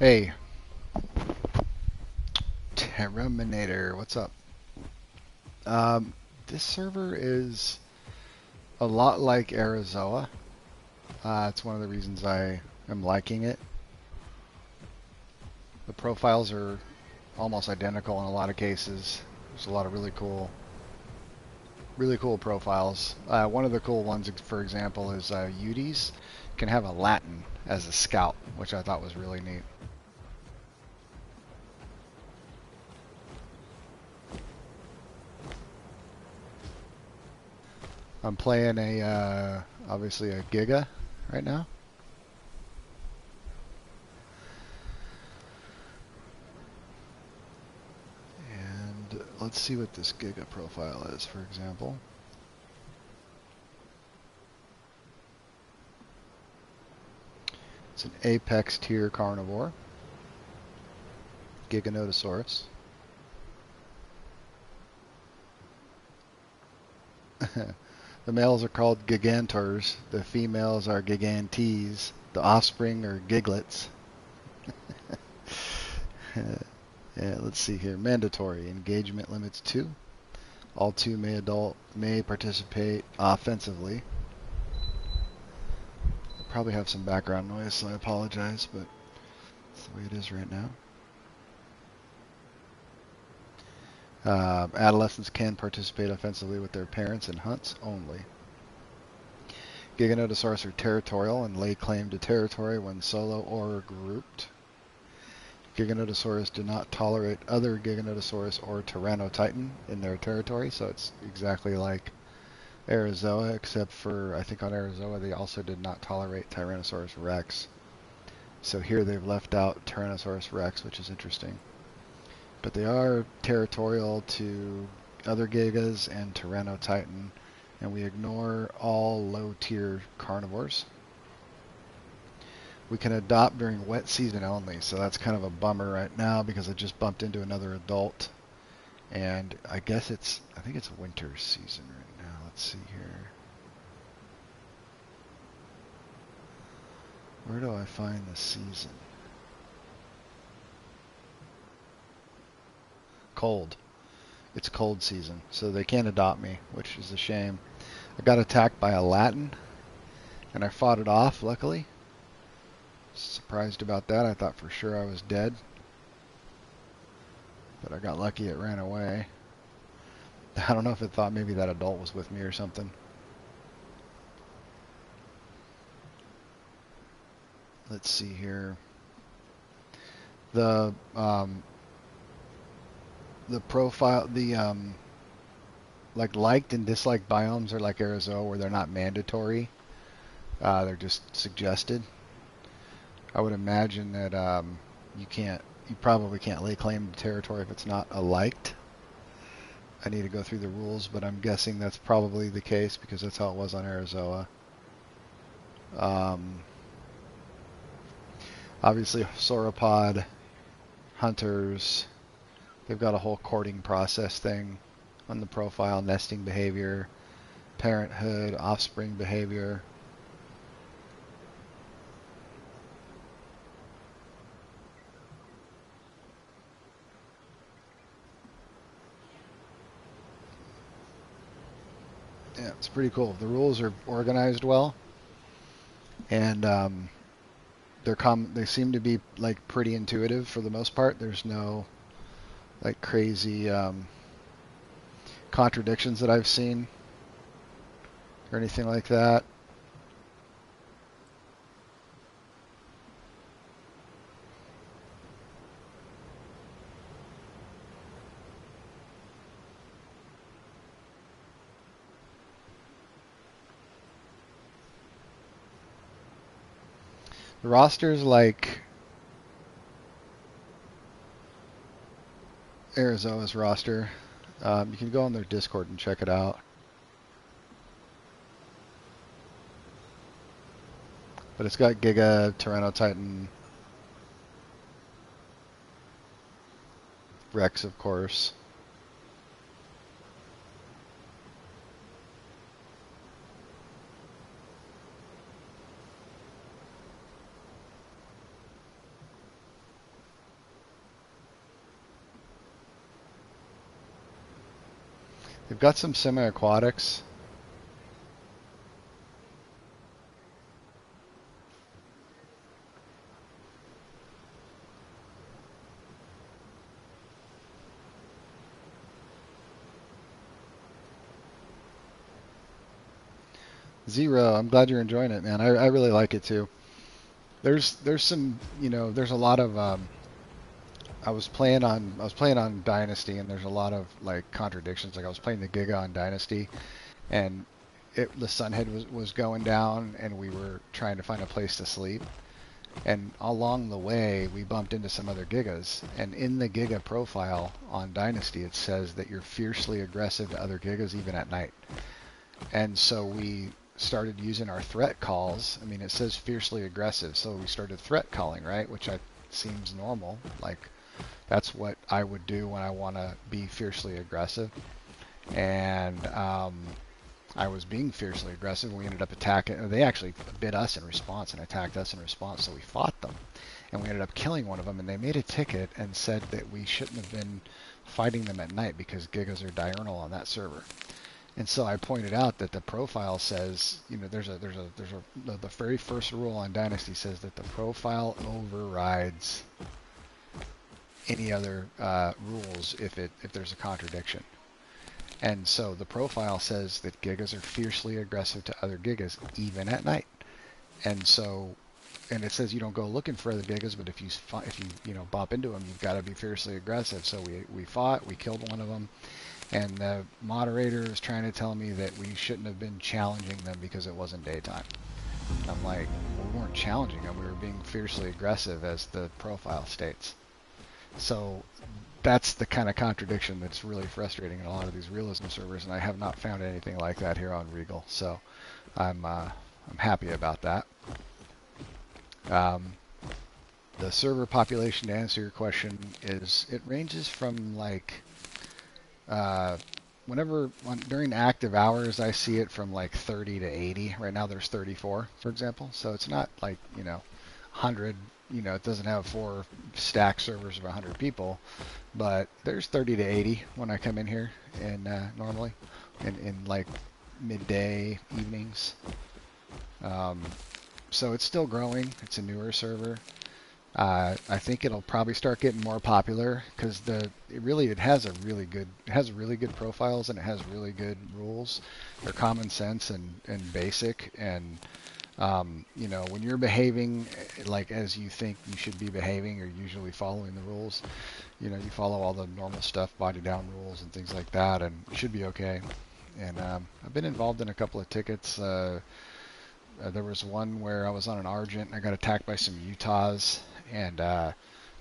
Hey, Terminator, what's up? Um, this server is a lot like Arazoa. It's one of the reasons I am liking it. The profiles are almost identical in a lot of cases. There's a lot of really cool profiles. One of the cool ones, for example, is Yutys can have a Latin as a scout, which I thought was really neat. I'm playing obviously a Giga right now. And let's see what this Giga profile is, for example. It's an apex tier carnivore, Giganotosaurus. The males are called gigantors, the females are gigantes, the offspring are giglets. Yeah, let's see here. Mandatory engagement limits 2. All 2 may participate offensively. I'll probably have some background noise, so I apologize, but that's the way it is right now. Adolescents can participate offensively with their parents in hunts only. Giganotosaurus are territorial and lay claim to territory when solo or grouped. Giganotosaurus do not tolerate other Giganotosaurus or Tyrannotitan in their territory, so it's exactly like Arazoa, except for, I think on Arazoa they also did not tolerate Tyrannosaurus rex. So here they've left out Tyrannosaurus rex, which is interesting. But they are territorial to other Gigas and Tyrannotitan, and we ignore all low-tier carnivores. We can adopt during wet season only, so that's kind of a bummer right now because I just bumped into another adult, and I think it's winter season right now. Let's see here. Where do I find the season? Cold. It's cold season, so they can't adopt me, which is a shame. I got attacked by a Latin, and I fought it off, luckily. Surprised about that. I thought for sure I was dead. But I got lucky it ran away. I don't know if it thought maybe that adult was with me or something. Let's see here. The profile, like liked and disliked biomes are like Arazoa, where they're not mandatory. They're just suggested. I would imagine that you probably can't lay claim to territory if it's not a liked. I need to go through the rules, but I'm guessing that's probably the case because that's how it was on Arazoa. Obviously, sauropod hunters, they've got a whole courting process thing on the profile, nesting behavior, parenthood, offspring behavior. Yeah, it's pretty cool. The rules are organized well, and they seem to be like pretty intuitive for the most part. There's no like crazy contradictions that I've seen or anything like that. The roster's like Arizona's roster. You can go on their Discord and check it out. But it's got Giga, Tyrannotitan, Rex, of course. They've got some semi-aquatics. Zero, I'm glad you're enjoying it, man. I really like it too. There's some, there's a lot of I was playing on Dynasty, and there's a lot of like contradictions. Like I was playing the Giga on Dynasty, and the sunhead was going down, and we were trying to find a place to sleep. And along the way, we bumped into some other Gigas, and in the Giga profile on Dynasty, it says that you're fiercely aggressive to other Gigas even at night. And so we started using our threat calls. I mean, it says fiercely aggressive, so we started threat calling, right? Which seems normal. Like that's what I would do when I want to be fiercely aggressive. And I was being fiercely aggressive, and we ended up attacking. They actually bit us in response and attacked us in response, so we fought them. And we ended up killing one of them, and they made a ticket and said that we shouldn't have been fighting them at night because Gigas are diurnal on that server. And so I pointed out that the profile says, the very first rule on Dynasty says that the profile overrides any other rules if there's a contradiction. And so the profile says that Gigas are fiercely aggressive to other Gigas even at night. And so, and it says you don't go looking for other Gigas, but if you bump into them, you've got to be fiercely aggressive. So we fought, we killed one of them. And the moderator is trying to tell me that we shouldn't have been challenging them because it wasn't daytime. I'm like, well, we weren't challenging them. We were being fiercely aggressive, as the profile states. So that's the kind of contradiction that's really frustrating in a lot of these realism servers, and I have not found anything like that here on Regal. So I'm happy about that. The server population, to answer your question, it ranges from like during active hours, I see it from like 30 to 80. Right now there's 34, for example. So it's not like, 100, it doesn't have 4 stack servers of 100 people, but there's 30 to 80 when I come in here, and normally in like midday evenings. So it's still growing. It's a newer server. I think it'll probably start getting more popular because it has really good profiles, and it has really good rules. They're common sense and basic, and when you're behaving like as you think you should be behaving, you're usually following the rules. You follow all the normal stuff, body down rules and things like that, and you should be okay. And I've been involved in a couple of tickets. There was one where I was on an Argent and I got attacked by some Utahs, and the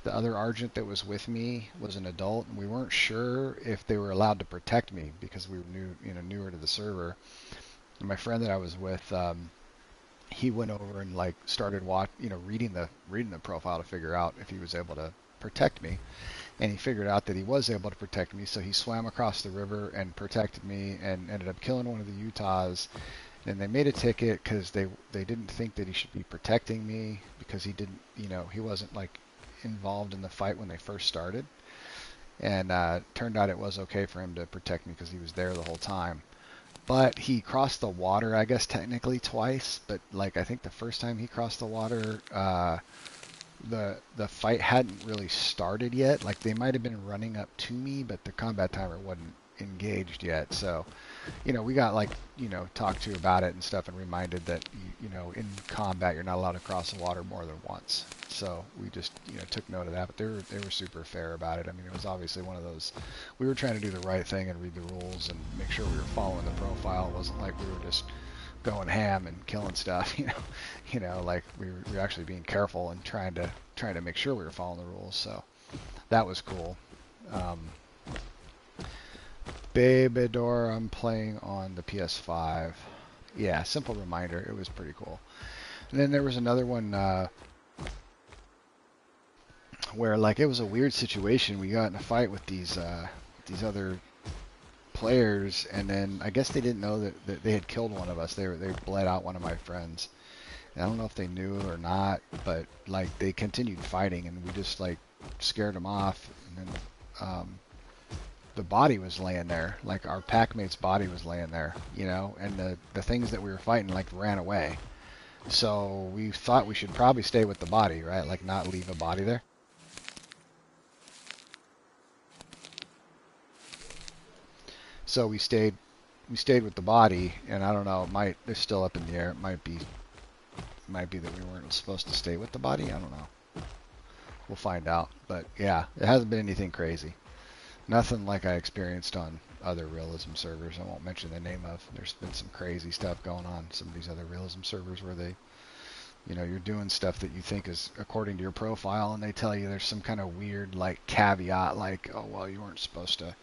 other Argent that was with me was an adult, and we weren't sure if they were allowed to protect me because we were newer to the server. And my friend that I was with, he went over and like started reading the profile to figure out if he was able to protect me, and he figured out that he was able to protect me, so he swam across the river and protected me and ended up killing one of the Utahs. And they made a ticket because they didn't think that he should be protecting me because he didn't, he wasn't like involved in the fight when they first started. And turned out it was okay for him to protect me because he was there the whole time. But he crossed the water, I guess technically twice. But like I think the first time he crossed the water, the fight hadn't really started yet. Like they might have been running up to me, but the combat timer wasn't engaged yet. So we got talked to about it and stuff, and reminded that in combat you're not allowed to cross the water more than once. So we just took note of that. But they were super fair about it. I mean, it was obviously one of those, we were trying to do the right thing and read the rules and make sure we were following the profile. It wasn't like we were just going ham and killing stuff. Like we were actually being careful and trying to make sure we were following the rules. So that was cool. Babydor, I'm playing on the PS5. Yeah, simple reminder. It was pretty cool. And then there was another one where like it was a weird situation. We got in a fight with these other players, and then I guess they didn't know that they had killed one of us. They bled out one of my friends. And I don't know if they knew or not, but like they continued fighting, and we just like scared them off, and then the body was laying there, like our packmate's body was laying there, you know, and the things that we were fighting like ran away. So we thought we should probably stay with the body, right? Like not leave a body there. So we stayed with the body, and I don't know, they're still up in the air. It might be that we weren't supposed to stay with the body. I don't know. We'll find out. But yeah, it hasn't been anything crazy. Nothing like I experienced on other Realism servers. I won't mention the name of. There's been some crazy stuff going on some of these other Realism servers where they, you know, you're doing stuff that you think is according to your profile, and they tell you there's some kind of weird like caveat, like, oh well, you weren't supposed to,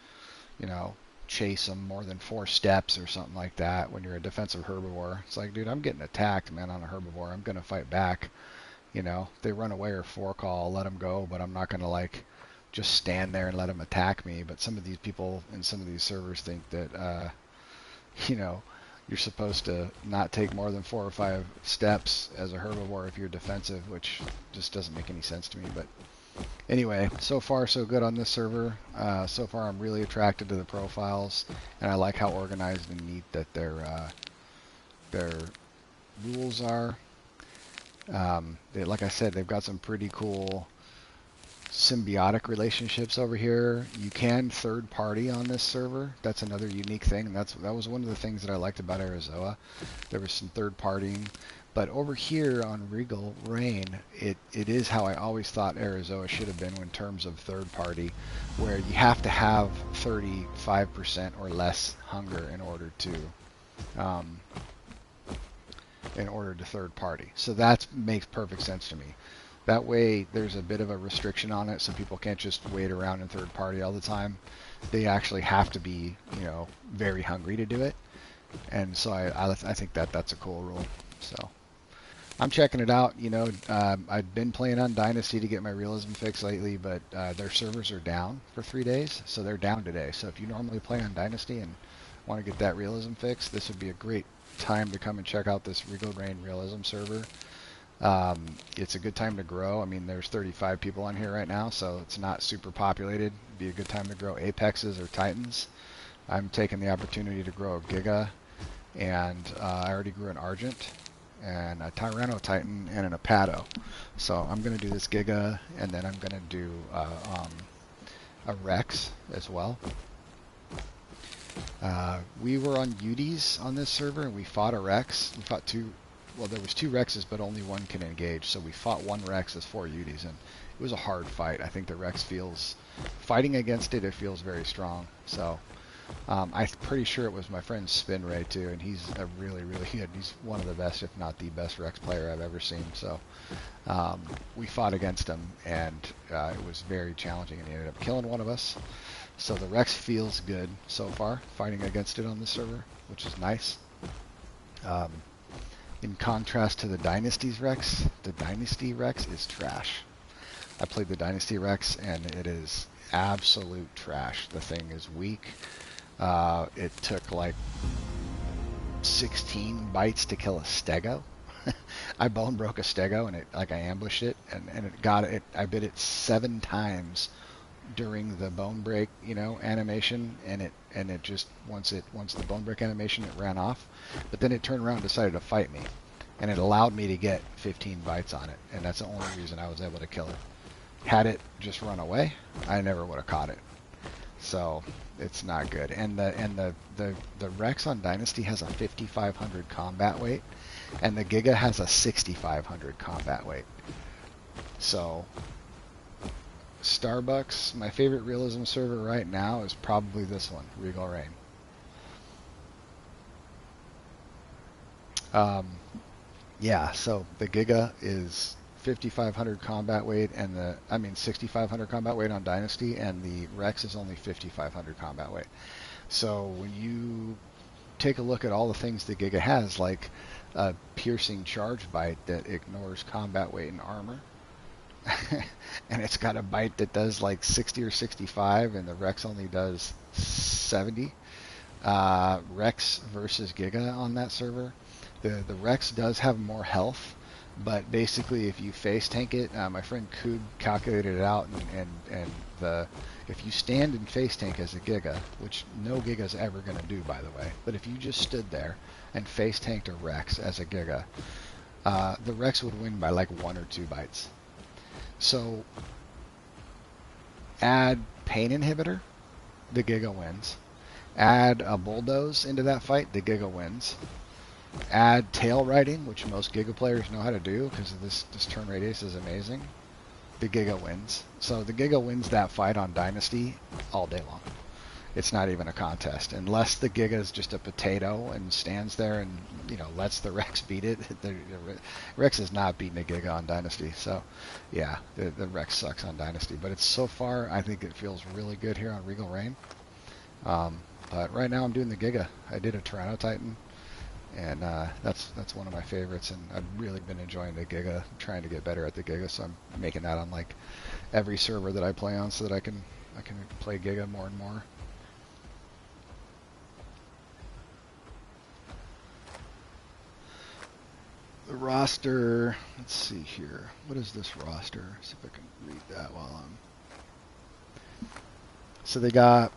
you know, chase them more than 4 steps or something like that when you're a defensive herbivore. It's like, dude, I'm getting attacked, man, on a herbivore. I'm gonna fight back. You know, if they run away or forecall, I'll let them go, but I'm not gonna like just stand there and let them attack me. But some of these people in some of these servers think that, you know, you're supposed to not take more than 4 or 5 steps as a herbivore if you're defensive, which just doesn't make any sense to me. But anyway, so far so good on this server. So far I'm really attracted to the profiles, and I like how organized and neat that their rules are. Like I said, they've got some pretty cool symbiotic relationships over here. You can third party on this server. That's another unique thing, and that was one of the things that I liked about Arazoa. There was some third partying, but over here on Regal Rain, it is how I always thought Arazoa should have been in terms of third party, where you have to have 35% or less hunger in order to third party. So that makes perfect sense to me. That way there's a bit of a restriction on it, so people can't just wait around in third party all the time. They actually have to be, you know, very hungry to do it. And so I think that's a cool rule. So I'm checking it out. You know, I've been playing on Dynasty to get my Realism fix lately, but their servers are down for 3 days, so they're down today. So if you normally play on Dynasty and want to get that Realism fix, this would be a great time to come and check out this Regal Rain Realism server. It's a good time to grow. I mean, there's 35 people on here right now, so it's not super populated. It'd be a good time to grow Apexes or Titans. I'm taking the opportunity to grow a Giga, and I already grew an Argent, and a Tyranno Titan, and an Apado. So I'm going to do this Giga, and then I'm going to do a Rex as well. We were on Uties on this server, and we fought a Rex. We fought 2. Well, there was 2 Rexes, but only 1 can engage, so we fought 1 Rex as 4 Uties, and it was a hard fight. I think the Rex feels, fighting against it, it feels very strong. So I'm pretty sure it was my friend Spin Ray too, and he's a really, really good. He's one of the best, if not the best Rex player I've ever seen. So we fought against him, and it was very challenging, and he ended up killing one of us. So the Rex feels good so far, fighting against it on this server, which is nice. In contrast to the Dynasty's Rex, the Dynasty Rex is trash. I played the Dynasty Rex, and it is absolute trash. The thing is weak. It took like 16 bites to kill a Stego. I bone broke a Stego, and I ambushed it, and it got it. I bit it 7 times during the bone break, you know, animation, and it just once the bone break animation, it ran off. But then it turned around and decided to fight me, and it allowed me to get 15 bites on it, and that's the only reason I was able to kill it. Had it just run away, I never would have caught it. So it's not good. And the Rex on Dynasty has a 5,500 combat weight, and the Giga has a 6,500 combat weight. So Starbucks, my favorite Realism server right now is probably this one, Regal Rain. Yeah, so the Giga is 5,500 combat weight, and 6,500 combat weight on Dynasty, and the Rex is only 5,500 combat weight. So when you take a look at all the things the Giga has, like a piercing charge bite that ignores combat weight and armor, and it's got a bite that does like 60 or 65, and the Rex only does 70. Rex versus Giga on that server. The Rex does have more health, But basically, if you face tank it, my friend Kug calculated it out, and the if you stand and face tank as a Giga, which no Giga's ever going to do, by the way, but if you just stood there and face tanked a Rex as a Giga, the Rex would win by like 1 or 2 bites. So add Pain Inhibitor, the Giga wins. Add a Bulldoze into that fight, the Giga wins. Add Tail Riding, which most Giga players know how to do because of this turn radius is amazing. The Giga wins. So the Giga wins that fight on Dynasty all day long. It's not even a contest. Unless the Giga is just a potato and stands there and, you know, lets the Rex beat it. The Rex is not beating a Giga on Dynasty. So, yeah, the Rex sucks on Dynasty. But it's so far, I think it feels really good here on Regal Reign. But right now I'm doing the Giga. I did a Tyranno Titan. And that's one of my favorites, and I've really been enjoying the Giga, trying to get better at the Giga, so I'm making that on like every server that I play on so that I can play Giga more and more. The roster, let's see here. What is this roster? See if I can read that while I'm... So they got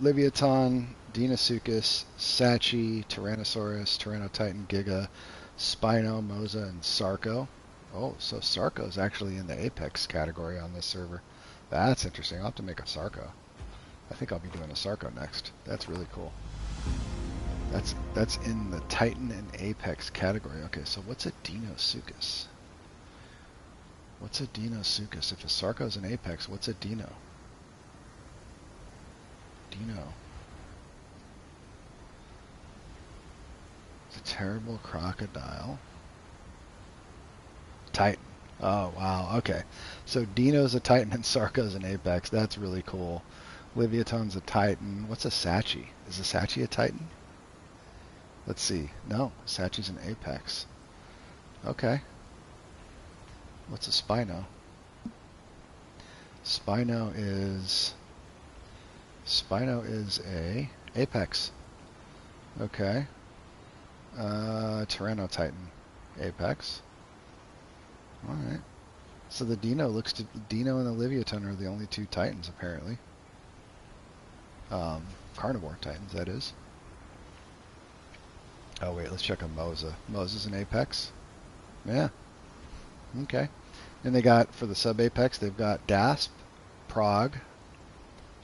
Leviathan, Deinosuchus, Sachi, Tyrannosaurus, Tyranno Titan, Giga, Spino, Moza, and Sarco. Oh, so Sarco is actually in the Apex category on this server. That's interesting. I'll have to make a Sarco. I think I'll be doing a Sarco next. That's really cool. That's in the Titan and Apex category. Okay, so what's a Deinosuchus? What's a Deinosuchus? If a Sarco's in Apex, what's a Dino? Dino. It's a terrible crocodile. Titan. Oh, wow. Okay. So Dino's a Titan and Sarco's an Apex. That's really cool. Leviathan's a Titan. What's a Sachi? Is a Sachi a Titan? Let's see. No, Sachi's an Apex. Okay. What's a Spino? Spino is a Apex. Okay. Tyranno Titan. Apex. Alright. So the Dino and the Leviathan are the only 2 Titans apparently. Carnivore Titans, that is. Oh wait, let's check on Moza. Moza's an Apex? Yeah. Okay. And they got, for the sub-Apex, they've got Dasp, Prague,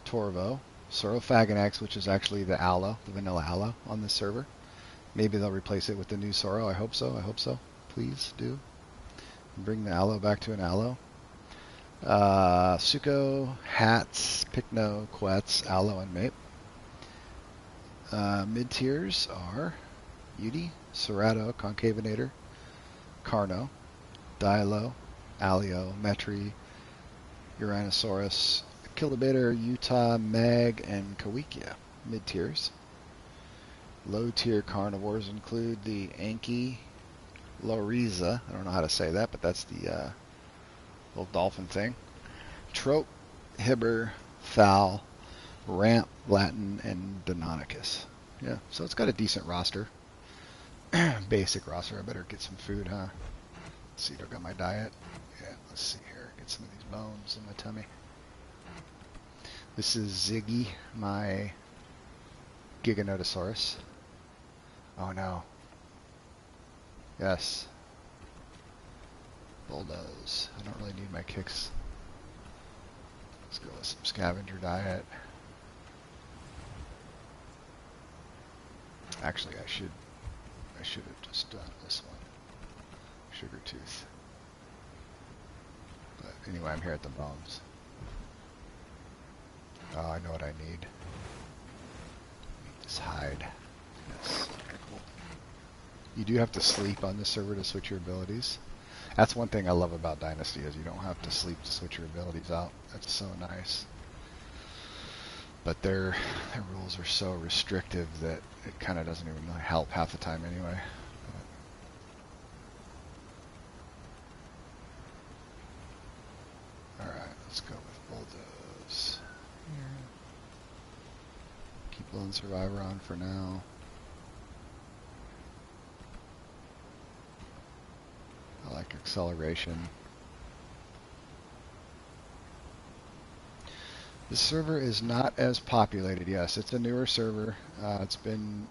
Torvo, Saurophaganax, which is actually the Aloe, the vanilla Aloe on this server. Maybe they'll replace it with the new Sauro. I hope so. I hope so. Please do. Bring the Aloe back to an Aloe. Suko, Hats, Picno, Quetz, Aloe, and Mape. Mid-tiers are Yudi, Cerato, Concavinator, Carno, Dialo, Alio, Metri, Yutyrannus, Kildebator, Utah, Meg, and Kawikia. Mid-tiers. Low-tier carnivores include the Anki, Loriza, I don't know how to say that, but that's the little dolphin thing. Trope, Hibber, Fowl, Ramp, Latin, and Deinonychus. Yeah, so it's got a decent roster. Basic roster. I better get some food, huh? Let's see, do I got my diet? Yeah, let's see here. Get some of these bones in my tummy. This is Ziggy, my Giganotosaurus. Oh no. Yes. Bulldoze. I don't really need my kicks. Let's go with some scavenger diet. Actually, I should have just done this one. Sugar tooth. But anyway, I'm here at the bones. Oh, I know what I need. Need this hide. Yes. Cool. You do have to sleep on this server to switch your abilities. That's one thing I love about Dynasty, is you don't have to sleep to switch your abilities out. That's so nice. But their rules are so restrictive that it kind of doesn't even really help half the time anyway. Alright, let's go with Bulldoze. Keep Lone Survivor on for now. I like your acceleration. The server is not as populated. Yes, it's a newer server. It's been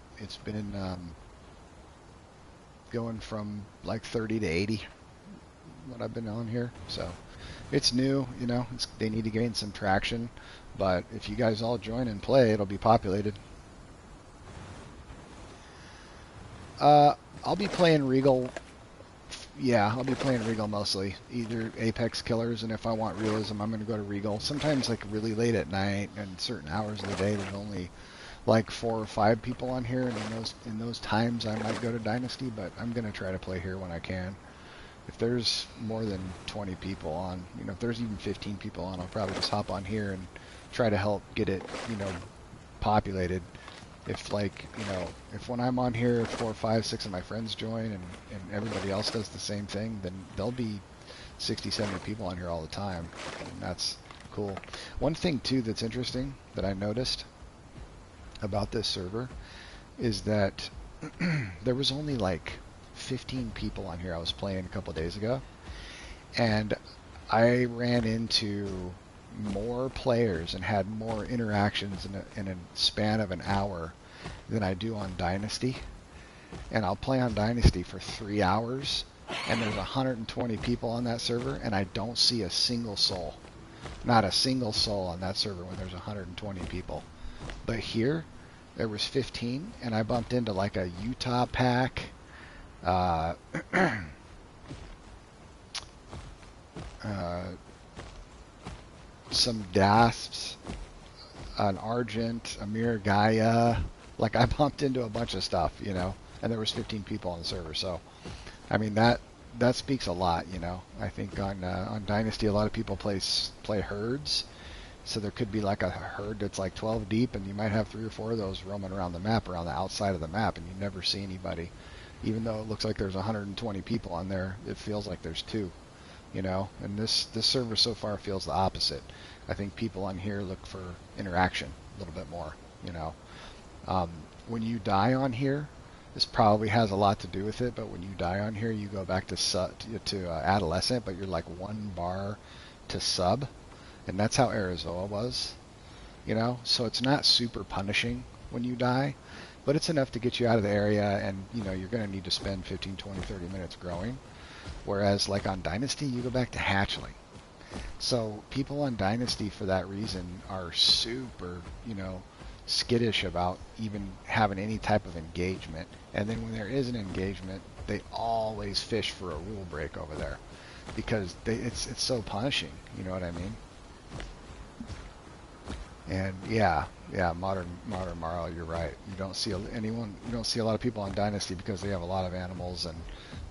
going from like 30 to 80 when I've been on here. So it's new. You know, they need to gain some traction. But if you guys all join and play, it'll be populated. I'll be playing Regal. Yeah, I'll be playing Regal mostly. Either Apex Killers, and if I want Realism, I'm going to go to Regal. Sometimes, like, really late at night and certain hours of the day, there's only like 4 or 5 people on here, and in those times I might go to Dynasty, but I'm going to try to play here when I can. If there's more than 20 people on, you know, if there's even 15 people on, I'll probably just hop on here and try to help get it, you know, populated. If, like, you know, if when I'm on here 4, 5, 6 of my friends join and everybody else does the same thing, then there'll be 60, 70 people on here all the time, and that's cool. One thing too that's interesting that I noticed about this server is that there was only like 15 people on here. I was playing a couple of days ago, and I ran into more players and had more interactions in a span of an hour than I do on Dynasty. And I'll play on Dynasty for 3 hours, and there's 120 people on that server, and I don't see a single soul. Not a single soul on that server when there's 120 people. But here, there was 15, and I bumped into like a Utah pack, some Dasps, an Argent, a Mirror Gaia. Like, I bumped into a bunch of stuff, you know, and there was 15 people on the server. So, I mean, that speaks a lot, you know. I think on Dynasty, a lot of people play herds, so there could be like a herd that's like 12 deep, and you might have 3 or 4 of those roaming around the map, around the outside of the map, and you never see anybody. Even though it looks like there's 120 people on there, it feels like there's 2. You know, and this server so far feels the opposite. I think people on here look for interaction a little bit more, you know. When you die on here, this probably has a lot to do with it, but when you die on here, you go back to adolescent, but you're like 1 bar to sub, and that's how Arazoa was, you know. So it's not super punishing when you die, but it's enough to get you out of the area, and, you know, you're going to need to spend 15, 20, 30 minutes growing. Whereas, like, on Dynasty, you go back to hatchling. So people on Dynasty, for that reason, are super, you know, skittish about even having any type of engagement. And then when there is an engagement, they always fish for a rule break over there, because it's so punishing. You know what I mean? And yeah, modern Marl, you're right. You don't see a lot of people on Dynasty because they have a lot of animals and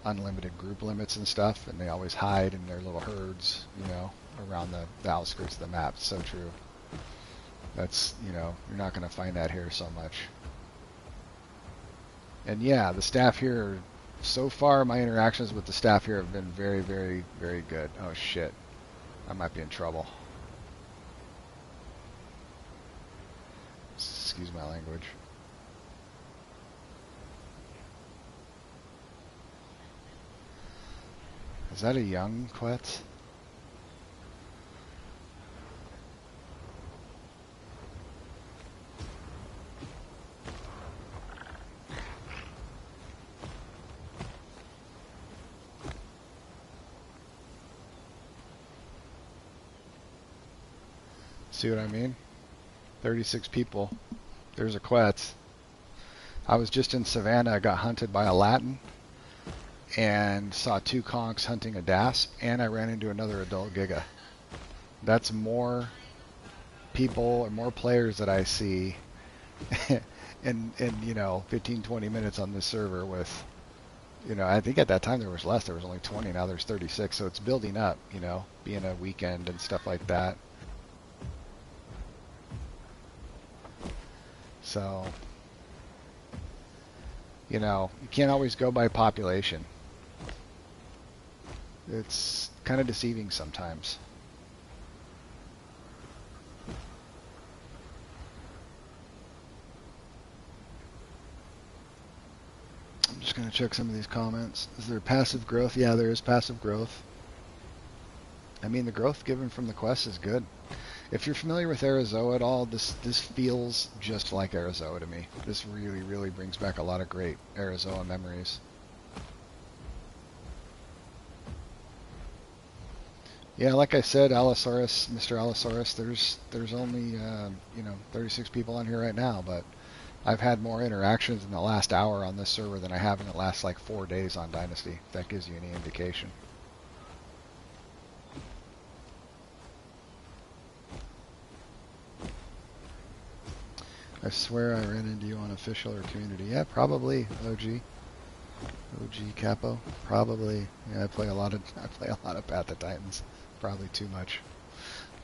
unlimited group limits and stuff, and they always hide in their little herds, you know, around the outskirts of the map. It's so true. That's, you know, you're not going to find that here so much. And yeah, the staff here, so far my interactions with the staff here have been very, very, very good. Oh shit, I might be in trouble. Excuse my language. Is that a young Quetz? See what I mean? 36 people. There's a Quetz. I was just in Savannah. I got hunted by a Latin and saw 2 conchs hunting a Dasp, and I ran into another adult Giga. That's more people or more players that I see in you know, 15-20 minutes on this server with, you know, I think at that time there was less. There was only 20. Now there's 36. So it's building up, you know, being a weekend and stuff like that. So, you know, you can't always go by population. It's kind of deceiving sometimes. I'm just going to check some of these comments. Is there passive growth? Yeah, there is passive growth. I mean, the growth given from the quest is good. If you're familiar with Arazoa at all, this feels just like Arazoa to me. This really, really brings back a lot of great Arazoa memories. Yeah, like I said, Allosaurus, Mr. Allosaurus, there's only 36 people on here right now, but I've had more interactions in the last hour on this server than I have in the last like 4 days on Dynasty. If that gives you any indication. I swear I ran into you on official or community. Yeah, probably OG Capo. Probably. Yeah, I play a lot of Path of Titans. Probably too much.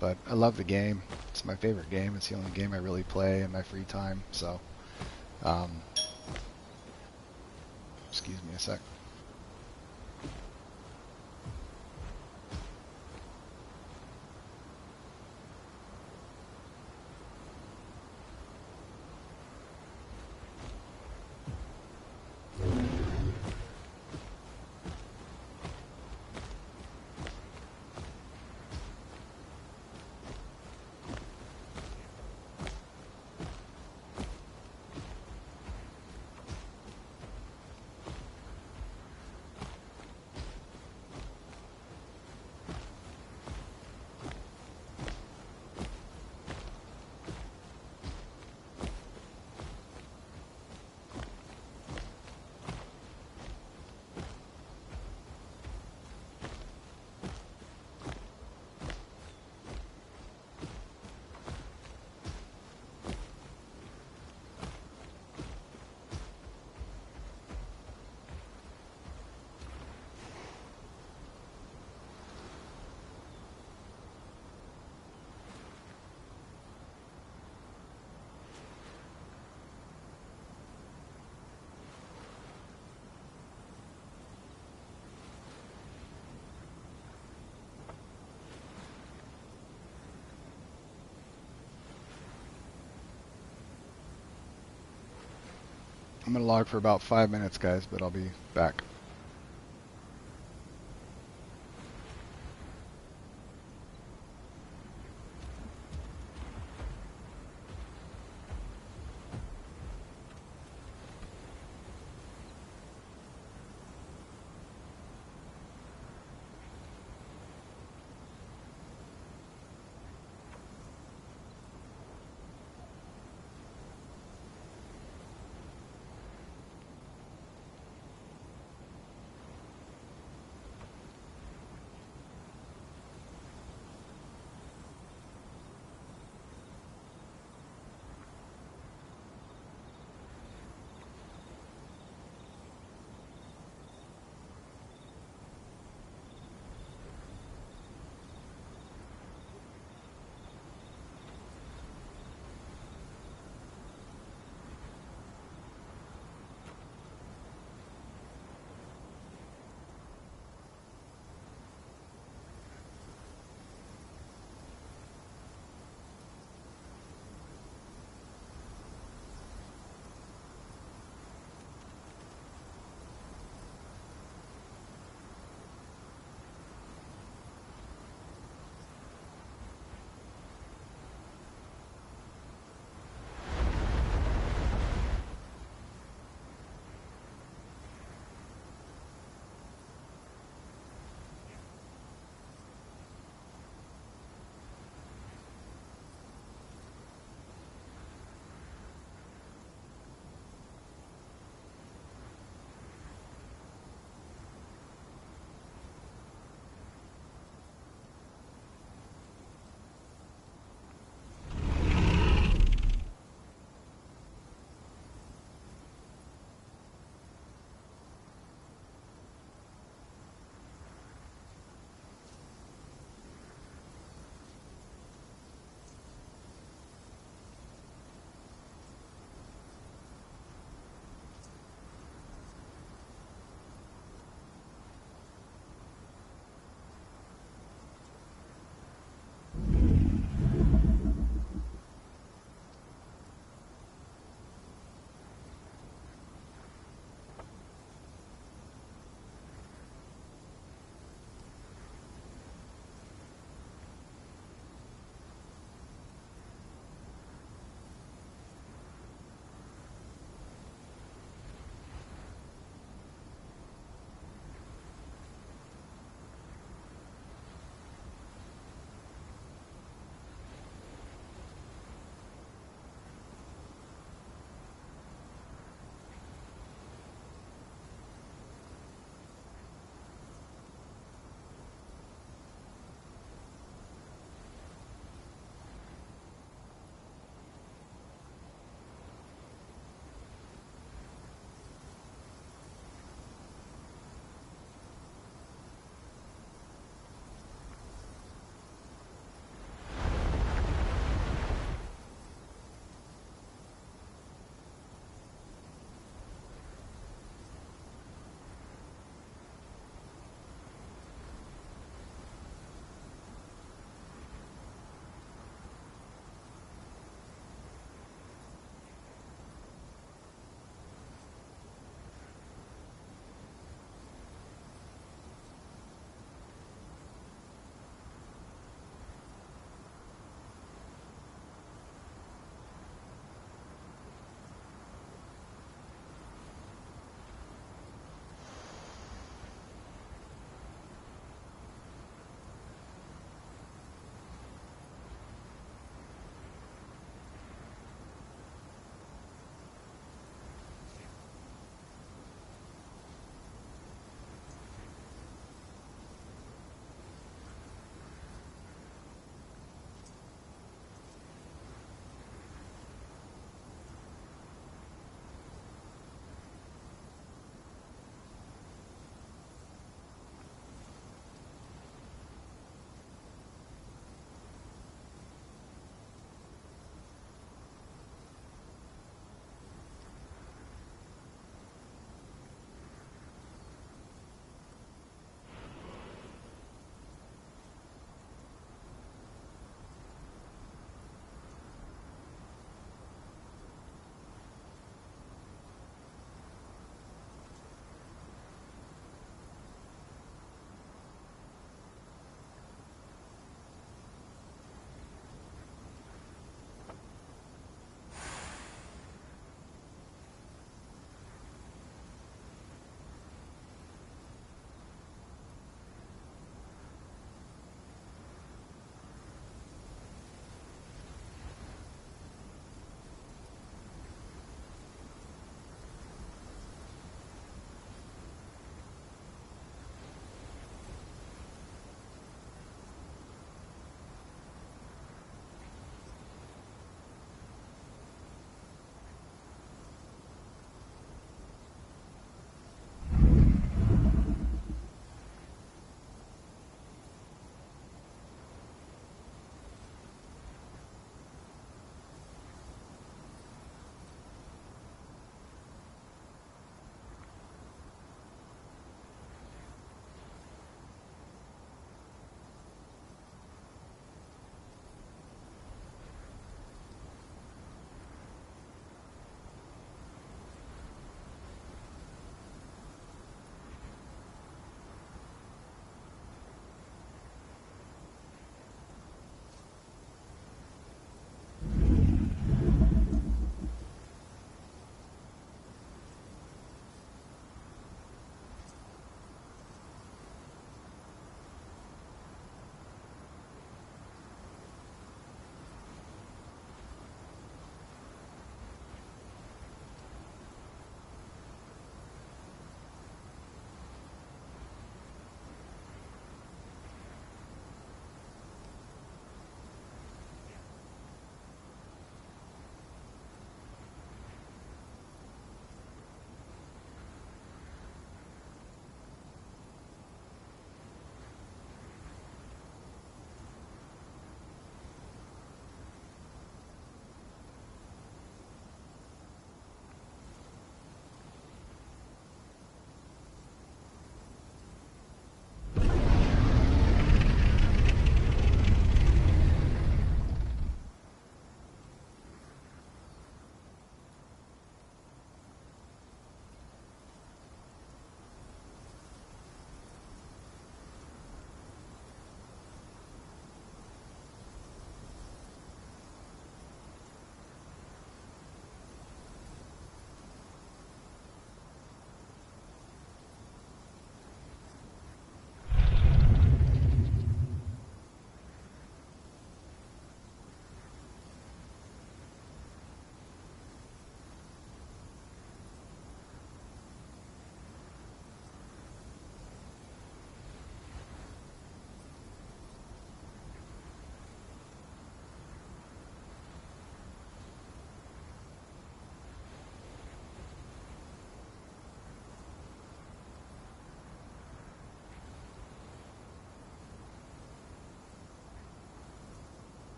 But I love the game. It's my favorite game. It's the only game I really play in my free time. So, excuse me a sec. I'm going to log for about 5 minutes, guys, but I'll be back.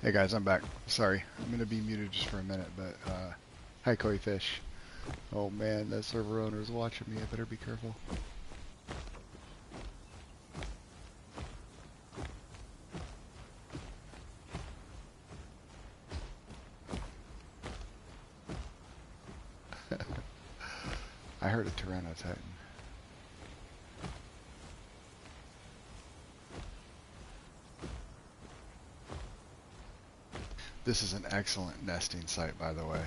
Hey guys, I'm back. Sorry, I'm gonna be muted just for a minute, but hi Koi Fish. Oh man, that server owner is watching me. I better be careful. I heard a Tyranno Titan. This is an excellent nesting site, by the way.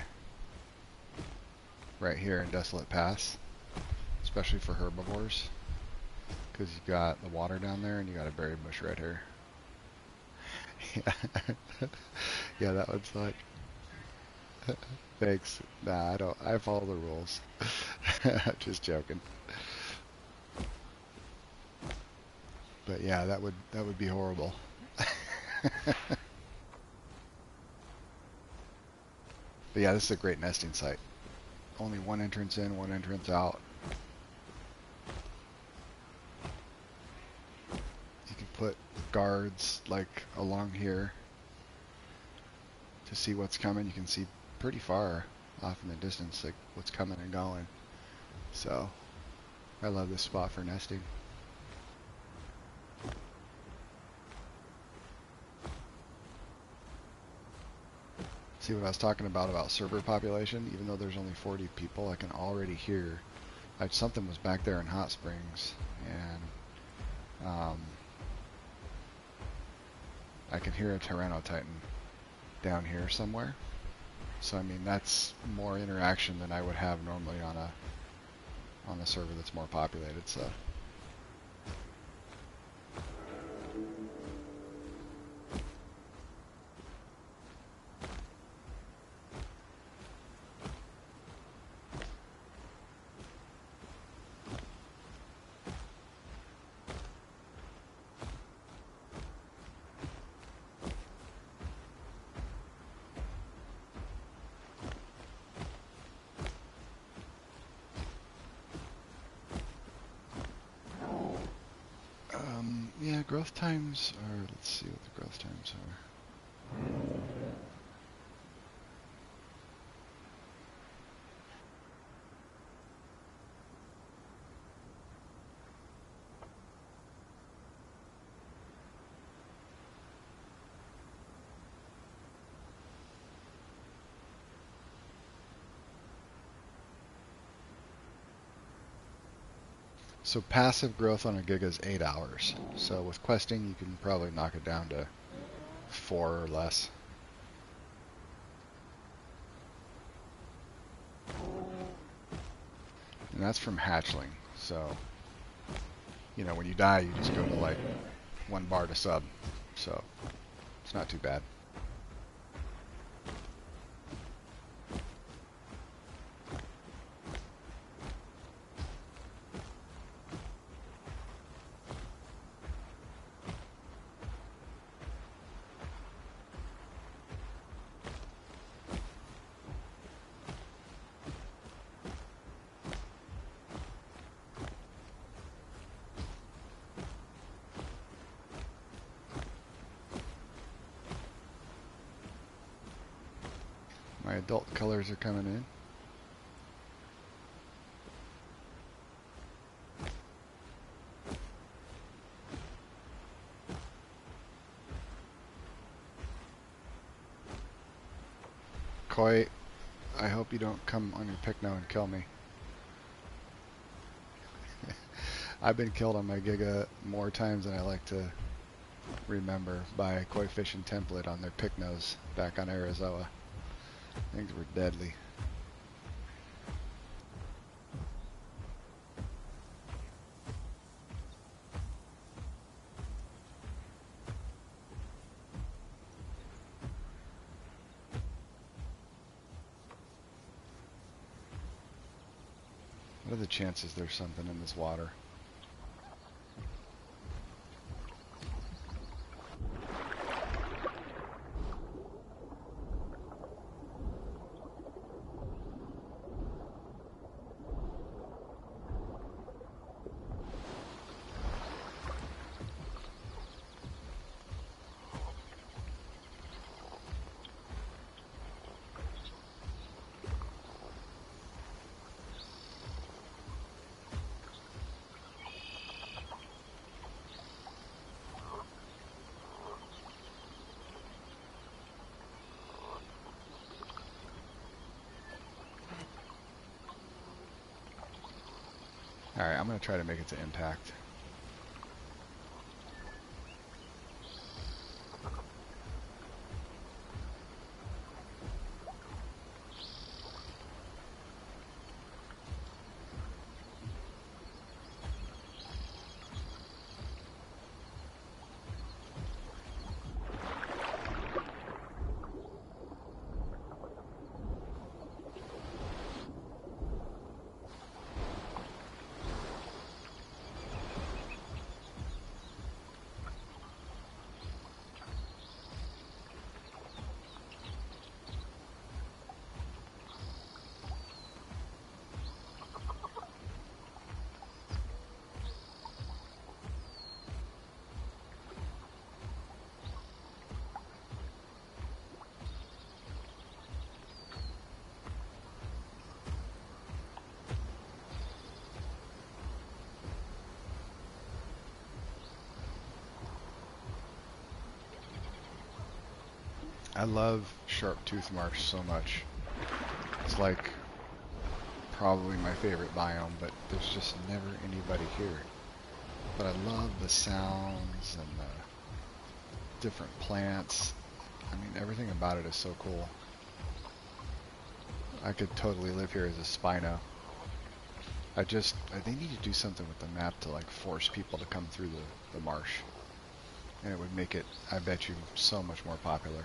Right here in Desolate Pass, especially for herbivores, because you got the water down there and you got a berry bush right here. Yeah, that would suck. Thanks. Nah, I don't. I follow the rules. Just joking. But yeah, that would be horrible. But yeah, this is a great nesting site. Only one entrance in, one entrance out. You can put guards like along here to see what's coming. You can see pretty far off in the distance like what's coming and going. So I love this spot for nesting. See what I was talking about server population? Even though there's only 40 people, I can already hear something was back there in Hot Springs, and I can hear a Tyranno Titan down here somewhere. So I mean, that's more interaction than I would have normally on a server that's more populated. So. Yeah, growth times are, let's see what the growth times are. So passive growth on a Giga is 8 hours. So with questing, you can probably knock it down to 4 or less. And that's from hatchling. So, you know, when you die, you just go to like 1 bar to sub. So it's not too bad. My adult colors are coming in. Koi, I hope you don't come on your Picno and kill me. I've been killed on my Giga more times than I like to remember by Koi Fish and Template on their Picnos back on Arazoa. Things were deadly. What are the chances there's something in this water? Alright, I'm going to try to make it to impact. I love Sharp-Tooth Marsh so much. It's like probably my favorite biome, but there's just never anybody here. But I love the sounds and the different plants. I mean, everything about it is so cool. I could totally live here as a Spino. They need to do something with the map to like force people to come through the marsh. And it would make it, I bet you, so much more popular.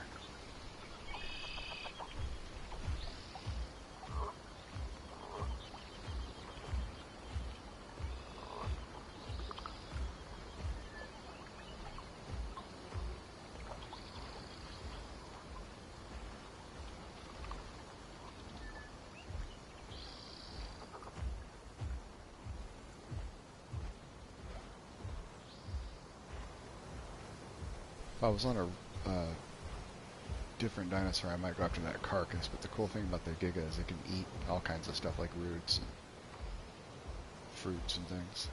If I was on a different dinosaur, I might go after that carcass, but the cool thing about the Giga is it can eat all kinds of stuff like roots and fruits and things.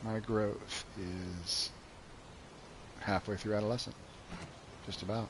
My growth is halfway through adolescent, just about.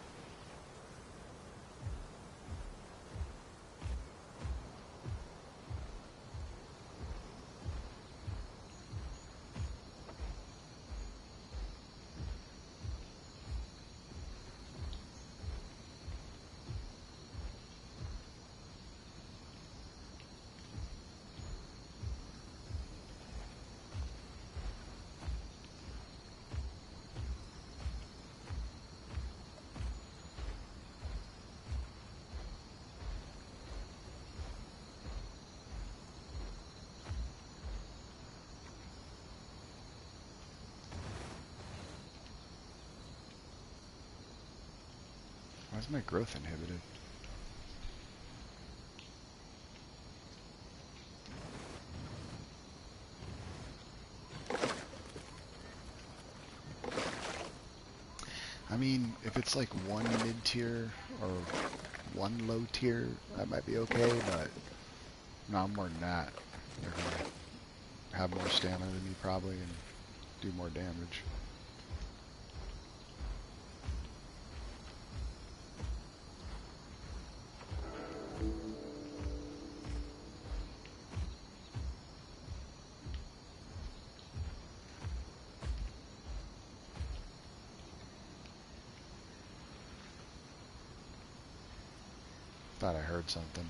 Why is my growth inhibited? I mean, if it's like one mid-tier or one low-tier, that might be okay, but not more than that. They're gonna have more stamina than me probably and do more damage. Thought I heard something.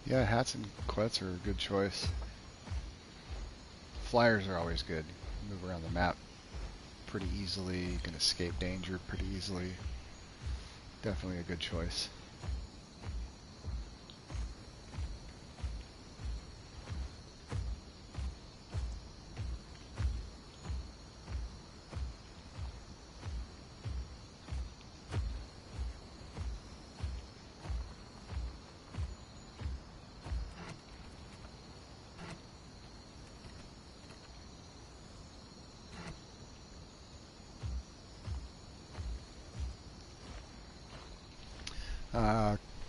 Yeah, hats and quets are a good choice. Flyers are always good. You move around the map pretty easily. You can escape danger pretty easily. Definitely a good choice.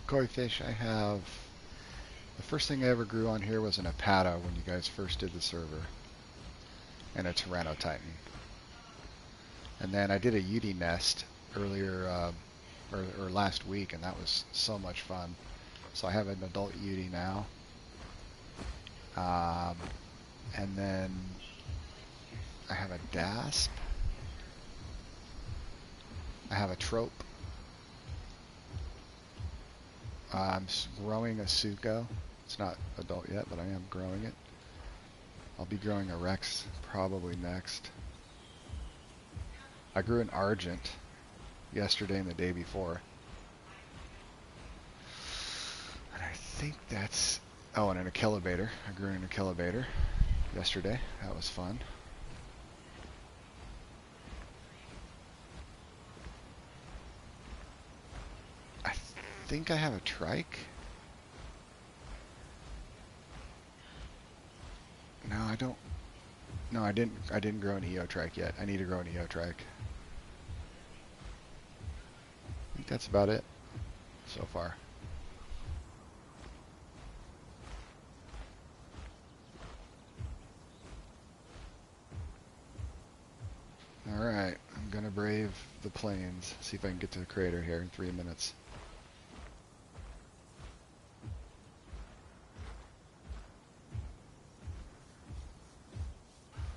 Koi fish, I have... The first thing I ever grew on here was an Apata when you guys first did the server. And a Tyranno Titan. And then I did a Yutyrannus nest earlier, or last week, and that was so much fun. So I have an adult Yutyrannus now. And then I have a Dasp. I have a Trope. I'm growing a Suko. It's not adult yet, but I am growing it. I'll be growing a Rex probably next. I grew an Argent yesterday and the day before. And I think that's... Oh, and an Achilobator. I grew an Achilobator yesterday. That was fun. I think I have a Trike. No, I don't. No, I didn't grow an Eotrike yet. I need to grow an Eotrike. I think that's about it so far. Alright, I'm gonna brave the plains. See if I can get to the crater here in 3 minutes.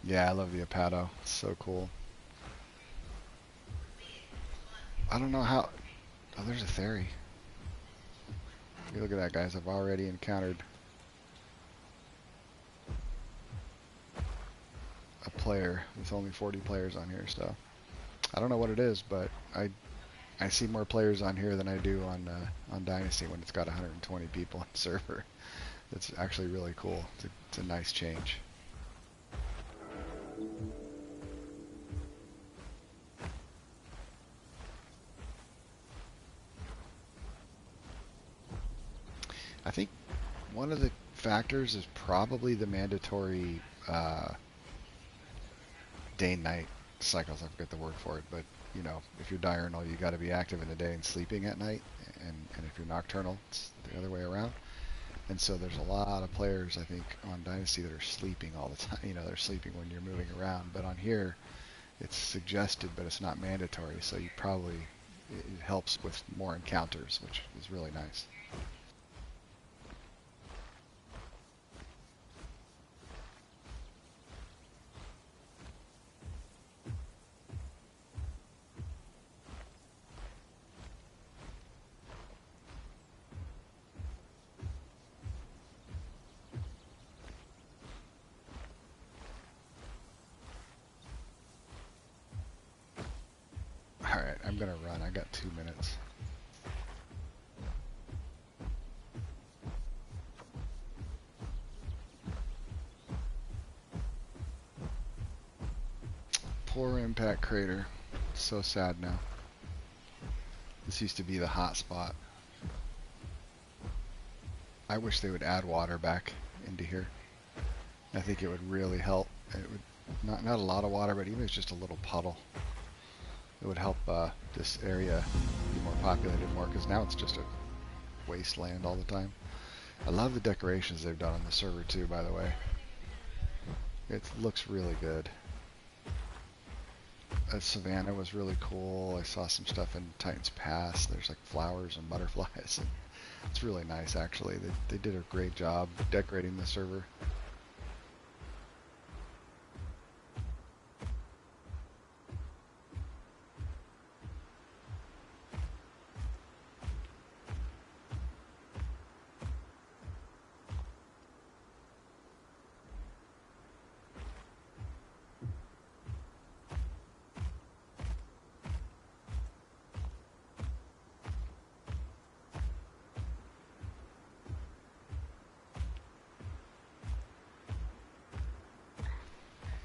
Yeah, I love the Apado. It's so cool. I don't know how... Oh, there's a Theory. Hey, look at that, guys. I've already encountered a player with only 40 players on here, so... I don't know what it is, but I see more players on here than I do on Dynasty when it's got 120 people on the server. It's actually really cool. It's a nice change. I think one of the factors is probably the mandatory day-night cycles. I forget the word for it, but you know, if you're diurnal, you got to be active in the day and sleeping at night, and if you're nocturnal, it's the other way around. And so there's a lot of players, I think, on Dynasty that are sleeping all the time. You know, they're sleeping when you're moving around. But on here, it's suggested, but it's not mandatory. So you probably, it helps with more encounters, which is really nice. Alright, I'm gonna run. I got 2 minutes. Poor Impact Crater. So sad now. This used to be the hot spot. I wish they would add water back into here. I think it would really help. It would not a lot of water, but even if it's just a little puddle, it would help this area be more populated more, because now it's just a wasteland all the time. I love the decorations they've done on the server too, by the way. It looks really good. Savannah was really cool. I saw some stuff in Titan's Pass. There's like flowers and butterflies. And it's really nice, actually. They did a great job decorating the server.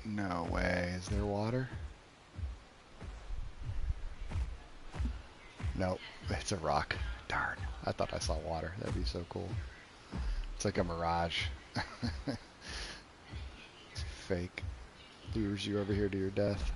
No way. Is there water? Nope. It's a rock. Darn. I thought I saw water. That'd be so cool. It's like a mirage. It's fake. Lures you over here to your death.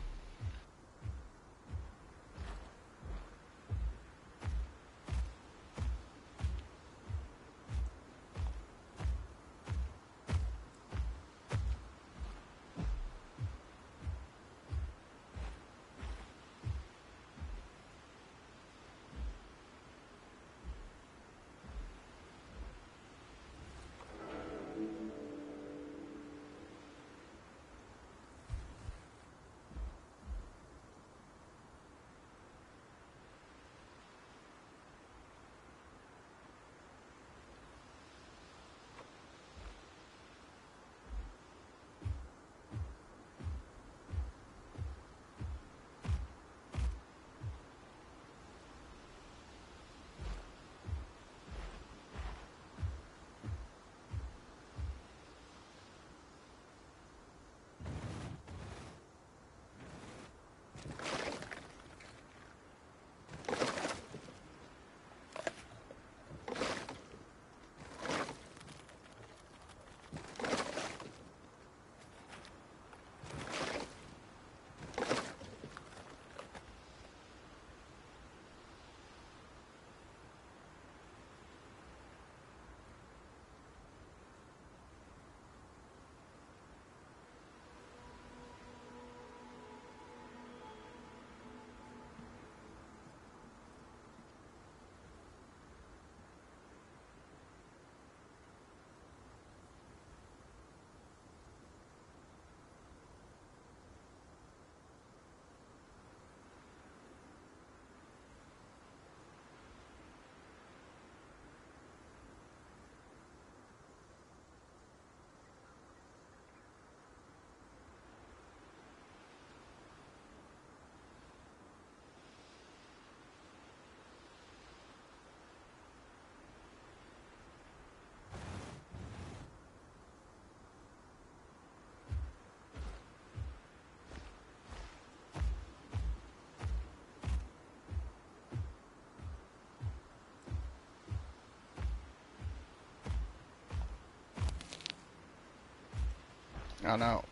Oh no.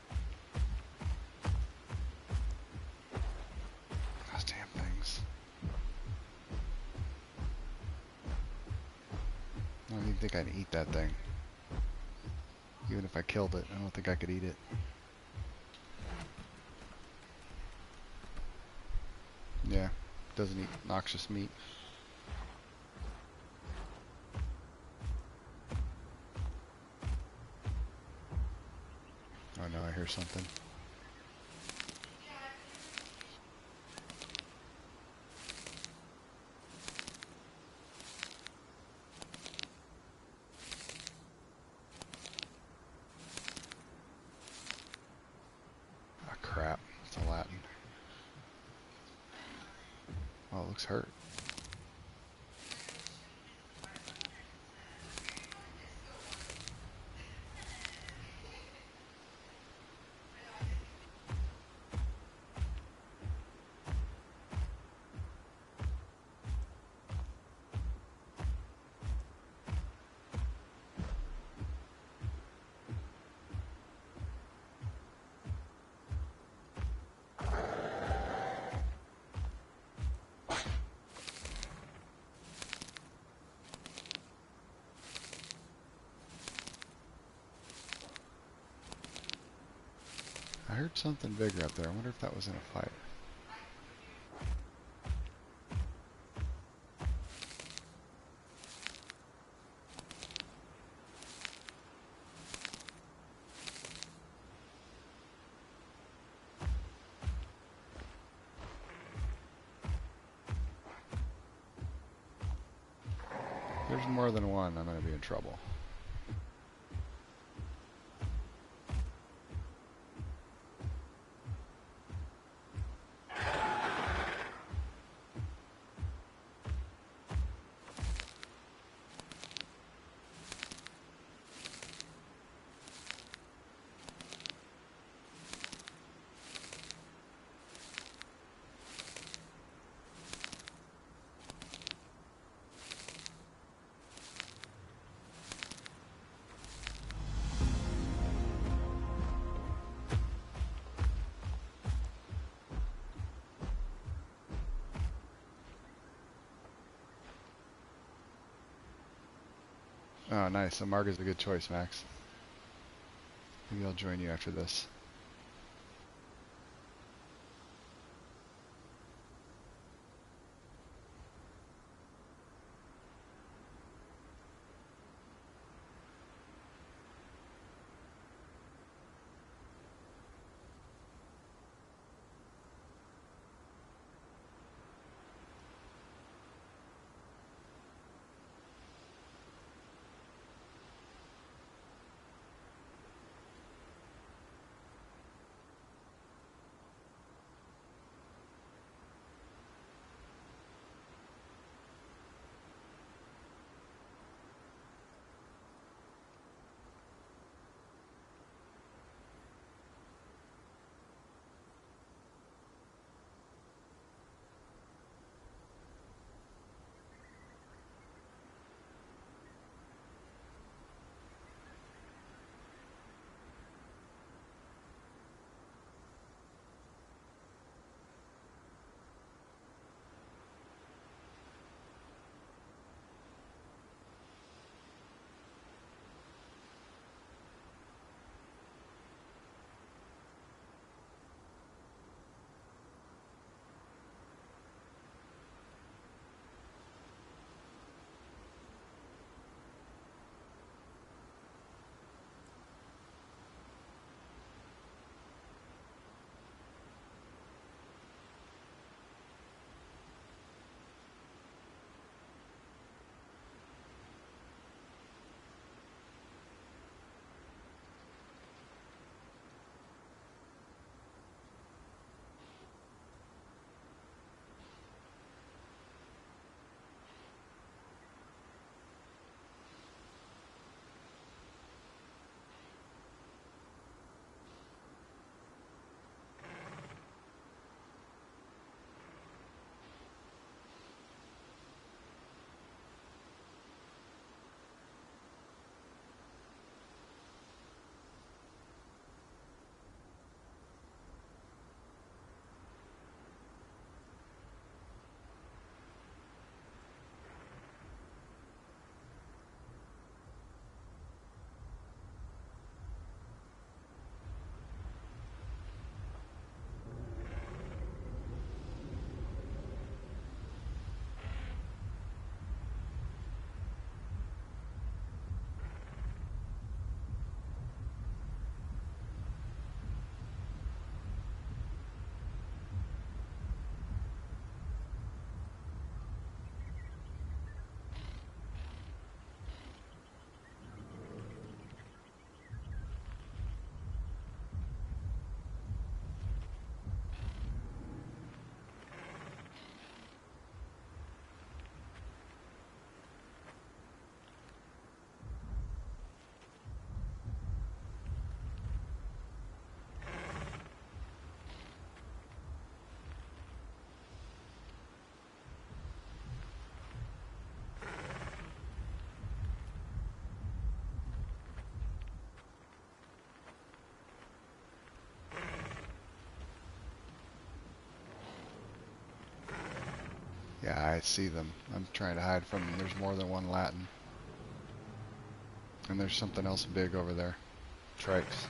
Those damn things. I don't even think I'd eat that thing. Even if I killed it, I don't think I could eat it. Yeah, doesn't eat noxious meat. Oh no, I hear something. Oh crap, it's a Latin. Oh, it looks hurt. I heard something bigger up there. I wonder if that was in a fight. If there's more than one, I'm going to be in trouble. Oh, nice. So Marga's a good choice, Max. Maybe I'll join you after this. Yeah, I see them. I'm trying to hide from them. There's more than one Latin. And there's something else big over there. Trikes.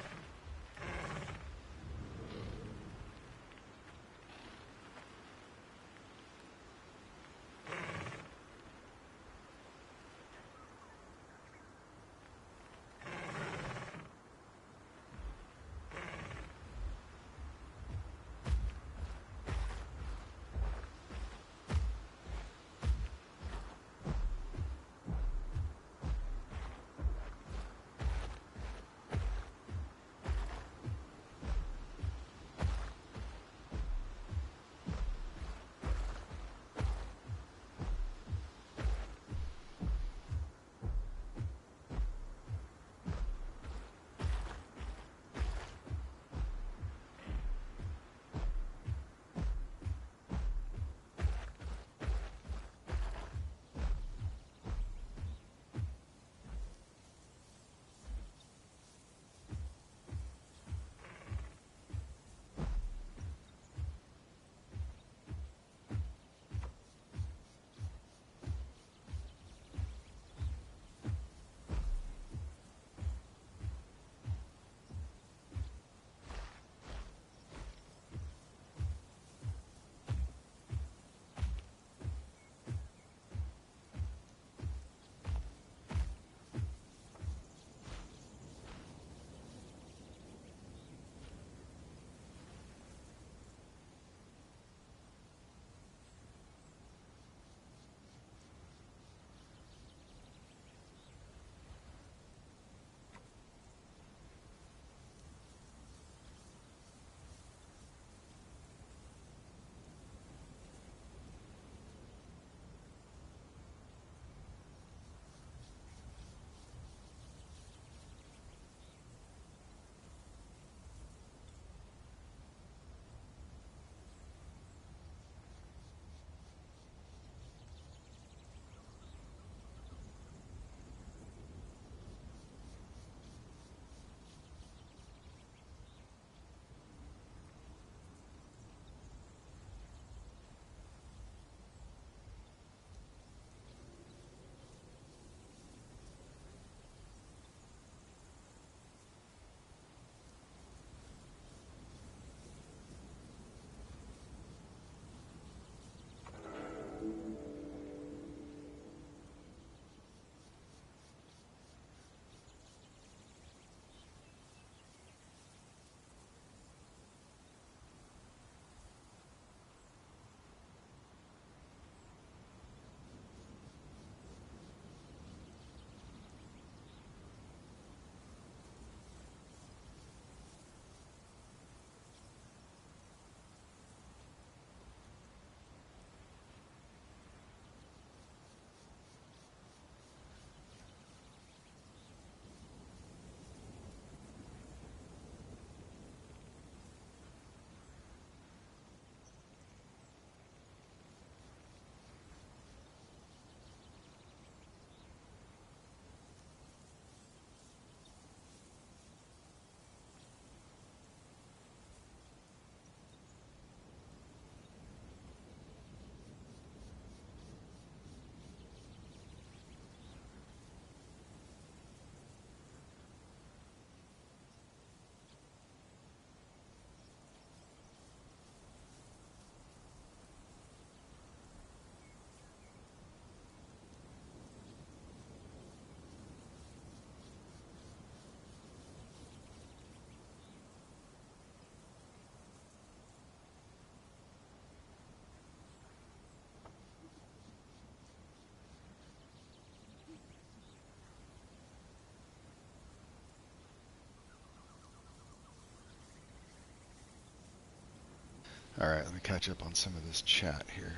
Alright, let me catch up on some of this chat here.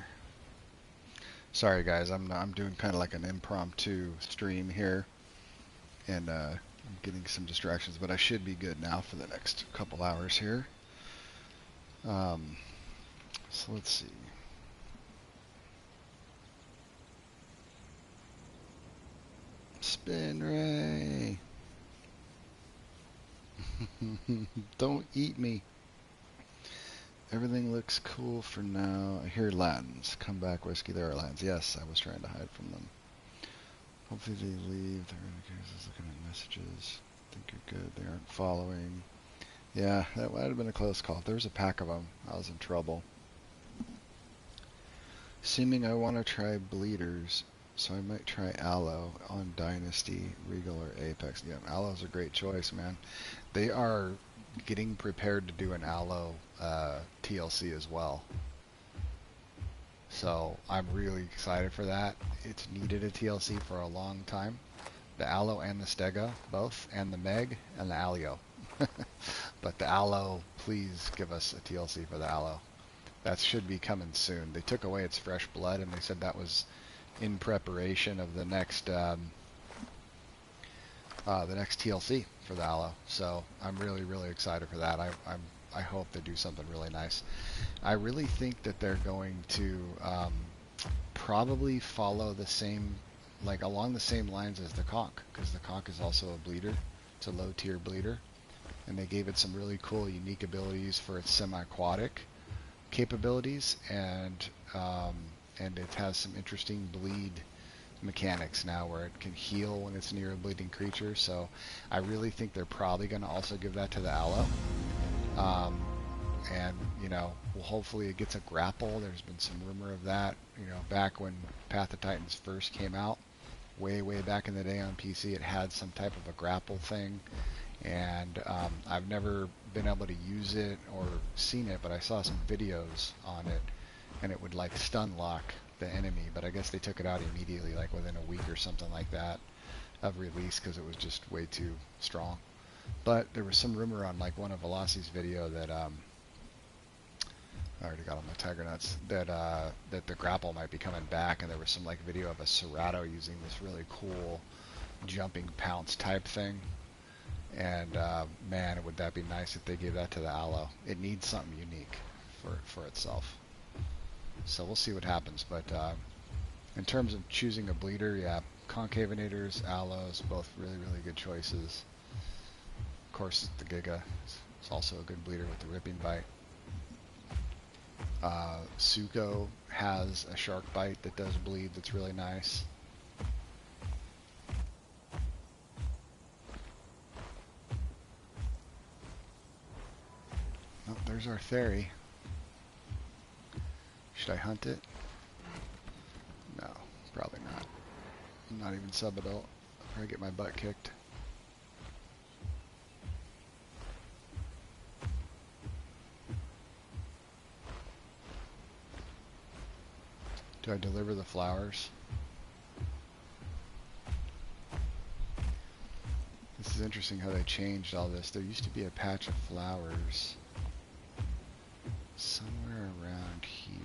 Sorry guys, I'm doing kind of like an impromptu stream here, and I'm getting some distractions, but I should be good now for the next couple hours here. So let's see. Spin Ray! Don't eat me. Everything looks cool for now. I hear Latins. Come back, Whiskey. There are Latins. Yes, I was trying to hide from them. Hopefully they leave. They're looking at messages. I think you're good. They aren't following. Yeah, that might have been a close call. If there was a pack of them, I was in trouble. Seeming I want to try bleeders, so I might try Aloe on Dynasty, Regal, or Apex. Yeah, Aloe's a great choice, man. They are getting prepared to do an Aloe TLC as well. So I'm really excited for that. It's needed a TLC for a long time. The Aloe and the Stega, both, and the Meg and the Alio. But the Aloe, please give us a TLC for the Aloe. That should be coming soon. They took away its fresh blood, and they said that was in preparation of the next TLC for the Aloe. So I'm really, really excited for that. I hope they do something really nice. I really think that they're going to probably follow the same, like along the same lines as the conch, because the conch is also a bleeder. It's a low tier bleeder, and they gave it some really cool, unique abilities for its semi-aquatic capabilities, and it has some interesting bleed mechanics now where it can heal when it's near a bleeding creature. So I really think they're probably going to also give that to the Aloe. And you know, well, hopefully it gets a grapple. There's been some rumor of that, you know, back when Path of Titans first came out, way back in the day on PC, it had some type of a grapple thing, and I've never been able to use it or seen it, but I saw some videos on it, and it would like stun lock the enemy, but I guess they took it out immediately, like within a week or something like that of release, because it was just way too strong. But there was some rumor on like one of Veloci's video that I already got on my tiger nuts, that that the grapple might be coming back, and there was some like video of a Serato using this really cool jumping pounce type thing. And man, would that be nice if they gave that to the Aloe. It needs something unique for itself. So we'll see what happens. But in terms of choosing a bleeder, yeah, Concavenators, Aloes, both really, really good choices. Of course, the Giga is also a good bleeder with the Ripping Bite. Suko has a Shark Bite that does bleed that's really nice. Oh, there's our Theory. Should I hunt it? No, probably not. I'm not even sub-adult. I'll probably get my butt kicked. Do I deliver the flowers? This is interesting how they changed all this. There used to be a patch of flowers somewhere around here.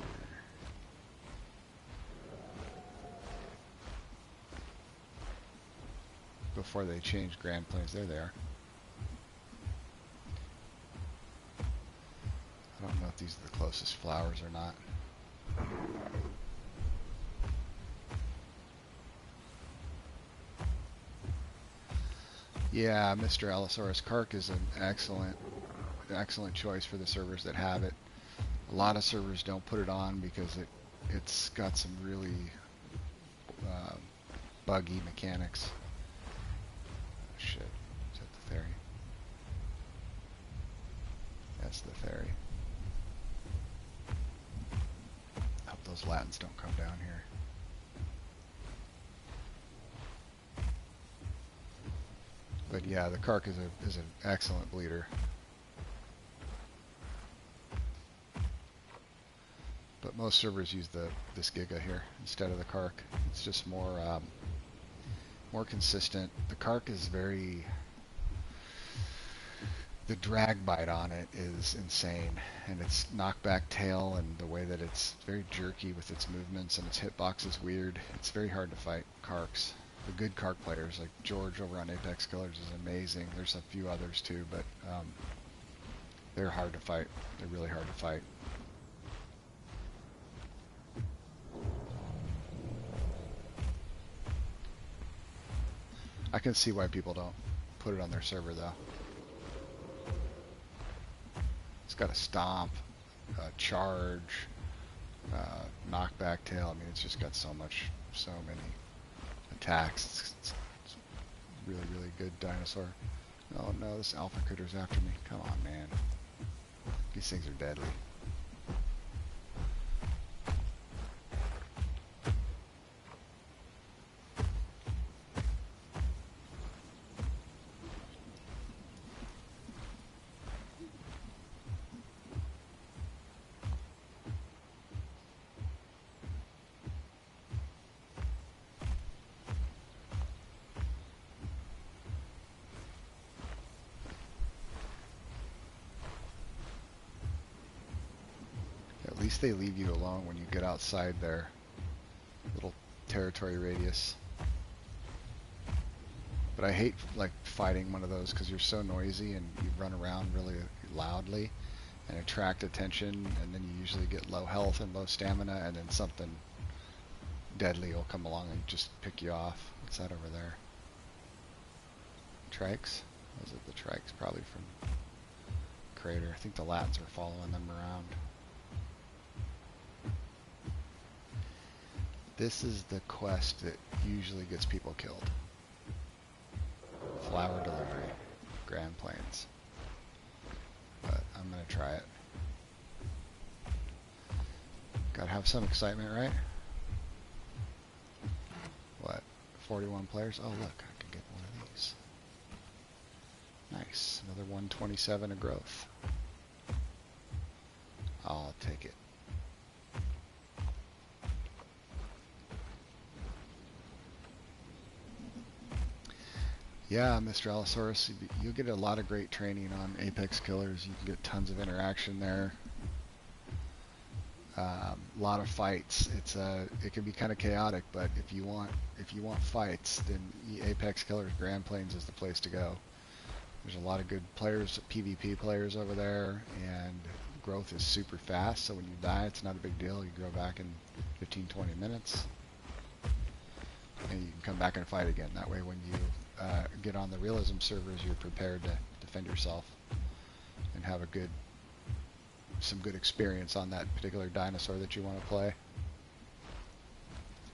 Before they changed Grand Plains. There they are. I don't know if these are the closest flowers or not. Yeah, Mr. Allosaurus Kark is an excellent choice for the servers that have it. A lot of servers don't put it on because it's got some really buggy mechanics. Oh, shit, is that the Theory? That's the Theory. I hope those Latins don't come down here. But yeah, the Kark is an excellent bleeder. But most servers use this Giga here instead of the Kark. It's just more consistent. The Kark is very the drag bite on it is insane, and its knockback tail and the way that it's very jerky with its movements and its hitbox is weird. It's very hard to fight Karks. The good Kark players, like George over on Apex Killers, is amazing. There's a few others too, but they're hard to fight. They're really hard to fight. I can see why people don't put it on their server though. It's got a stomp, charge, knockback tail. I mean, it's just got so many attacks. It's really, really good dinosaur. Oh no, this alpha critter's after me. Come on, man. These things are deadly. At least they leave you alone when you get outside their little territory radius. But I hate like fighting one of those because you're so noisy and you run around really loudly and attract attention, and then you usually get low health and low stamina, and then something deadly will come along and just pick you off. What's that over there? Trikes? Was it the Trikes? Probably from Crater. I think the Latins are following them around. This is the quest that usually gets people killed. Flower delivery, Grand Plains. But I'm gonna try it. Gotta have some excitement, right? What? 41 players? Oh look, I can get one of these. Nice, another 127 of growth. I'll take it. Yeah, Mr. Allosaurus, you'll get a lot of great training on Apex Killers. You can get tons of interaction there. A lot of fights. It can be kind of chaotic, but if you want fights, then Apex Killers Grand Plains is the place to go. There's a lot of good players, PvP players over there, and growth is super fast. So when you die, it's not a big deal. You grow back in 15-20 minutes, and you can come back and fight again. That way, when you get on the Realism servers, you're prepared to defend yourself and have some good experience on that particular dinosaur that you want to play.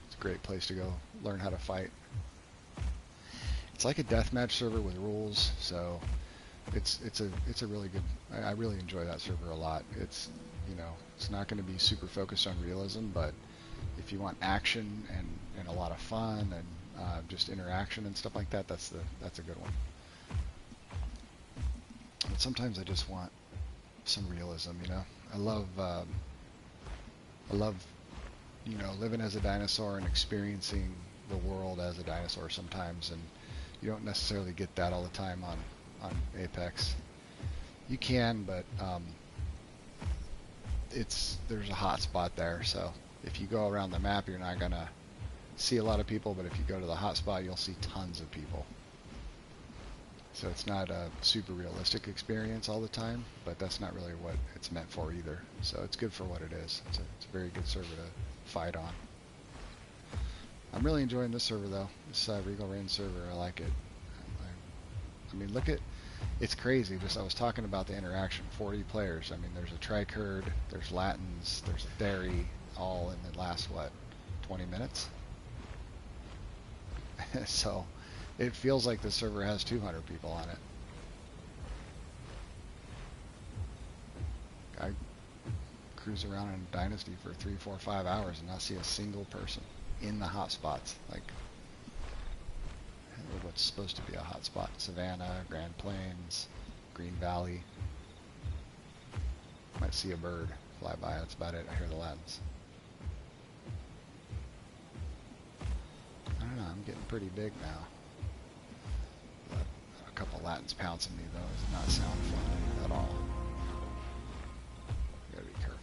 It's a great place to go learn how to fight. It's like a deathmatch server with rules, so it's a really good. I really enjoy that server a lot. It's not going to be super focused on realism, but if you want action and a lot of fun and just interaction and stuff like that, that's a good one. But sometimes I just want some realism, I love living as a dinosaur and experiencing the world as a dinosaur sometimes, and you don't necessarily get that all the time on Apex. You can, but there's a hot spot there, so if you go around the map, you're not gonna see a lot of people, but if you go to the hot spot, you'll see tons of people. So it's not a super realistic experience all the time, but that's not really what it's meant for either. So it's good for what it is. It's a very good server to fight on. I'm really enjoying this server though. This Regal Rain server, I like it. I mean, it's crazy. I was talking about the interaction. 40 players. I mean, there's a Tricurd, there's Latins, there's a Theory, all in the last 20 minutes. So it feels like the server has 200 people on it. I cruise around in Dynasty for 3, 4, 5 hours and not see a single person in the hot spots. Like what's supposed to be a hot spot: Savannah, Grand Plains, Green Valley. Might see a bird fly by. That's about it. I hear the Latins. I don't know. I'm getting pretty big now. couple Latins pouncing me though. Does not sound fun at all. Gotta be careful.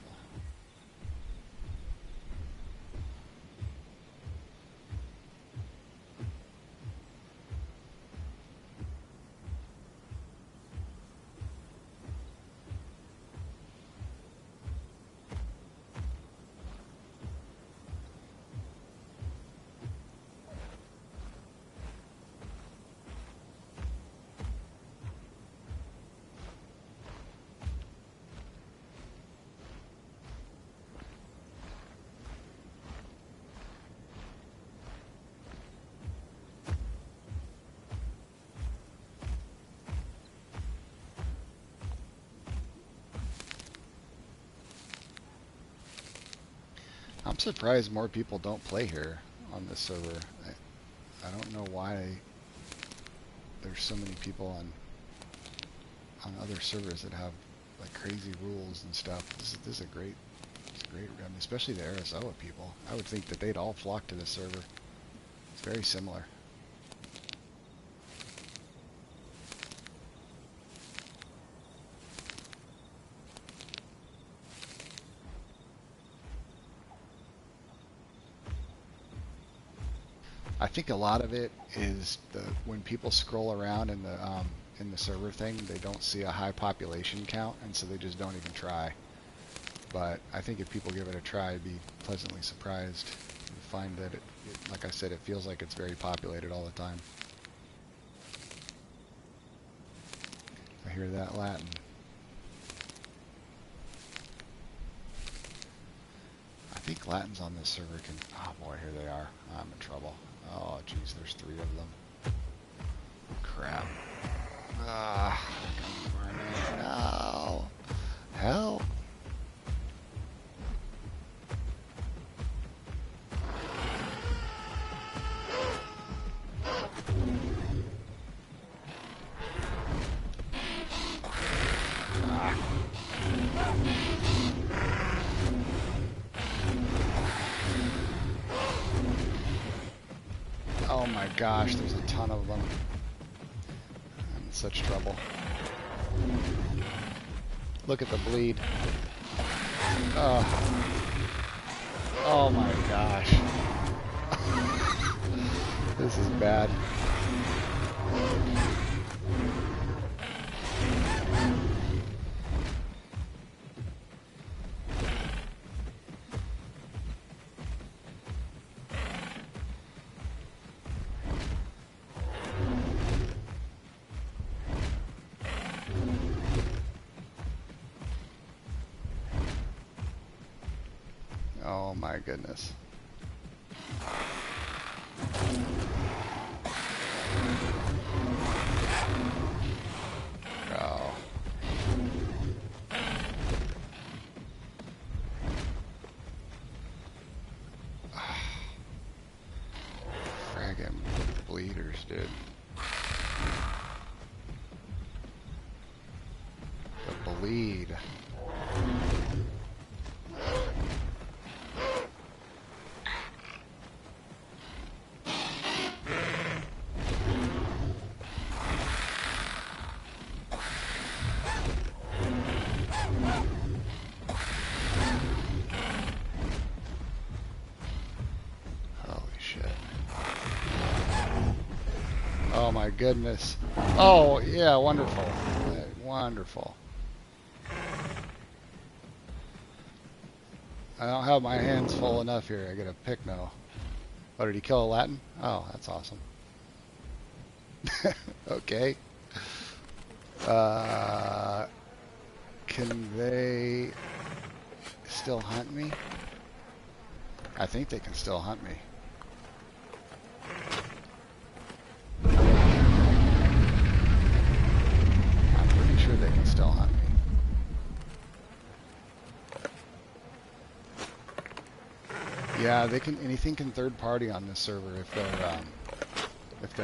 I'm surprised more people don't play here on this server. I don't know why there's so many people on other servers that have like crazy rules and stuff. This is a great, I mean, especially the Arazoa people. I would think that they'd all flock to this server. It's very similar. I think a lot of it is when people scroll around in the server thing, they don't see a high population count, and so they just don't even try. But I think if people give it a try, I'd be pleasantly surprised. You find that like I said, it feels like it's very populated all the time. I hear that Latin. I think Latins on this server can... Oh boy, here they are. I'm in trouble. Oh geez, there's 3 of them. Crap. Ah, no. Help. Oh my gosh, there's a ton of them. I'm in such trouble. Look at the bleed. Oh my gosh. This is bad. Oh my goodness. Oh. Friggin' bleeders, dude. The bleed. Oh my goodness. Oh yeah, wonderful. Wonderful. I don't have my hands full enough here. I get a pick now. Oh, did he kill a Latin? Oh, that's awesome. Okay. Can they still hunt me? I think they can still hunt me. I'm pretty sure they can still hunt me. Yeah, they can. Anything can third party on this server if they're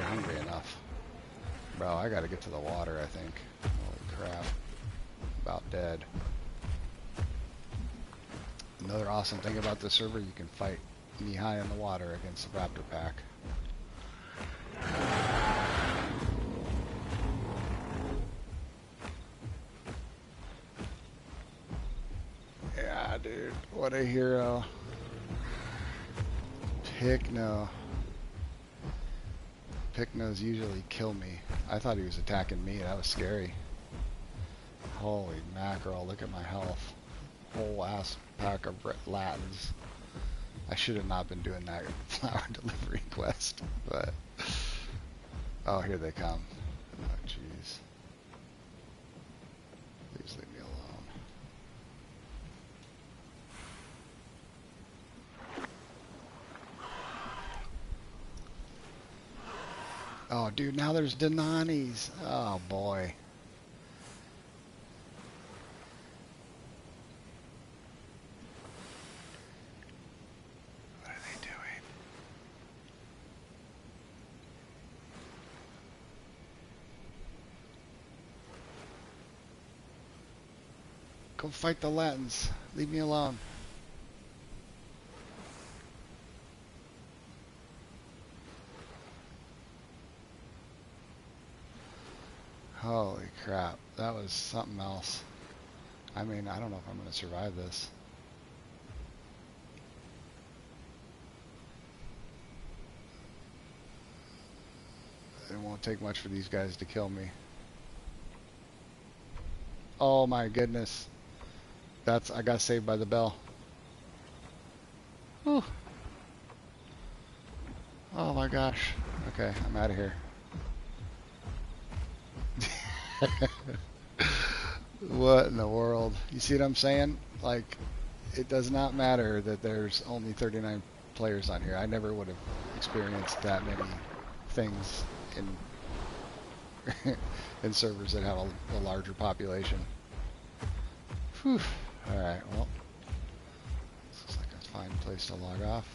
hungry enough. Bro, I gotta get to the water, I think. Holy crap. About dead. Another awesome thing about this server, you can fight knee-high in the water against the raptor pack. dude. What a hero. Picno. Picnos usually kill me. I thought he was attacking me. That was scary. Holy mackerel, look at my health. Whole ass pack of Latins. I should have not been doing that flower delivery quest, but... Oh, here they come. Oh, jeez. Please leave me alone. Oh, dude, now there's Denanis. Oh, boy. What are they doing? Go fight the Latins. Leave me alone. Holy crap, that was something else. I mean, I don't know if I'm going to survive this. It won't take much for these guys to kill me. Oh my goodness. I got saved by the bell. Whew. Oh my gosh. Okay, I'm out of here. What in the world? You see what I'm saying? Like, it does not matter that there's only 39 players on here. I never would have experienced that many things in in servers that have a larger population. Whew. Alright, well, this looks like a fine place to log off.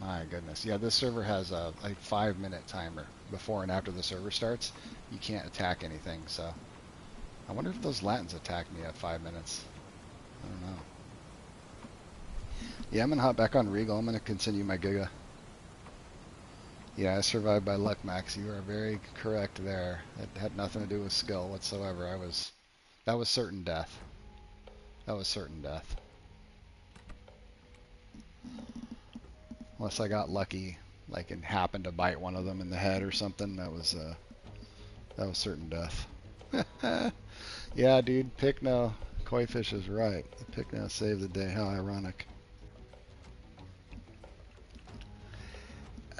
My goodness. Yeah, this server has a 5-minute timer. Before and after the server starts, you can't attack anything, so... I wonder if those Latins attack me at 5 minutes. I don't know. Yeah, I'm going to hop back on Regal. I'm going to continue my Giga. Yeah, I survived by luck, Max. You are very correct there. It had nothing to do with skill whatsoever. That was certain death. That was certain death. Unless I got lucky, like it happened to bite one of them in the head or something. That was certain death. Yeah, dude, Picno. Koifish is right. Picno saved the day. How ironic.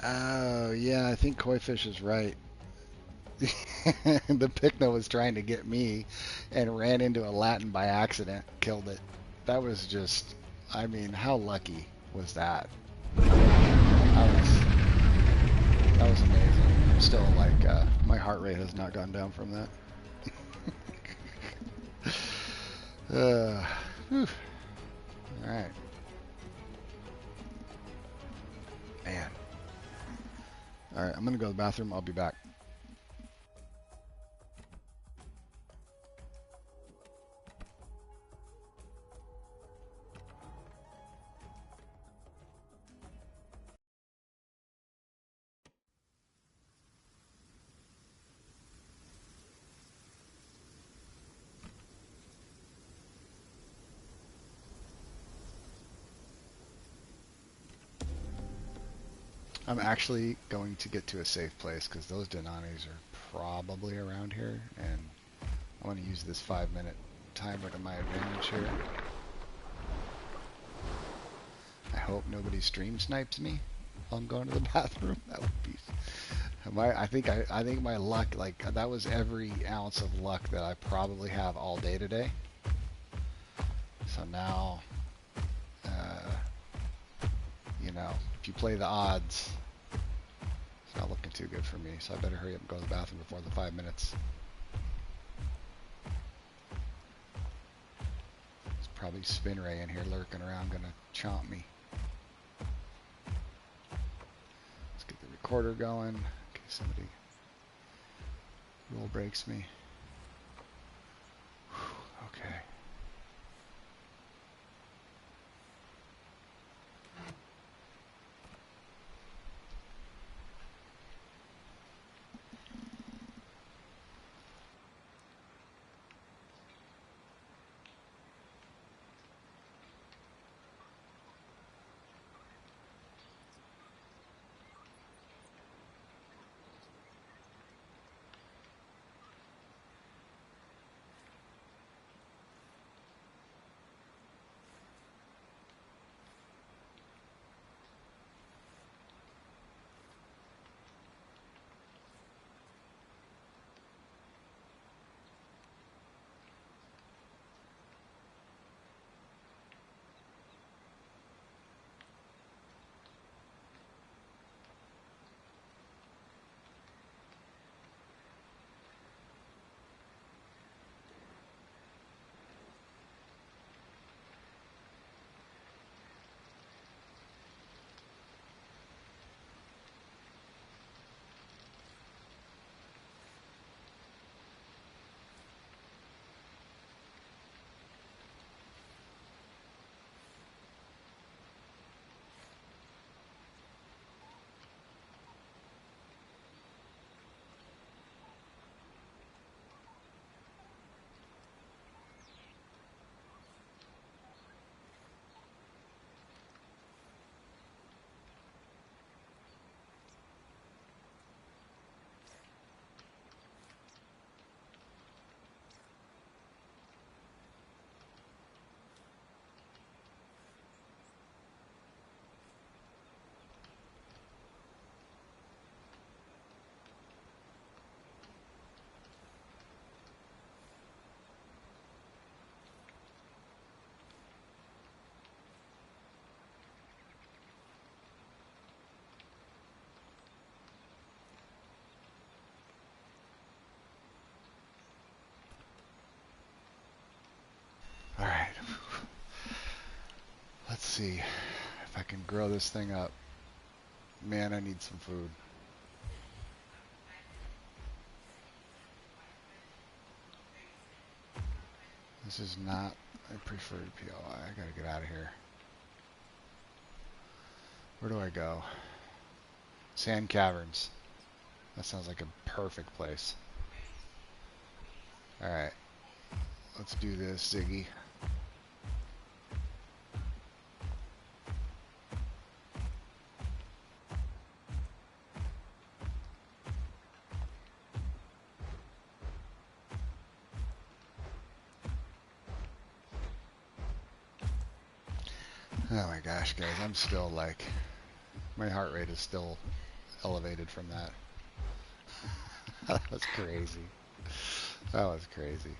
Oh, yeah, I think Koifish is right. The Picno was trying to get me and ran into a Latin by accident. Killed it. That was just, I mean, how lucky was that? That was amazing. I'm still like, my heart rate has not gone down from that. Alright. Man. Alright, I'm gonna go to the bathroom. I'll be back. I'm actually going to get to a safe place because those Denanis are probably around here, and I want to use this 5-minute timer to my advantage here. I hope nobody stream snipes me while I'm going to the bathroom. That would be... I think my luck, like, that was every ounce of luck that I probably have all day today. So now, you know, if you play the odds, it's not looking too good for me, so I better hurry up and go to the bathroom before the 5 minutes. There's probably Spin Ray in here lurking around, gonna chomp me. Let's get the recorder going in case somebody rule breaks me. Whew, okay. see if I can grow this thing up. Man, I need some food. This is not a preferred POI. I gotta get out of here. Where do I go? Sand Caverns. That sounds like a perfect place. Alright. Let's do this, Ziggy. Oh my gosh, guys, I'm still like, my heart rate is still elevated from that. That was crazy. That was crazy.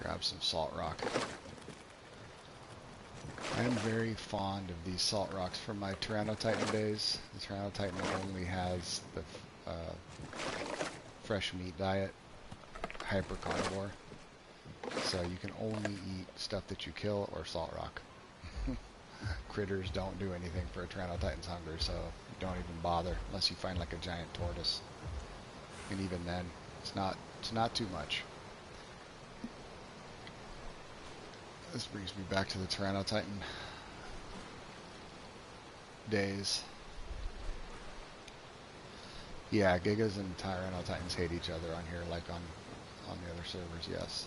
Grab some salt rock. I am very fond of these salt rocks from my Tyrannotitan days. The Tyrannotitan only has the fresh meat diet. Hyper carnivore, so you can only eat stuff that you kill or salt rock. Critters don't do anything for a Tyrannotitan's hunger, so don't even bother unless you find like a giant tortoise, and even then it's not too much. This brings me back to the Tyrannotitan days. Yeah, Gigas and Tyrannotitans hate each other on here, like on the other servers, yes.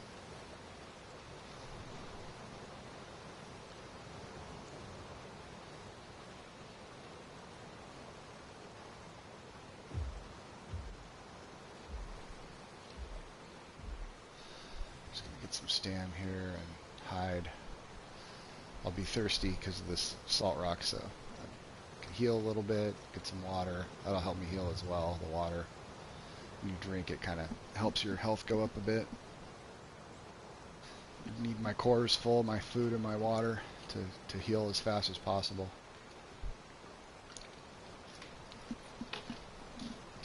Just gonna get some stam here and hide. I'll be thirsty because of this salt rock, so I can heal a little bit, get some water. That'll help me heal as well, the water. When you drink, it kind of helps your health go up a bit. I need my cores full, my food and my water to heal as fast as possible.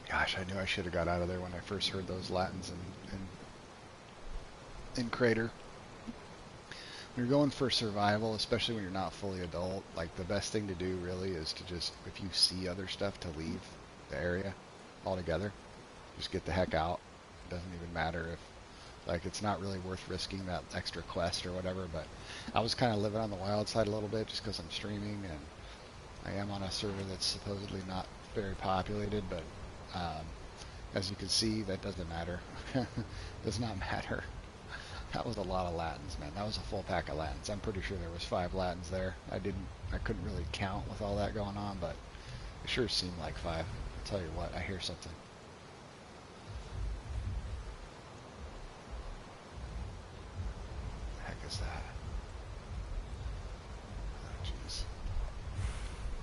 Gosh, I knew I should have got out of there when I first heard those Latins in Crater. When you're going for survival, especially when you're not fully adult, like the best thing to do really is to just, if you see other stuff, to leave the area altogether. Just get the heck out. It doesn't even matter if, like, it's not really worth risking that extra quest or whatever, but I was kind of living on the wild side a little bit just because I'm streaming, and I am on a server that's supposedly not very populated, but as you can see, that doesn't matter. Does not matter. That was a lot of Latins, man. That was a full pack of Latins. I'm pretty sure there was 5 Latins there. I couldn't really count with all that going on, but it sure seemed like 5. I'll tell you what, I hear something. That. Oh, jeez.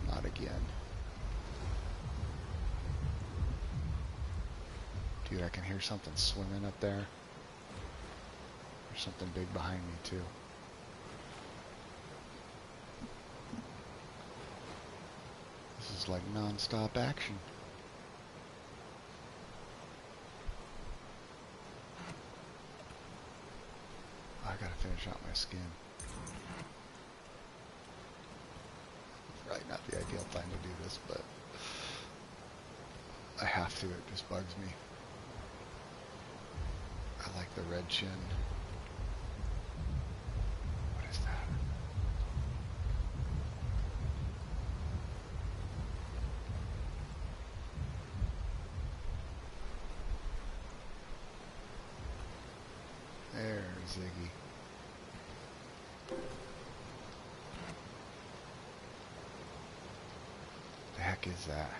Not again. Dude, I can hear something swimming up there. There's something big behind me, too. This is like non-stop action. I gotta finish out my skin. Probably not the ideal time to do this, but I have to. It just bugs me. I like the red chin. What is that? There, Ziggy. The heck is that?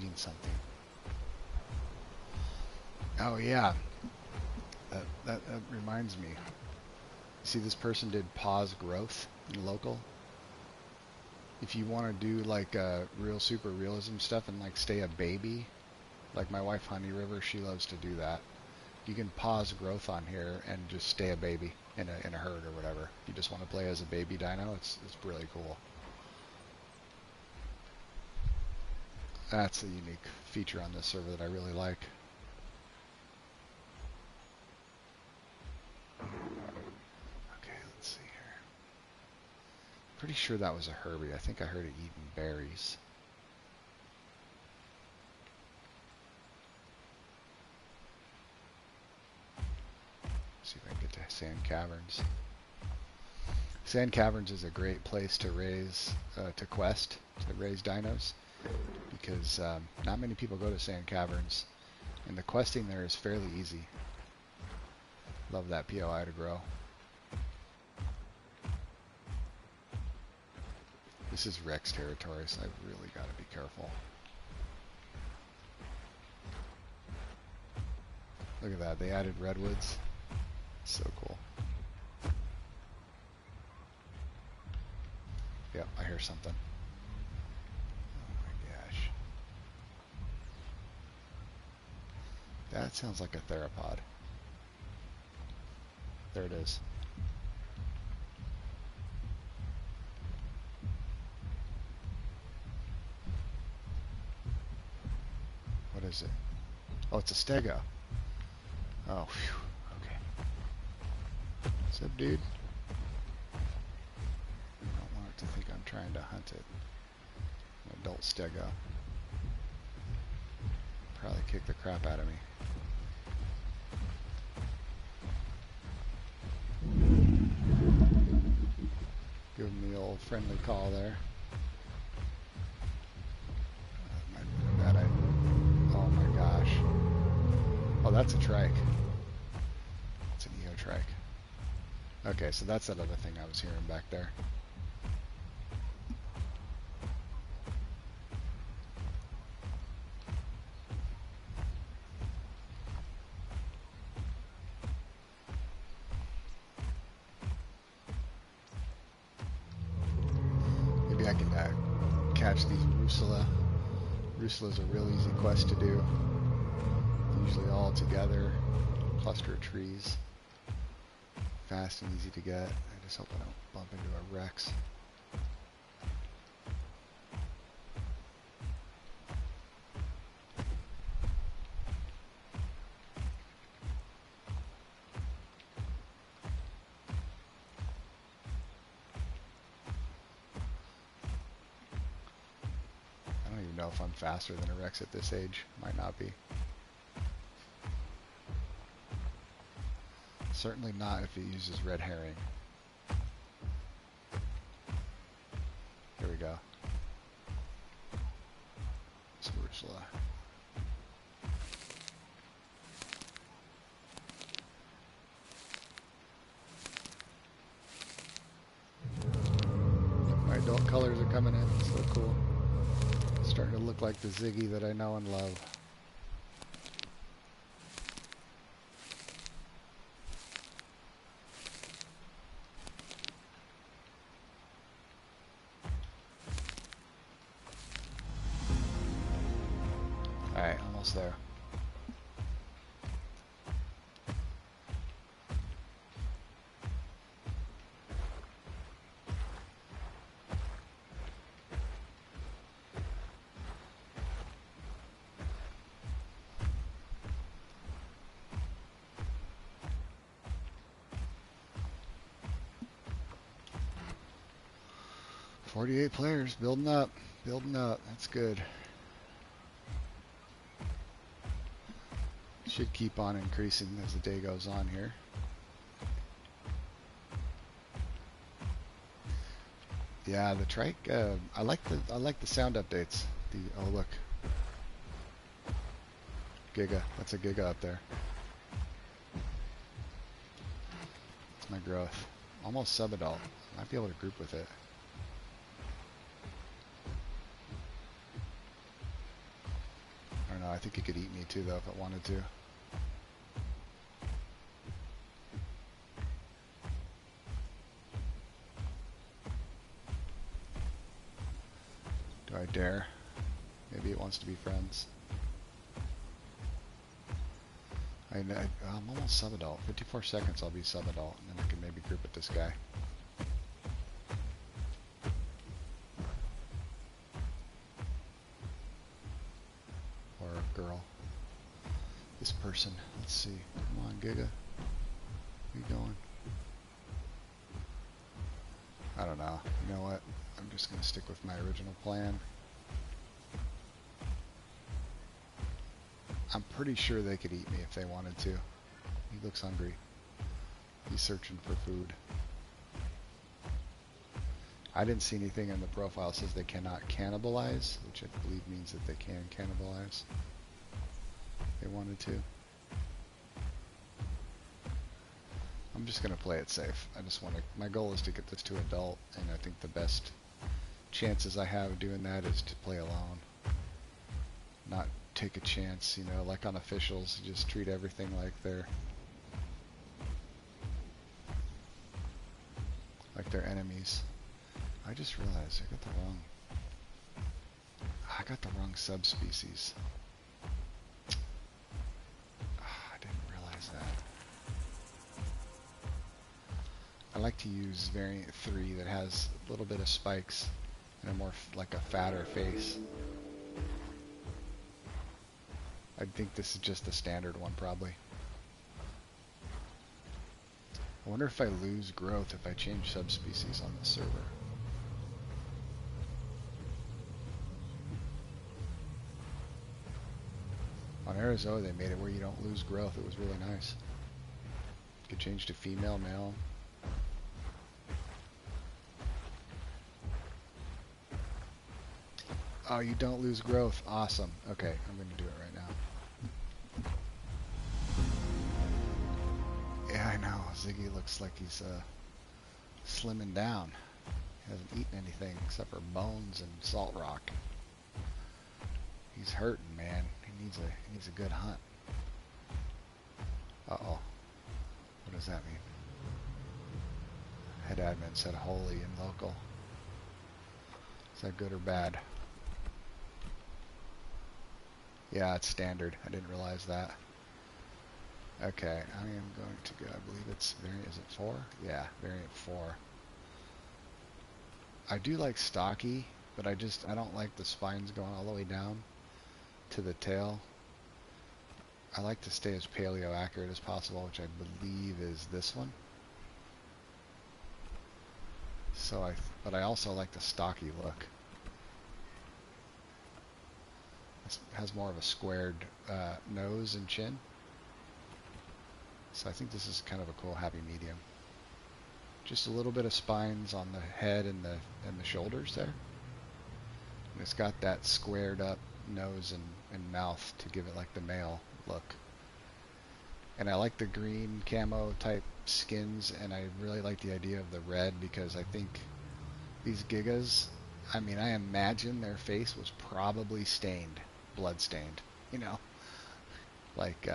eating something. Oh yeah, that reminds me. See, this person did pause growth in local. If you want to do like real super realism stuff and like stay a baby, like my wife Honey River, she loves to do that. You can pause growth on here and just stay a baby in a herd or whatever. If you just want to play as a baby dino, it's really cool. That's a unique feature on this server that I really like. Okay, let's see here. Pretty sure that was a Herbie. I think I heard it eating berries. See if I can get to Sand Caverns. Sand Caverns is a great place to raise, to quest, to raise dinos, because not many people go to Sand Caverns, and the questing there is fairly easy. Love that POI to grow. This is Rex territory, so I've really got to be careful. Look at that, they added redwoods. So cool. Yep, I hear something. Oh my gosh. That sounds like a theropod. There it is. What is it? Oh, it's a stego. Oh, phew. Okay. What's up, dude? I don't want it to think I'm trying to hunt it. An adult stego. Probably kick the crap out of me. Give him the old friendly call there. Oh my gosh. Oh, that's a trike. That's an EO trike. Okay, so that's that other thing I was hearing back there. Maybe I can catch these Rusula. Rusula's a real easy quest to do. Usually all together. Cluster of trees. Fast and easy to get. I just hope I don't bump into a Rex. I don't even know if I'm faster than a Rex at this age. Might not be. Certainly not if it uses red herring. Here we go. Spirituala. My adult colors are coming in. It's so cool. It's starting to look like the Ziggy that I know and love. Alright, almost there. .48 players, building up, that's good. Should keep on increasing as the day goes on here. Yeah, the trike. I like the sound updates. Oh look, Giga. That's a Giga up there. That's my growth. Almost sub-adult. Might be able to group with it. I think it could eat me too, though, if it wanted to. Do I dare? Maybe it wants to be friends. I'm almost sub-adult. 54 seconds I'll be sub-adult, and then I can maybe group with this guy. Or a girl. This person. Let's see. Come on, Giga. Where you going? I don't know. You know what? I'm just going to stick with my original plan. I'm pretty sure they could eat me if they wanted to. He looks hungry. He's searching for food. I didn't see anything in the profile that says they cannot cannibalize, which I believe means that they can cannibalize if they wanted to. I'm just going to play it safe. I just want to, my goal is to get this to adult, and I think the best chances I have of doing that is to play alone. Not take a chance, you know, like on officials, just treat everything like they're enemies. I just realized I got the wrong subspecies. I didn't realize that. I like to use variant 3 that has a little bit of spikes and a more like a fatter face. I think this is just the standard one, probably. I wonder if I lose growth if I change subspecies on the server. On Arazoa, they made it where you don't lose growth. It was really nice. You could change to female, male. Oh, you don't lose growth. Awesome. Okay, I'm going to do it right now. Yeah, I know. Ziggy looks like he's slimming down. He hasn't eaten anything except for bones and salt rock. He's hurting, man. He needs a good hunt. Uh-oh. What does that mean? Head admin said holy and local. Is that good or bad? Yeah, it's standard. I didn't realize that. Okay, I am going to go, I believe it's variant, is it 4? Yeah, variant 4. I do like stocky, but I don't like the spines going all the way down to the tail. I like to stay as paleo accurate as possible, which I believe is this one. So but I also like the stocky look. It has more of a squared nose and chin. So I think this is kind of a cool happy medium. Just a little bit of spines on the head and the shoulders there. And it's got that squared up nose and mouth to give it like the male look. And I like the green camo type skins, and I really like the idea of the red because I think these Gigas, I mean, I imagine their face was probably stained, blood stained, you know, like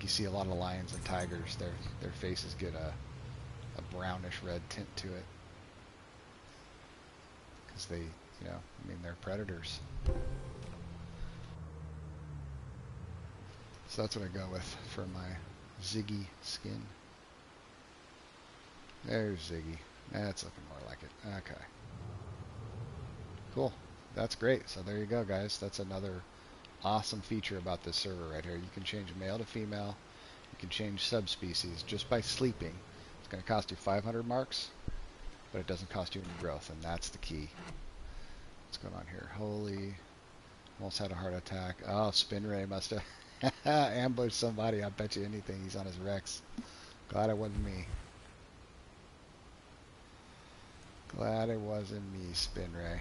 you see a lot of lions and tigers, their faces get a brownish red tint to it because they, you know, I mean, they're predators. So that's what I go with for my Ziggy skin. There's Ziggy. That's looking more like it. Okay. Cool. That's great. So there you go, guys. That's another awesome feature about this server right here. You can change male to female. You can change subspecies just by sleeping. It's going to cost you 500 marks, but it doesn't cost you any growth, and that's the key. What's going on here? Holy, almost had a heart attack. Oh, Spinray must have ambushed somebody. I bet you anything he's on his Rex. Glad it wasn't me. Glad it wasn't me, Spinray.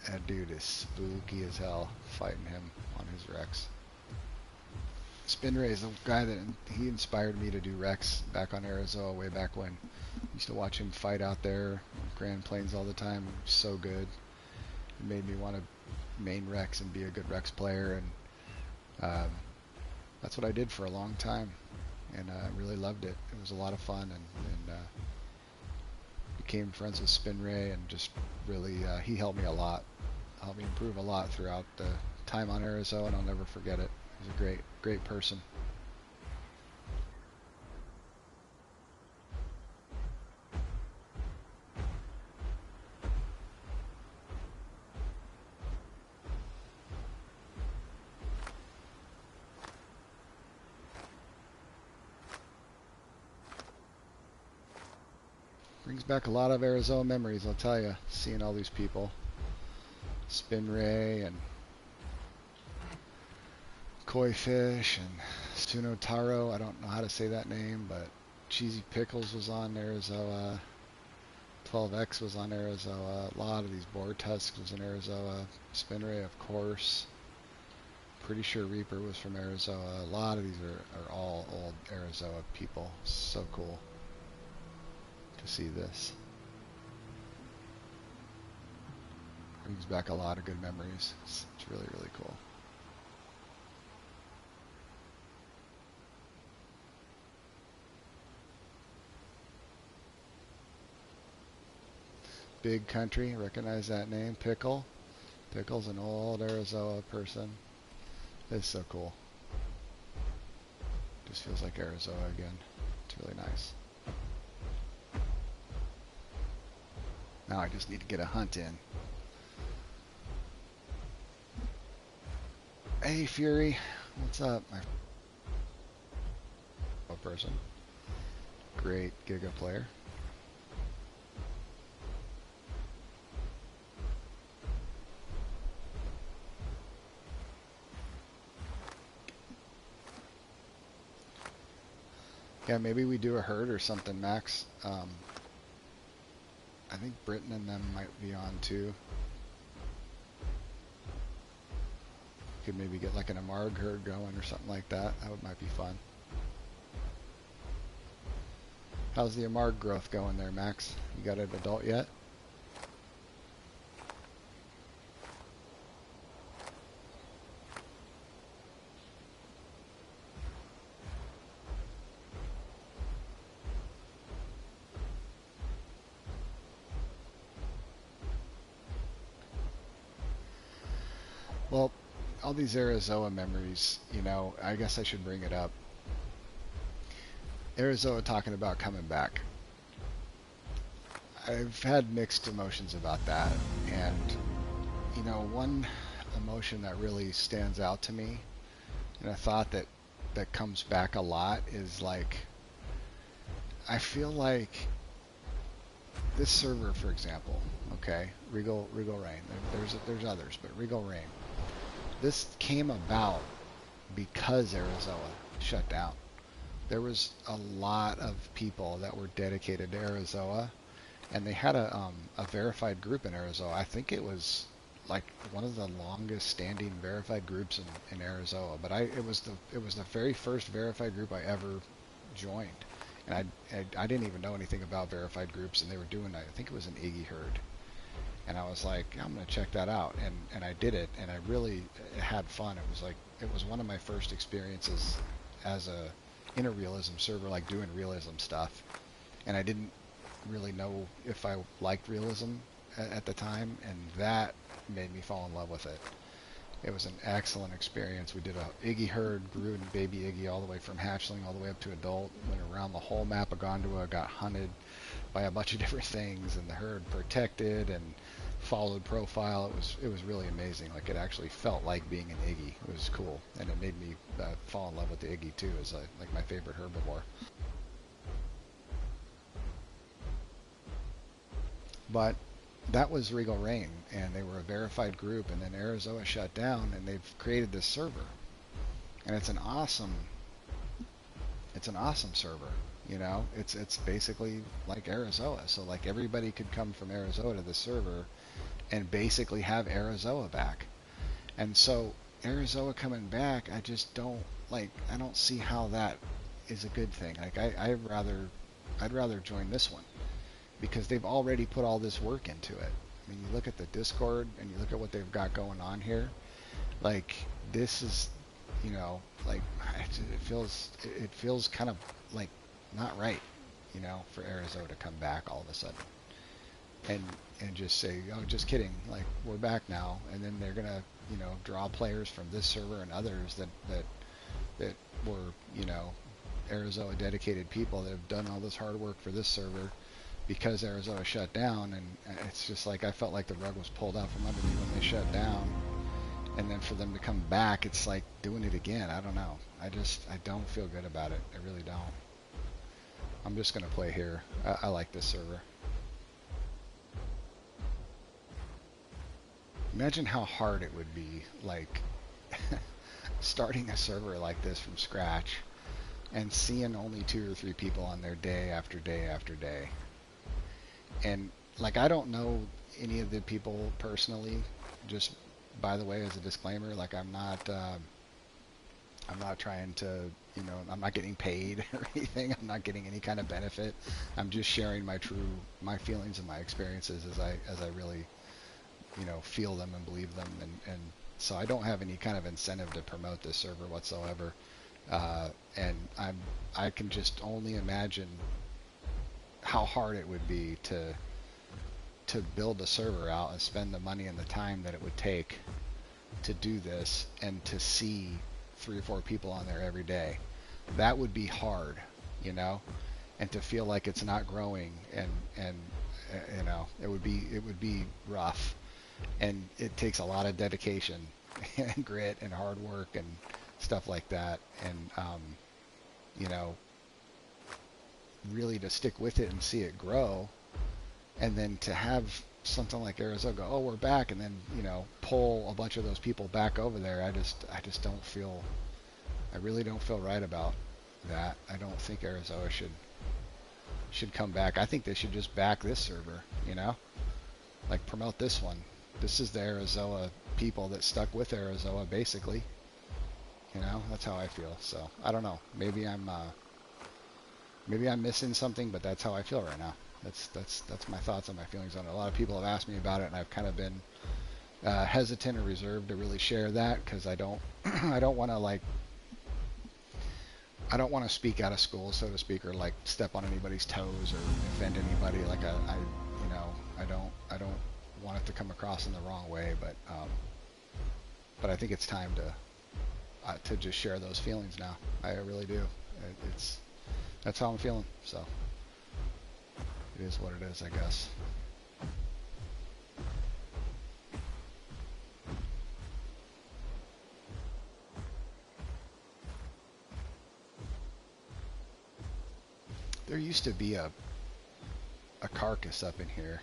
That dude is spooky as hell fighting him on his Rex. Spinray is the guy that he inspired me to do Rex back on Arazoa way back when. Used to watch him fight out there in Grand Plains all the time. It was so good. It made me want to main Rex and be a good Rex player, and that's what I did for a long time, and I really loved it. It was a lot of fun, and became friends with Spinray, and just really he helped me a lot, helped me improve a lot throughout the time on Arazoa, and I'll never forget it. He was a great person. Brings back a lot of Arazoa memories, I'll tell you, seeing all these people. Spinray and Koi Fish and Sunotaro, I don't know how to say that name, but Cheesy Pickles was on Arazoa. 12X was on Arazoa. A lot of these boar tusks was in Arazoa. Spinray, of course. Pretty sure Reaper was from Arazoa. A lot of these are all old Arazoa people. So cool to see this. Brings back a lot of good memories. It's really, really cool. Big Country, recognize that name? Pickle. Pickle's an old Arazoa person. It's so cool. Just feels like Arazoa again. It's really nice. Now I just need to get a hunt in. Hey Fury, what's up, my person? Great Giga player. Yeah, maybe we do a herd or something, Max. I think Britain and them might be on too. Could maybe get like an Amarg herd going or something like that. Might be fun. How's the Amarg growth going there, Max? You got an adult yet? Well, all these Arazoa memories, you know, I guess I should bring it up. Arazoa talking about coming back. I've had mixed emotions about that, and you know, one emotion that really stands out to me, and a thought that comes back a lot, is like, I feel like this server, for example, okay, Regal Reign. There's others, but Regal Reign. This came about because Arazoa shut down. There was a lot of people that were dedicated to Arazoa, and they had a verified group in Arazoa. I think it was like one of the longest standing verified groups in Arazoa. But it was the very first verified group I ever joined, and I didn't even know anything about verified groups, and they were doing, I think it was an Iggy herd. And I was like, I'm gonna check that out, and I did it, and I really had fun. It was one of my first experiences as in a realism server, like doing realism stuff, and I didn't really know if I liked realism at the time, and that made me fall in love with it. It was an excellent experience. We did a Iggy herd, grew in baby Iggy all the way from hatchling all the way up to adult, went around the whole map of Gondua, got hunted by a bunch of different things, and the herd protected and followed profile. It was really amazing. Like, it actually felt like being an Iggy. It was cool, and it made me fall in love with the Iggy too, as like my favorite herbivore. But that was Regal Reign, and they were a verified group, and then Arazoa shut down, and they've created this server, and it's an awesome server. You know, it's basically like Arazoa. So like everybody could come from Arazoa to the server and basically have Arazoa back. And so Arazoa coming back, I just don't like. I don't see how that is a good thing. Like I'd rather join this one, because they've already put all this work into it. I mean, you look at the Discord and you look at what they've got going on here. Like, this is, you know, like it feels kind of like not right, you know, for Arazoa to come back all of a sudden and just say, oh, just kidding, like we're back now, and then they're gonna, you know, draw players from this server and others that were, you know, Arazoa dedicated people that have done all this hard work for this server because Arazoa shut down, and it's just like I felt like the rug was pulled out from under me when they shut down, and then for them to come back, it's like doing it again. I don't know. I don't feel good about it. I really don't. I'm just gonna play here. I like this server. Imagine how hard it would be, like starting a server like this from scratch and seeing only 2 or 3 people on there day after day after day. And like, I don't know any of the people personally, just by the way, as a disclaimer, like I'm not trying to, you know, I'm not getting paid or anything. I'm not getting any kind of benefit. I'm just sharing my feelings and my experiences as I really, you know, feel them and believe them, and so I don't have any kind of incentive to promote this server whatsoever, and I can just only imagine how hard it would be to build a server out and spend the money and the time that it would take to do this, and to see 3 or 4 people on there every day. That would be hard, you know, and to feel like it's not growing, and you know, it would be rough. And it takes a lot of dedication and grit and hard work and stuff like that, and you know, really to stick with it and see it grow, and then to have something like Arazoa go, oh, we're back, and then, you know, pull a bunch of those people back over there. I just don't feel, I really don't feel right about that. I don't think Arazoa should come back. I think they should just back this server, you know, like promote this one. This is the Arazoa people that stuck with Arazoa, basically. You know, that's how I feel. So I don't know. Maybe I'm missing something, but that's how I feel right now. That's my thoughts and my feelings on it. A lot of people have asked me about it, and I've kind of been hesitant or reserved to really share that, because I don't I don't want to, like, I don't want to speak out of school, so to speak, or like step on anybody's toes or offend anybody. Like I you know, I don't want it to come across in the wrong way, but I think it's time to just share those feelings now. I really do. That's how I'm feeling. So it is what it is, I guess. There used to be a carcass up in here.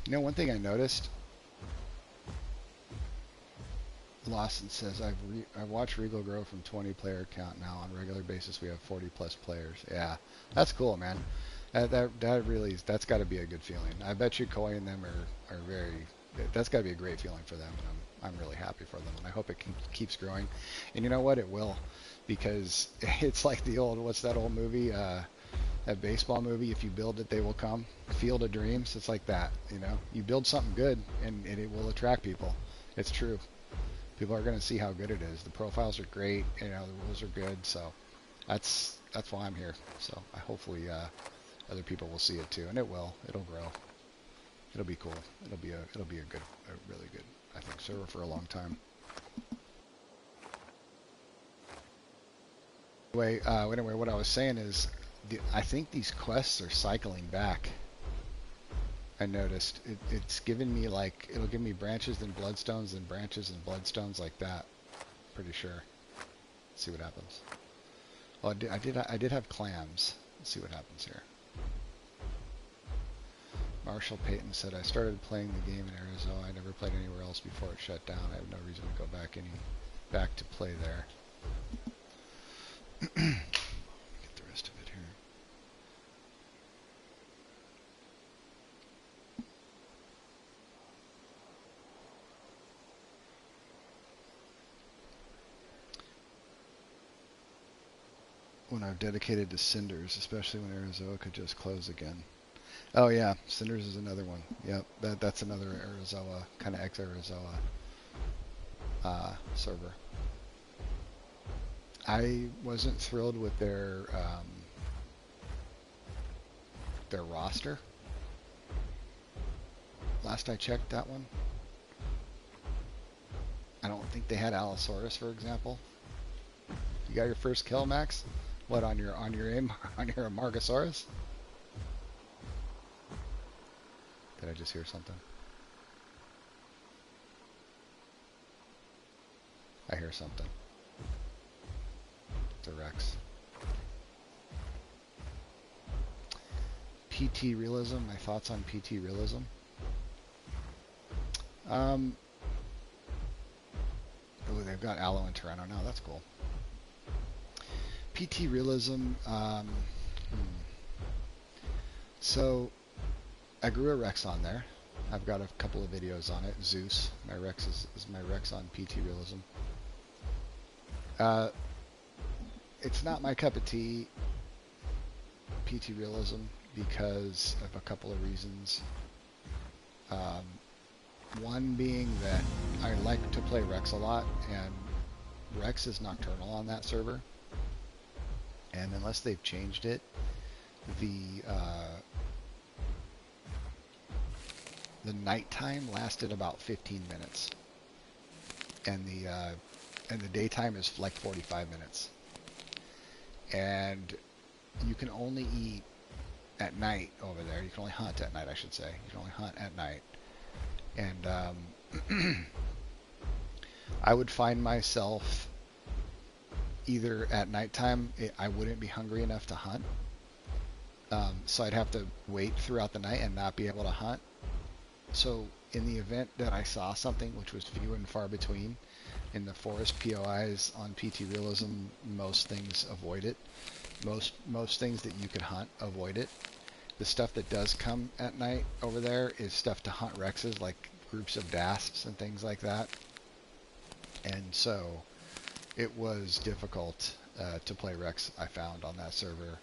You know, one thing I noticed, Lawson says, I've watched Regal grow from 20 player count now. On a regular basis we have 40 plus players. Yeah, that's cool, man. That really, that's got to be a good feeling. I bet you Koi and them are very, that's got to be a great feeling for them, and I'm really happy for them, and I hope it keeps growing. And you know what, it will, because it's like the old, what's that old movie, that baseball movie, if you build it, they will come. Field of Dreams, it's like that, you know. You build something good, and it will attract people. It's true. People are going to see how good it is. The profiles are great, you know, the rules are good, so that's why I'm here. So hopefully other people will see it too, and it will. It'll grow. It'll be cool. It'll be a really good, I think, server for a long time. Anyway, what I was saying is, I think these quests are cycling back. I noticed it's giving me, like, it'll give me branches and bloodstones and branches and bloodstones like that. Pretty sure. Let's see what happens. Oh, I did have clams. Let's see what happens here. Marshall Payton said, I started playing the game in Arazoa. I never played anywhere else before it shut down. I have no reason to go back to play there. Get the rest of it here. when I've dedicated to Cinders, especially when Arazoa could just close again. Oh yeah, Cinders is another one. Yep, that's another Arazoa, kind of ex-Arazoa server. I wasn't thrilled with their roster. Last I checked that one. I don't think they had Allosaurus, for example. You got your first kill, Max? What, on your aim on your Amargasaurus? Did I just hear something? I hear something. It's a Rex. PT Realism, my thoughts on PT Realism. Oh, they've got Allo and Tyranno now. That's cool. PT Realism. So I grew a Rex on there. I've got a couple of videos on it. Zeus, my Rex is my Rex on PT Realism. It's not my cup of tea, PT Realism, because of a couple of reasons. One being that I like to play Rex a lot, and Rex is nocturnal on that server. And unless they've changed it, the nighttime lasted about 15 minutes, and the daytime is like 45 minutes. And you can only eat at night over there. You can only hunt at night, I should say. You can only hunt at night. And I would find myself either at nighttime, I wouldn't be hungry enough to hunt. So I'd have to wait throughout the night and not be able to hunt. So in the event that I saw something, which was few and far between, in the forest POIs on PT Realism, most things avoid it. Most things that you could hunt, avoid it. The stuff that does come at night over there is stuff to hunt Rexes, like groups of Dasps and things like that. And so it was difficult to play Rex, I found, on that server.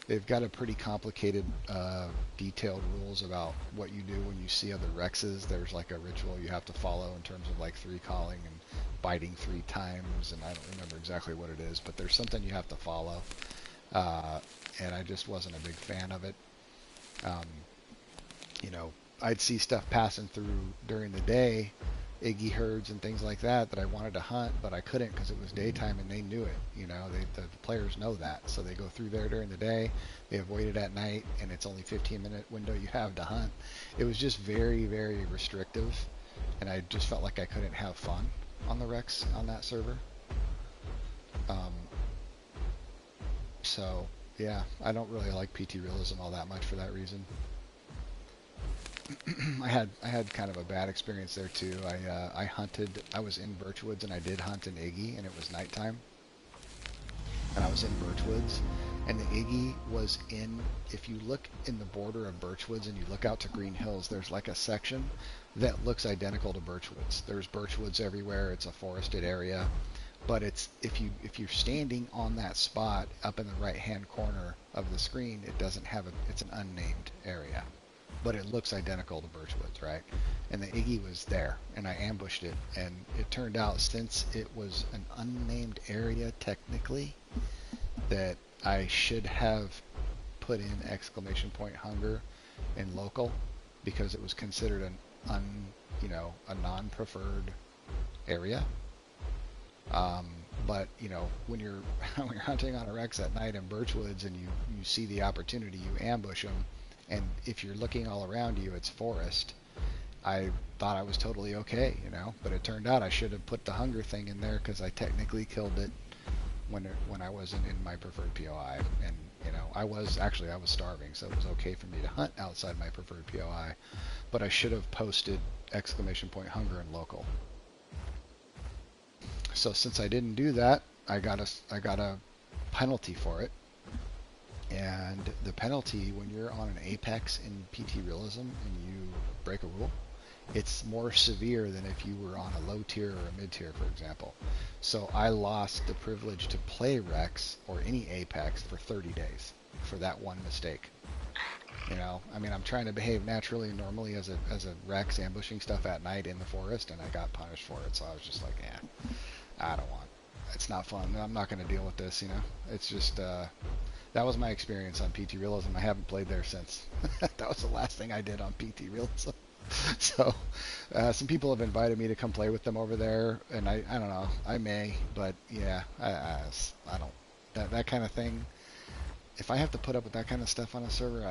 They've got a pretty complicated, detailed rules about what you do when you see other Rexes. There's like a ritual you have to follow in terms of like 3 calling and biting 3 times, and I don't remember exactly what it is, but there's something you have to follow. And I just wasn't a big fan of it. You know, I'd see stuff passing through during the day, Iggy herds and things like that I wanted to hunt, but I couldn't because it was daytime and they knew it. You know, the players know that, so they go through there during the day, they avoid it at night, and it's only 15-minute window you have to hunt. It was just very, very restrictive, and I just felt like I couldn't have fun on the Rex on that server. So yeah, I don't really like PT Realism all that much for that reason. I had kind of a bad experience there too. I was in Birchwoods and I did hunt an Iggy, and it was nighttime. And I was in Birchwoods, and the Iggy was in, if you look in the border of Birchwoods and you look out to Green Hills, there's like a section that looks identical to Birchwoods. There's Birchwoods everywhere. It's a forested area. But it's if you're standing on that spot up in the right-hand corner of the screen, it doesn't have it's an unnamed area. But it looks identical to Birchwoods, right? And the Iggy was there, and I ambushed it, and it turned out, since it was an unnamed area technically, that I should have put in !hunger in local, because it was considered a non-preferred area. But you know, when you're hunting on a Rex at night in Birchwoods and you see the opportunity, you ambush them. And if you're looking all around you, it's forest. I thought I was totally okay, you know, but it turned out I should have put the hunger thing in there because I technically killed it when I wasn't in my preferred POI. And you know, I was starving, so it was okay for me to hunt outside my preferred POI. But I should have posted !hunger in local. So since I didn't do that, I got a penalty for it. And the penalty, when you're on an Apex in PT Realism and you break a rule, it's more severe than if you were on a low tier or a mid tier, for example. So I lost the privilege to play Rex or any Apex for 30 days for that one mistake. You know, I mean, I'm trying to behave naturally and normally as a Rex ambushing stuff at night in the forest, and I got punished for it. So I was just like, yeah, I don't want. It's not fun. I'm not going to deal with this. You know, it's just that was my experience on PT Realism. I haven't played there since. That was the last thing I did on PT Realism. So some people have invited me to come play with them over there, and I don't know, I may, but yeah, I don't, that kind of thing. If I have to put up with that kind of stuff on a server,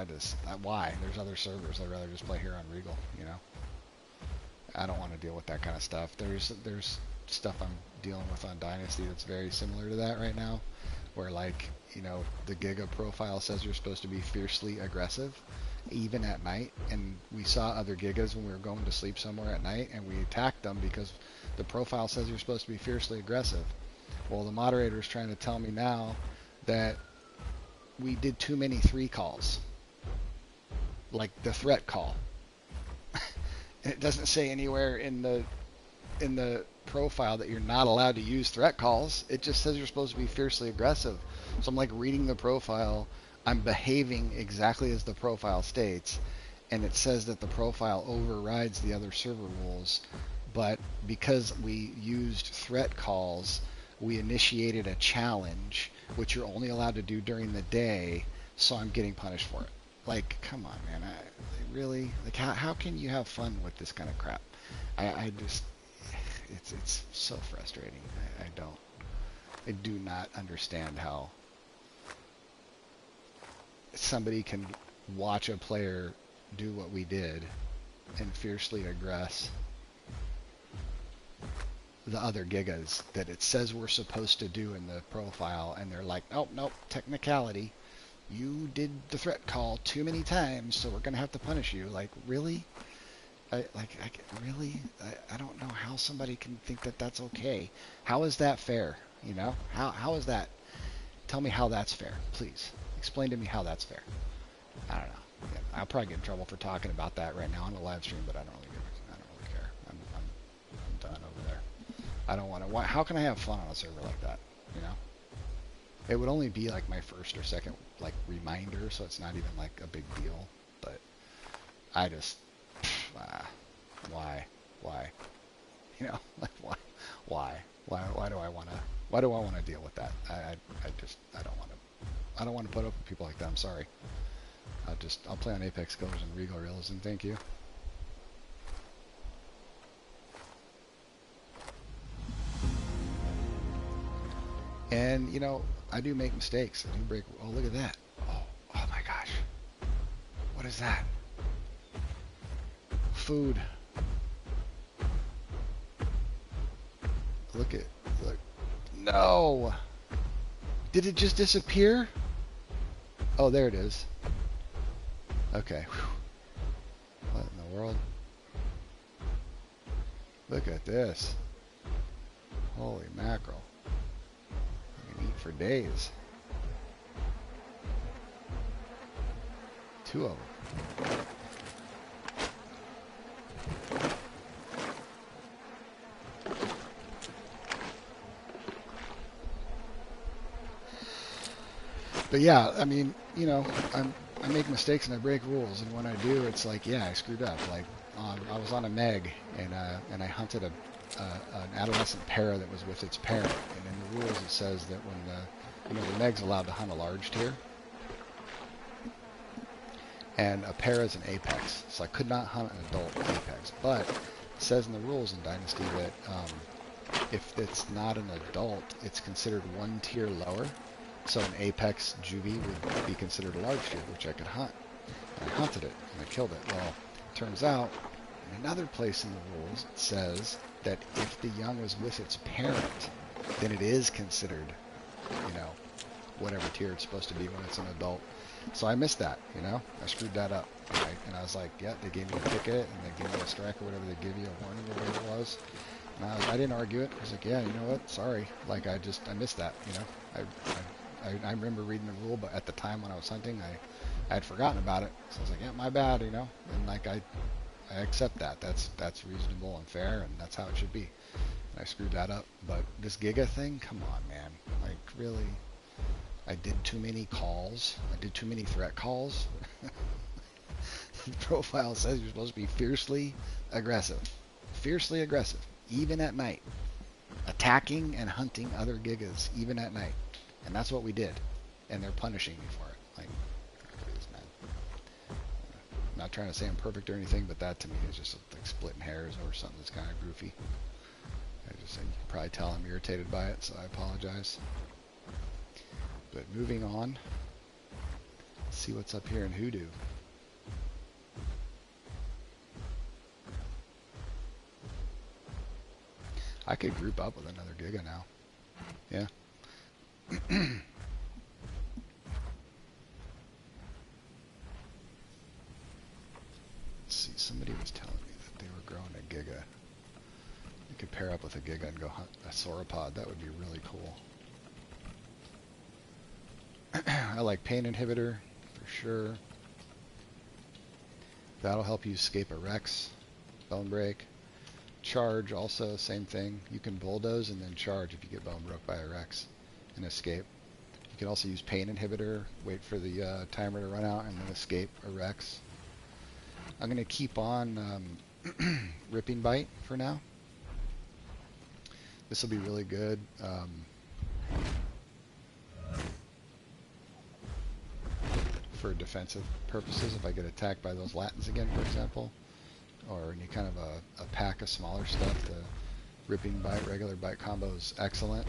why? There's other servers. I'd rather just play here on Regal, you know. I don't want to deal with that kind of stuff. There's stuff I'm dealing with on Dynasty that's very similar to that right now, where, like, you know, the Giga profile says you're supposed to be fiercely aggressive even at night, and we saw other Gigas when we were going to sleep somewhere at night, and we attacked them because the profile says you're supposed to be fiercely aggressive. Well, the moderator is trying to tell me now that we did too many 3 calls, like the threat call. And it doesn't say anywhere in the profile that you're not allowed to use threat calls. It just says you're supposed to be fiercely aggressive. So I'm like reading the profile, I'm behaving exactly as the profile states, and it says that the profile overrides the other server rules, but because we used threat calls, we initiated a challenge, which you're only allowed to do during the day, so I'm getting punished for it. Like, come on, man. Really? Like, how can you have fun with this kind of crap? I just, it's so frustrating. I do not understand how somebody can watch a player do what we did and fiercely aggress the other Gigas that it says we're supposed to do in the profile, and they're like, nope, technicality. You did the threat call too many times, so we're going to have to punish you. Like, really? Really? I don't know how somebody can think that that's okay. How is that fair? You know? How is that? Tell me how that's fair, please. Explain to me how that's fair. I don't know. Yeah, I'll probably get in trouble for talking about that right now on the live stream, but I don't really care. I'm done over there. I don't want to. How can I have fun on a server like that? You know? It would only be like my first or second like reminder, so it's not even like a big deal. But I just, why? You know, like why do I want to? Why do I want to deal with that? I don't want to put up with people like that. I'm sorry. I'll play on Apex Killers and Regal Realism. Thank you. And you know, I do make mistakes. I do break. Oh, look at that. Oh my gosh. What is that? Food. Look. No. Did it just disappear? Oh, there it is. Okay. Whew. What in the world? Look at this. Holy mackerel. I can eat for days. 2 of them. But yeah, I mean, you know, I make mistakes and I break rules, and when I do, it's like, yeah, I screwed up. Like, I was on a Meg, and I hunted an adolescent para that was with its parent, and in the rules it says that when the Meg's allowed to hunt a large tier, and a para is an apex, so I could not hunt an adult apex. But it says in the rules in Dynasty that if it's not an adult, it's considered 1 tier lower. So an apex juvie would be considered a large tier, which I could hunt. And I hunted it, and I killed it. Well, it turns out, in another place in the rules, it says that if the young was with its parent, then it is considered, you know, whatever tier it's supposed to be when it's an adult. So I missed that, you know? I screwed that up, right? And I was like, yeah, they gave me a ticket, and they gave me a strike or whatever they give you, a warning or whatever it was. And I didn't argue it. I was like, yeah, you know what? Sorry. Like, I missed that, you know? I remember reading the rule, but at the time when I was hunting, I had forgotten about it. So I was like, yeah, my bad, you know? And like, I I accept that. That's reasonable and fair, and that's how it should be. And I screwed that up. But this Giga thing, come on, man. Like, really? I did too many calls. I did too many threat calls. The profile says you're supposed to be fiercely aggressive. Fiercely aggressive, even at night. Attacking and hunting other Gigas, even at night. And that's what we did. And they're punishing me for it. Like, please, man. I'm not trying to say I'm perfect or anything, but that to me is just like splitting hairs over something that's kind of goofy. You can probably tell I'm irritated by it, so I apologize. But moving on, let's see what's up here in Hoodoo. I could group up with another Giga now. Yeah. Let's see, somebody was telling me that they were growing a Giga. You could pair up with a Giga and go hunt a sauropod. That would be really cool. I like pain inhibitor for sure. That'll help you escape a Rex, bone break. Charge also, same thing. You can bulldoze and then charge if you get bone broke by a Rex and escape. You can also use pain inhibitor, wait for the timer to run out, and then escape a Rex. I'm going to keep on Ripping Bite for now. This will be really good. For defensive purposes, if I get attacked by those Latins again, for example, or any kind of a pack of smaller stuff, the Ripping Bite, regular bite combo is excellent.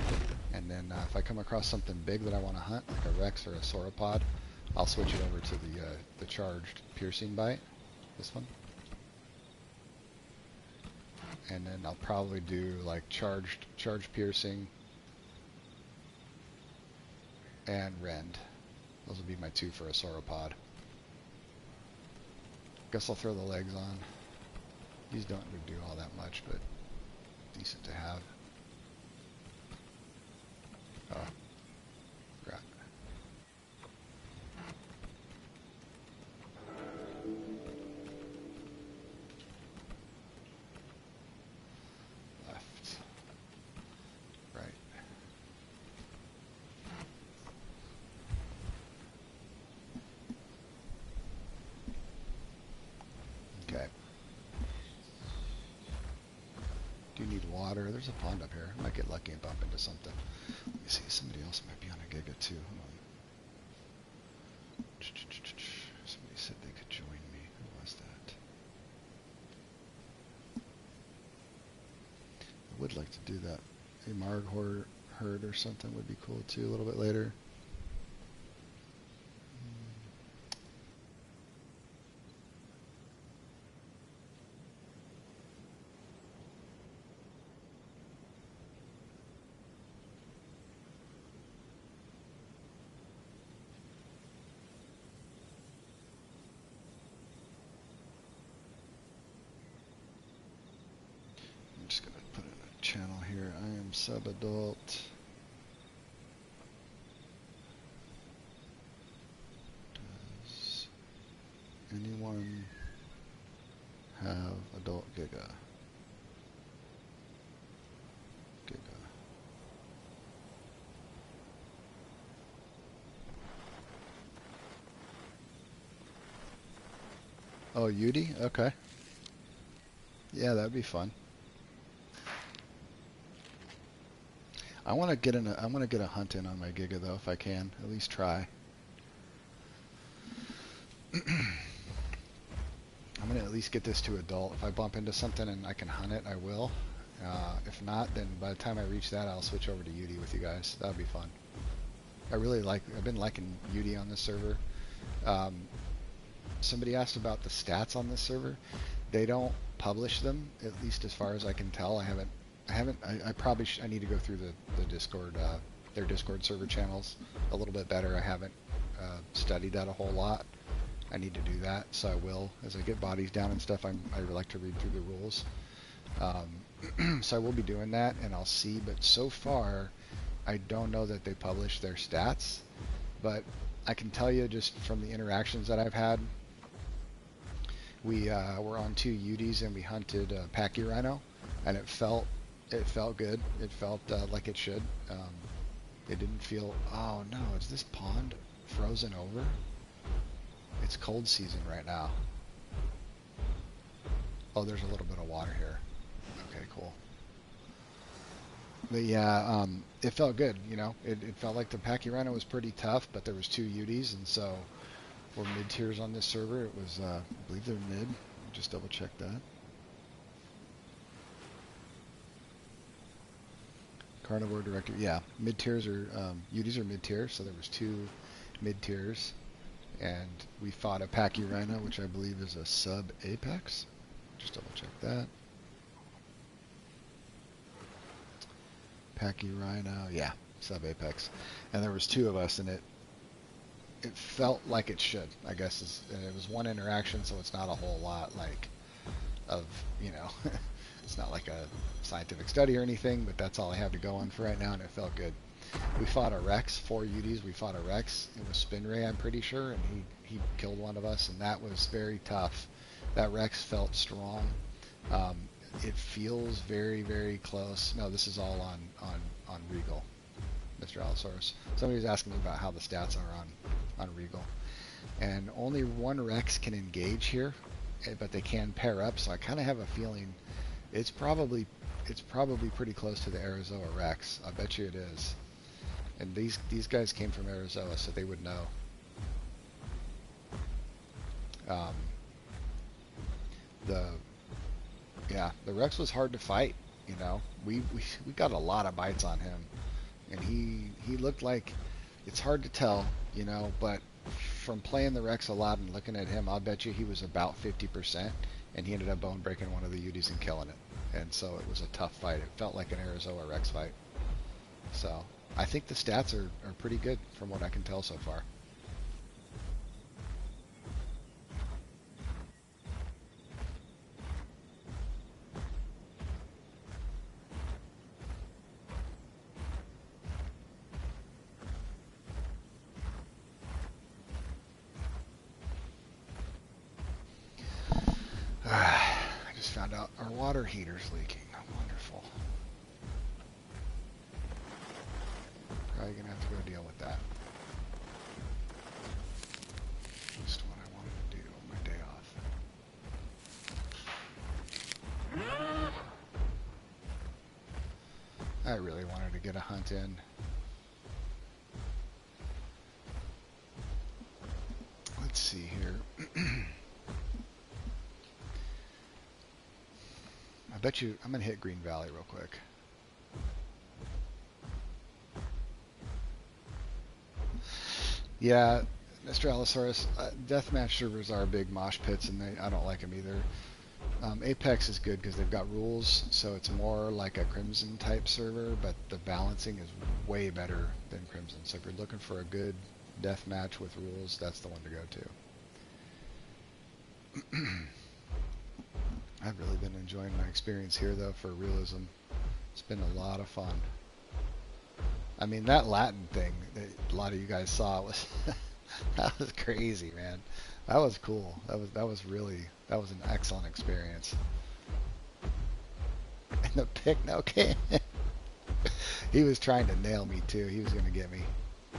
And then if I come across something big that I want to hunt, like a Rex or a sauropod, I'll switch it over to the charged Piercing Bite, this one. And then I'll probably do like charged Piercing and Rend. Those will be my two for a sauropod. Guess I'll throw the legs on. These don't do all that much, but decent to have. Oh, forgot. Left. Right. Okay. Do need water. There's a pond up here. I might get lucky and bump into something. Let me see. Somebody else might be on a Giga too. Hold on. Somebody said they could join me. Who was that? I would like to do that. A Marg herd or something would be cool too a little bit later. Channel here. I am sub-adult. Does anyone have adult Giga? Giga. Oh, Yuty? Okay. Yeah, that'd be fun. I want to get a hunt in on my Giga though, if I can. At least try. I'm gonna at least get this to adult. If I bump into something and I can hunt it, I will. If not, then by the time I reach that, I'll switch over to Yuty with you guys. That'd be fun. I've been liking Yuty on this server. Somebody asked about the stats on this server. They don't publish them, at least as far as I can tell. I probably I need to go through the Discord, their Discord server channels a little bit better. I haven't studied that a whole lot. I need to do that, so I will. As I get bodies down and stuff, I like to read through the rules. So I will be doing that, and I'll see. But so far, I don't know that they publish their stats. But I can tell you just from the interactions that I've had, We were on 2 Uties and we hunted Pachyrhino, and it felt good. It felt like it should. It didn't feel. Oh no, is this pond frozen over? It's cold season right now. Oh, there's a little bit of water here. Okay, cool. But yeah, it felt good. You know, it felt like the Pachyrhino was pretty tough, but there was 2 Uties, and so for mid tiers on this server, it was. I believe they're mid. Just double check that. Carnivore director, yeah. Mid tiers are Uties are mid tier, so there was 2 mid tiers, and we fought a Pachyrhino, which I believe is a sub apex. Just double check that. Pachyrhino, yeah, sub apex, and there was 2 of us, and it felt like it should. I guess and it was 1 interaction, so it's not a whole lot like of It's not like a scientific study or anything, but that's all I have to go on for right now, and it felt good. We fought a Rex, 4 Uties. We fought a Rex. It was Spin Ray, I'm pretty sure, and he killed one of us, and that was very tough. That Rex felt strong. It feels very, very close. No, this is all on Regal, Mr. Allosaurus. Somebody was asking me about how the stats are on Regal, and only 1 Rex can engage here, but they can pair up. So I kind of have a feeling. It's probably pretty close to the Arazoa Rex. I bet you it is. And these guys came from Arazoa, so they would know. The Rex was hard to fight. You know, we got a lot of bites on him, and he looked like, it's hard to tell, you know, but from playing the Rex a lot and looking at him, I'll bet you he was about 50%, and he ended up bone breaking one of the Uties and killing it. And so it was a tough fight. It felt like an Arazoa Rex fight. So I think the stats are pretty good from what I can tell so far. I just found out our water heater's leaking. Wonderful. Probably gonna have to go deal with that. Just what I wanted to do on my day off. I really wanted to get a hunt in. Let's see here. I bet you I'm gonna hit Green Valley real quick. Yeah, Mr. Allosaurus, deathmatch servers are big mosh pits, and I don't like them either. Apex is good because they've got rules, so it's more like a Crimson type server, but the balancing is way better than Crimson. So if you're looking for a good deathmatch with rules, that's the one to go to. I've really been enjoying my experience here, though, for Realism. It's been a lot of fun. I mean, that Latin thing that a lot of you guys saw was that was crazy, man. That was cool. That was an excellent experience. And the pick no can. He was trying to nail me too. He was going to get me.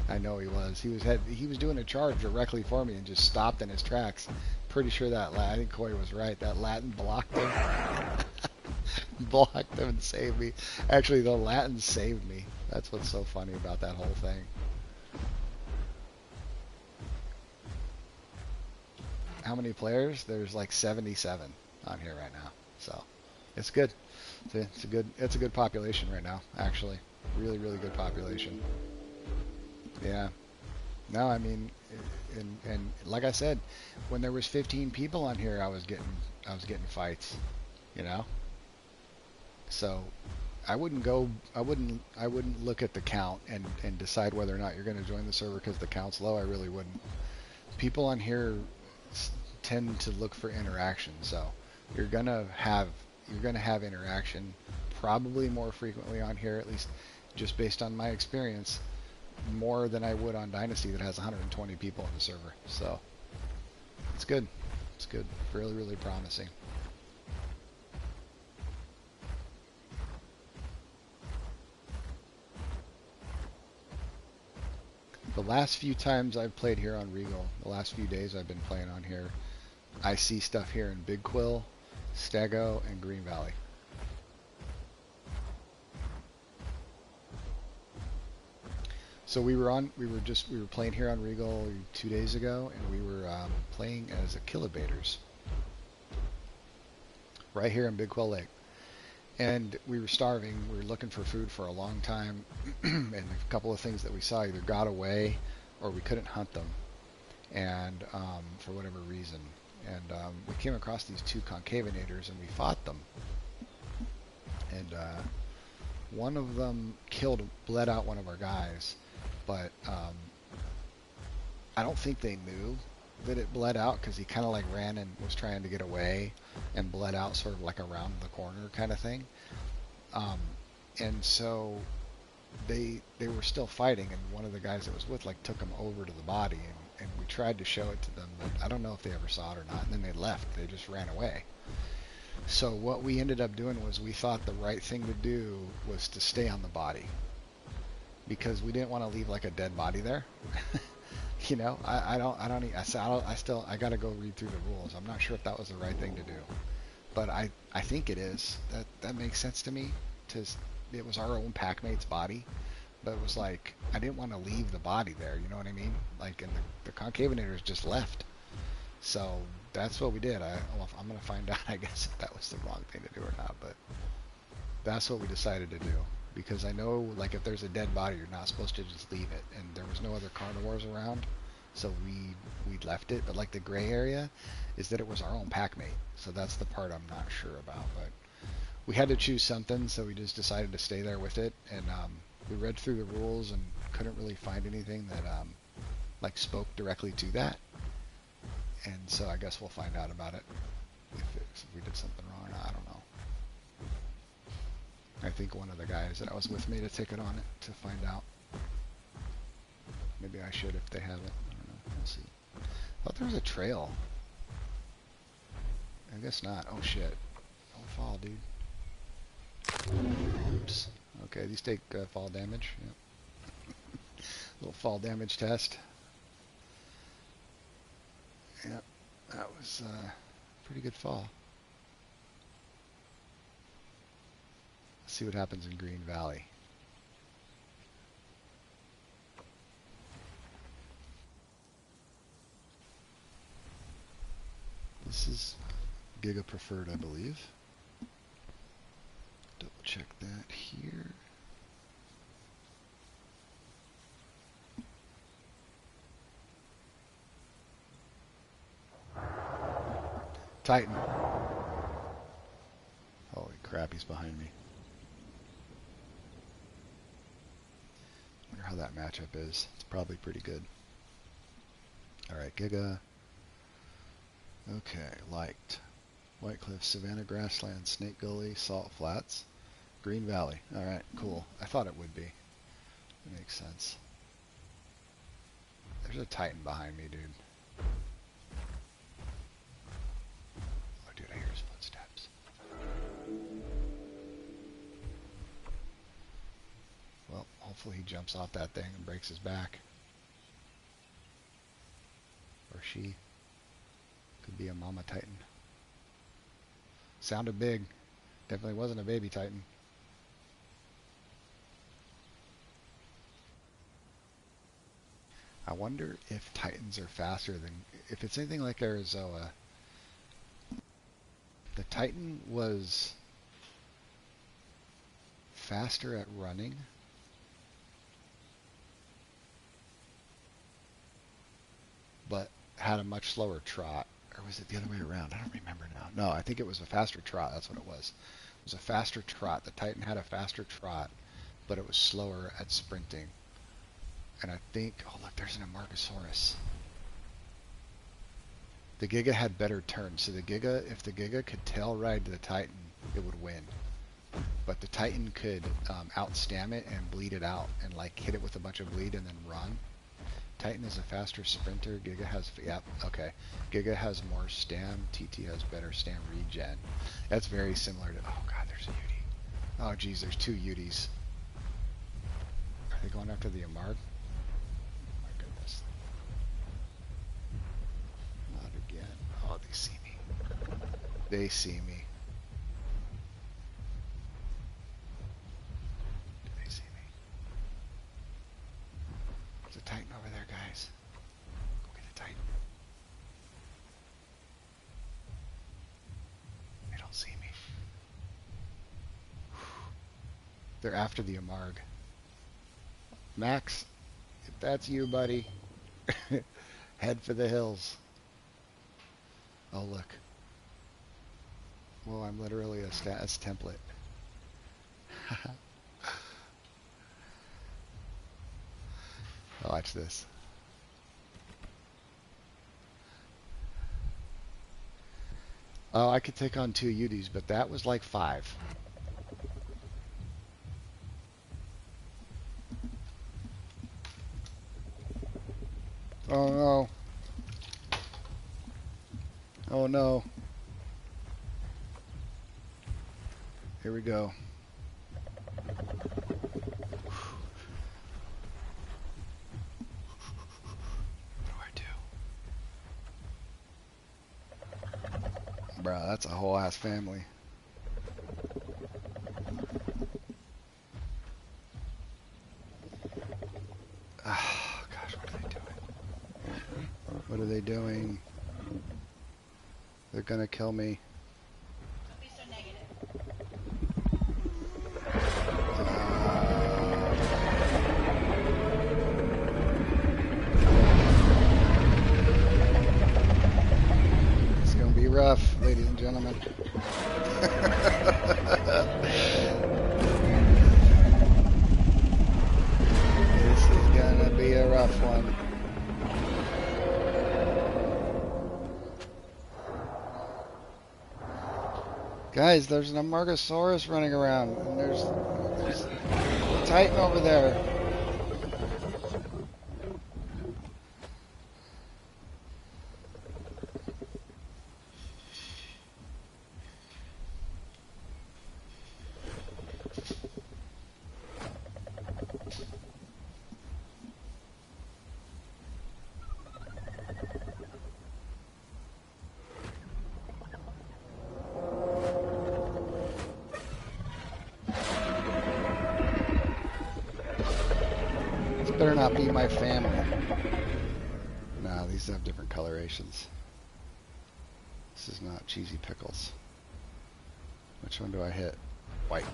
I know he was. He was doing a charge directly for me and just stopped in his tracks. Pretty sure that I think Corey was right. That Latin blocked him. Blocked him and saved me. Actually, the Latin saved me. That's what's so funny about that whole thing. How many players? There's like 77 on here right now. So it's good. It's a good population right now, actually. Really, really good population. Yeah. No, I mean, and like I said, when there was 15 people on here, I was getting fights, you know. So I wouldn't look at the count and decide whether or not you're going to join the server because the count's low. I really wouldn't. People on here tend to look for interaction, so you're gonna have interaction probably more frequently on here, at least just based on my experience, more than I would on Dynasty that has 120 people in the server. So it's good. It's good. Really, really promising. The last few times I've played here on Regal, the last few days I've been playing on here, I see stuff here in Big Quill, Stego, and Green Valley. So we were playing here on Regal 2 days ago, and we were playing as a kilobaters right here in Big Quill Lake. And we were starving. We were looking for food for a long time, and a couple of things that we saw either got away or we couldn't hunt them, and for whatever reason. And we came across these 2 concavenators, and we fought them. And one of them bled out one of our guys, but I don't think they knew that it bled out because he kind of like ran and was trying to get away and bled out sort of like around the corner kind of thing. And so they were still fighting, and one of the guys that was with like took him over to the body, and we tried to show it to them, but I don't know if they ever saw it or not, and then they left. They just ran away. So what we ended up doing was we thought the right thing to do was to stay on the body, because we didn't want to leave like a dead body there. You know, I gotta go read through the rules. I'm not sure if that was the right thing to do, but I think it is. That makes sense to me. It was our own packmate's body, but it was like I didn't want to leave the body there. You know what I mean? Like, and the concavenators just left. So that's what we did. I'm gonna find out, I guess, if that was the wrong thing to do or not, but that's what we decided to do. Because I know, like, if there's a dead body, you're not supposed to just leave it. And there was no other carnivores around, so we left it. But, like, the gray area is that it was our own packmate. So that's the part I'm not sure about. But we had to choose something, so we just decided to stay there with it. And we read through the rules and couldn't really find anything that, like, spoke directly to that. And so I guess we'll find out about it. If we did something wrong or not, I don't know. I think one of the guys that I was with made a ticket on it to find out. Maybe I should if they haven't. I don't know. We'll see. I thought there was a trail. I guess not. Oh shit. Don't fall, dude. Oops. Okay, these take fall damage. Yep. Little fall damage test. Yep. That was a pretty good fall. See what happens in Green Valley. This is Giga preferred, I believe. Double check that here. Titan. Holy crap, he's behind me. How that matchup is. It's probably pretty good. Alright, Giga. Okay, liked. White Cliff, Savannah Grassland, Snake Gully, Salt Flats, Green Valley. Alright, cool. I thought it would be. That makes sense. There's a Titan behind me, dude. Oh, dude, I hear his footsteps. Well, hopefully he jumps off that thing and breaks his back. Or she. Could be a mama Titan. Sounded big. Definitely wasn't a baby Titan. I wonder if Titans are faster than... If it's anything like Arazoa, the Titan was faster at running, but had a much slower trot. Or was it the other way around? I don't remember now. No, I think it was a faster trot. That's what it was. It was a faster trot. The Titan had a faster trot, but it was slower at sprinting. And I think... Oh, look, there's an Amargasaurus. The Giga had better turns. So the Giga, if the Giga could tail ride the Titan, it would win. But the Titan could outstam it and bleed it out and like hit it with a bunch of bleed and then run. Titan is a faster sprinter. Giga has, yep, okay. Giga has more stam. TT has better stam regen. That's very similar to, oh god, there's a Yuty. Oh geez, there's two Yuties. Are they going after the Amarg? Oh my goodness. Not again. Oh, they see me. They see me. They see me. There's a Titan over there, guys. Go get a Titan. They don't see me. They're after the Amarg. Max, if that's you, buddy, head for the hills. Oh, look. Well, I'm literally a status template. Watch this. Oh, I could take on 2 Yutis, but that was like 5. Oh no. Oh no. Here we go. What do I do? Bruh, that's a whole ass family. Oh gosh, what are they doing? What are they doing? They're gonna kill me. Don't be so negative. It's gonna be rough, ladies and gentlemen. This is gonna be a rough one. Guys, there's an Amargosaurus running around, and there's a Titan over there. Better not be my family. Nah, these have different colorations. This is not cheesy pickles. Which one do I hit? White.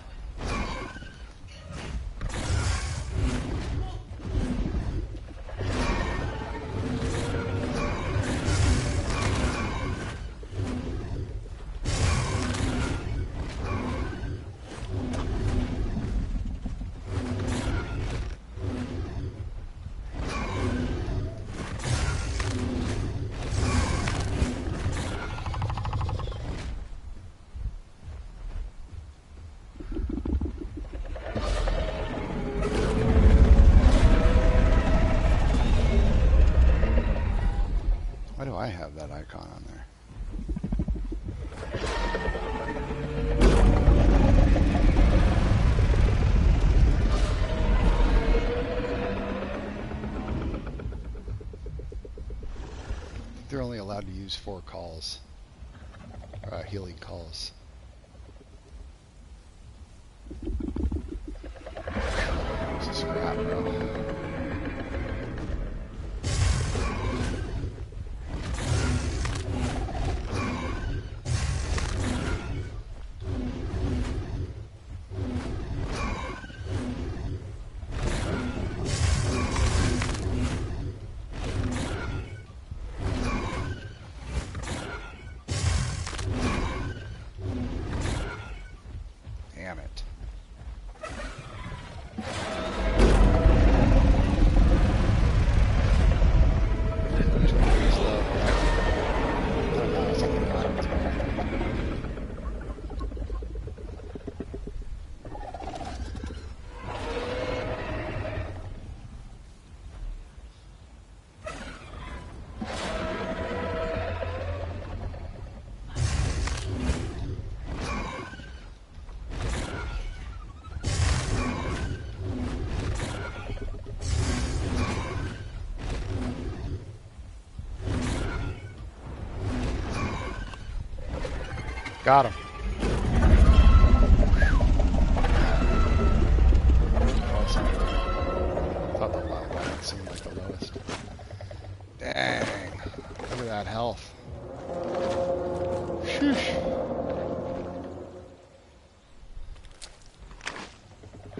Why do I have that icon on there? They're only allowed to use 4 calls. Healing calls. This is crap, bro. Damn it. Got him. Oh, it's not good. I thought the wild one seemed like the lowest. Dang. Look at that health. Sheesh.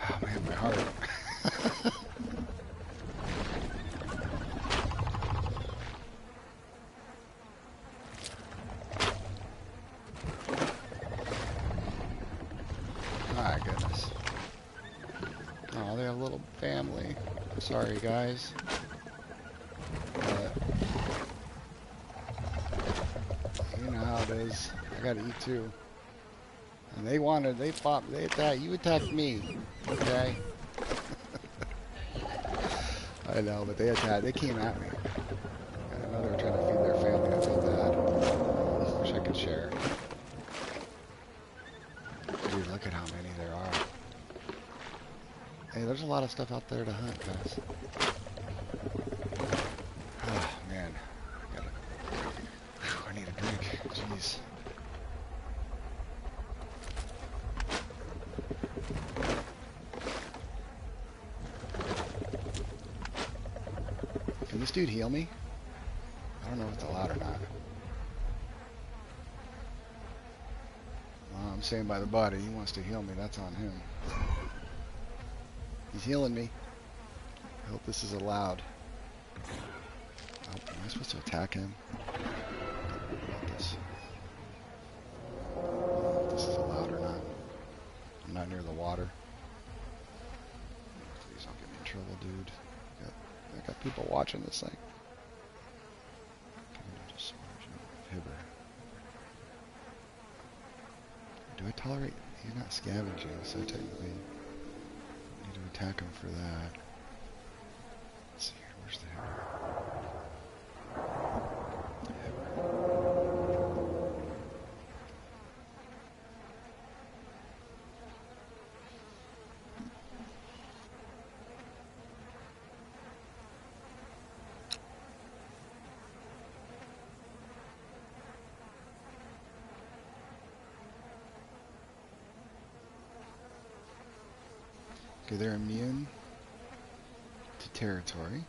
Oh man, my heart. My goodness. Oh, they have a little family. Sorry, guys. But you know how it is. I gotta eat too. And they fought, they attacked, you attacked me. Okay? I know, but they came at me. I know they were trying to feed their family. I feel bad. Wish I could share. Dude, look at how many there are. Hey, there's a lot of stuff out there to hunt, guys. Oh, man. I need a drink. Jeez. Can this dude heal me? I don't know if it's allowed or not. Well, I'm saying by the body, he wants to heal me. That's on him. He's healing me. I hope this is allowed. Oh, am I supposed to attack him? This. If this is allowed or not. I'm not near the water. Please don't get me in trouble, dude. I got people watching this thing. Hibber. Do I tolerate? He's not scavenging, so technically I need to attack him for that. Let's see here. Where's the Okay, they're immune to territory.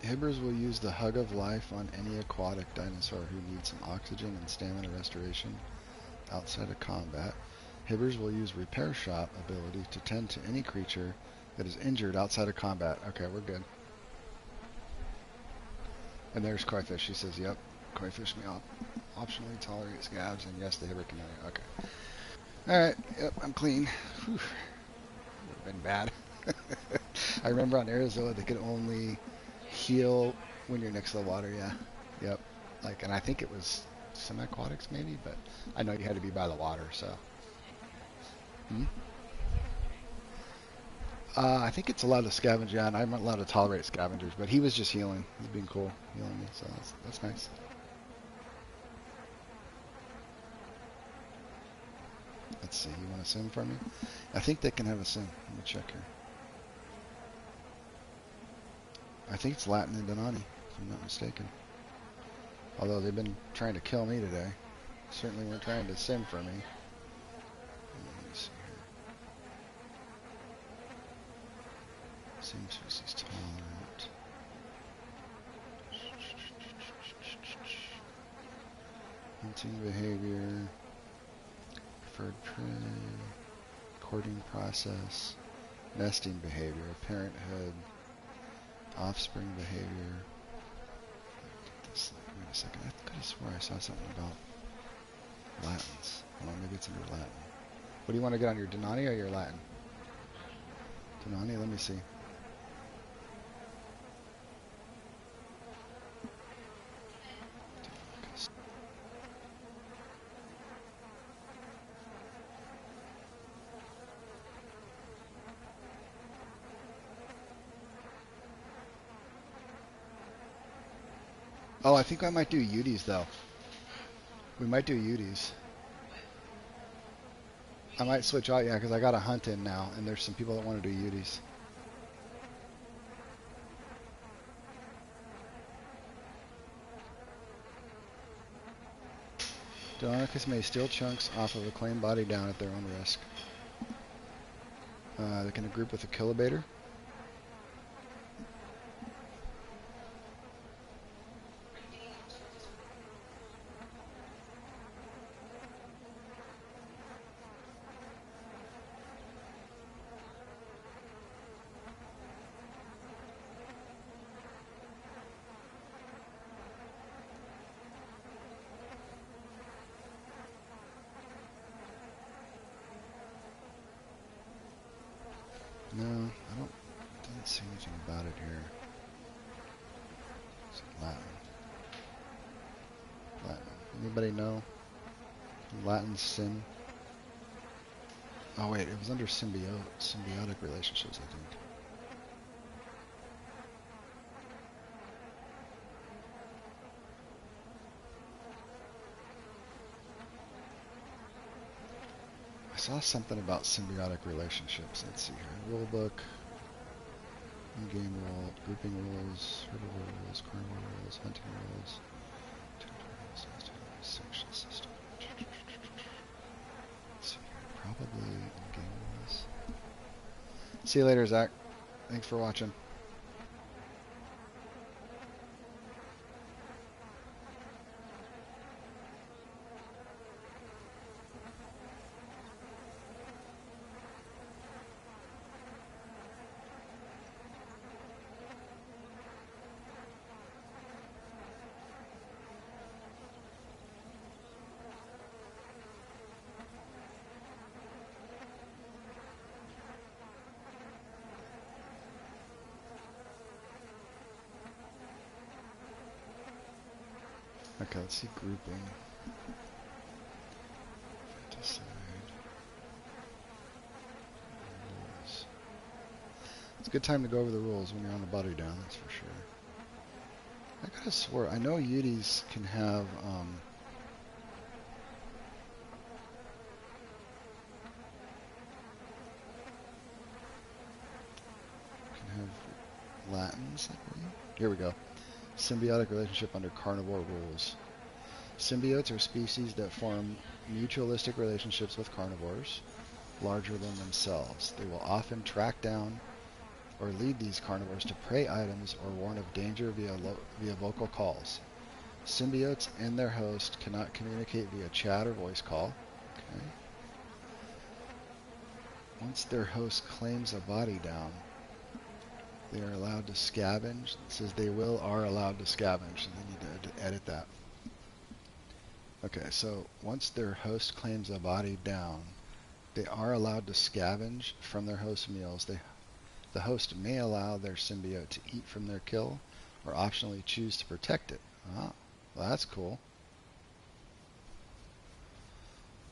Hibbers will use the Hug of Life on any aquatic dinosaur who needs some oxygen and stamina restoration outside of combat. Hibbers will use Repair Shot ability to tend to any creature that is injured outside of combat. Okay, we're good. And there's Koi-fish. She says, yep, Koi-fish me up. Optionally tolerate scabs, and yes, the Hibber can. Okay. Alright, yep, I'm clean. Whew. Would have been bad. I remember on Arazoa they could only heal when you're next to the water, yeah. Yep. Like, and I think it was semi-aquatics maybe, but I know you had to be by the water, so. I think it's allowed to scavenge, yeah, and I'm not allowed to tolerate scavengers, but he was just healing. He's being cool, healing me, so that's nice. Let's see, you want a sim for me? I think they can have a sim. Let me check here. I think it's Latin and Donani, if I'm not mistaken. Although they've been trying to kill me today. Certainly weren't trying to sim for me. Let me see here. Same species tolerant. Hunting behavior. Preferred prey. Courting process. Nesting behavior. Parenthood. Offspring behavior. Wait a second. I could have swore I saw something about Latins. Hold on, maybe it's under Latin. What do you want to get on your Donani or your Latin? Donani, let me see. Oh, I think I might do Uties though. We might do Uties. I might switch out, yeah, because I got a hunt in now, and there's some people that want to do Uties. Deinonychus may steal chunks off of a claimed body down at their own risk. They can group with a kilobator. No, didn't see anything about it here. It's Latin. Anybody know? Latin sim? Oh wait, it was under symbiotic relationships, I think. I saw something about symbiotic relationships. Let's see here. Rulebook. In-game rule, grouping rules, herbivore rules, carnivore rules, hunting rules, section system. Let's see here. Probably in-game rules. See you later, Zach. Thanks for watching. Okay, let's see grouping. Decide. Rules. It's a good time to go over the rules when you're on the body down, that's for sure. I could have swore, I know Yutis can have, Latins, I believe. Here we go. Symbiotic relationship under carnivore rules. Symbiotes are species that form mutualistic relationships with carnivores larger than themselves. They will often track down or lead these carnivores to prey items or warn of danger via vocal calls. Symbiotes and their host cannot communicate via chat or voice call. Okay. Once their host claims a body down, they are allowed to scavenge. It says they are allowed to scavenge, and they need to edit that. Okay, so once their host claims a body down, they are allowed to scavenge from their host meals. The host may allow their symbiote to eat from their kill, or optionally choose to protect it. Ah, well, that's cool.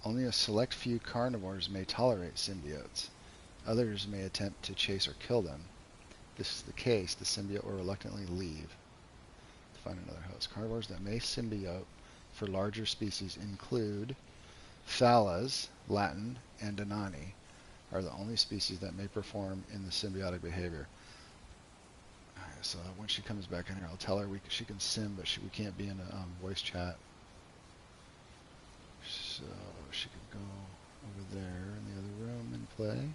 Only a select few carnivores may tolerate symbiotes. Others may attempt to chase or kill them. If this is the case, the symbiote will reluctantly leave to find another host. Carnivores that may symbiote for larger species include phallas, Latin, and Donani are the only species that may perform in the symbiotic behavior. Right, so when she comes back in here, I'll tell her she can sim, but we can't be in a voice chat. So she could go over there in the other room and play.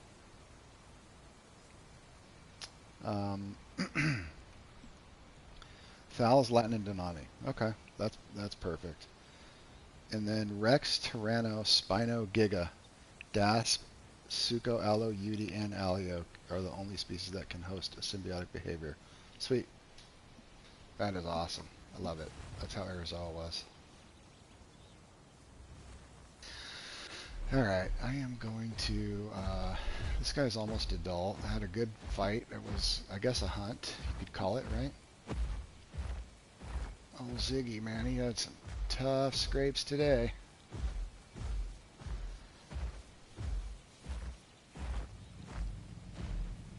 Phals, Latin, and Donani. Okay, that's perfect. And then Rex, Tyranno, Spino, Giga, Dasp, Suco, Allo, Yudi, and Alio are the only species that can host a symbiotic behavior. Sweet. That is awesome. I love it. That's how Arazoa was. Alright, I am going to, this guy's almost adult. I had a good fight. It was, I guess, a hunt, you could call it, right? Oh, Ziggy, man, he had some tough scrapes today.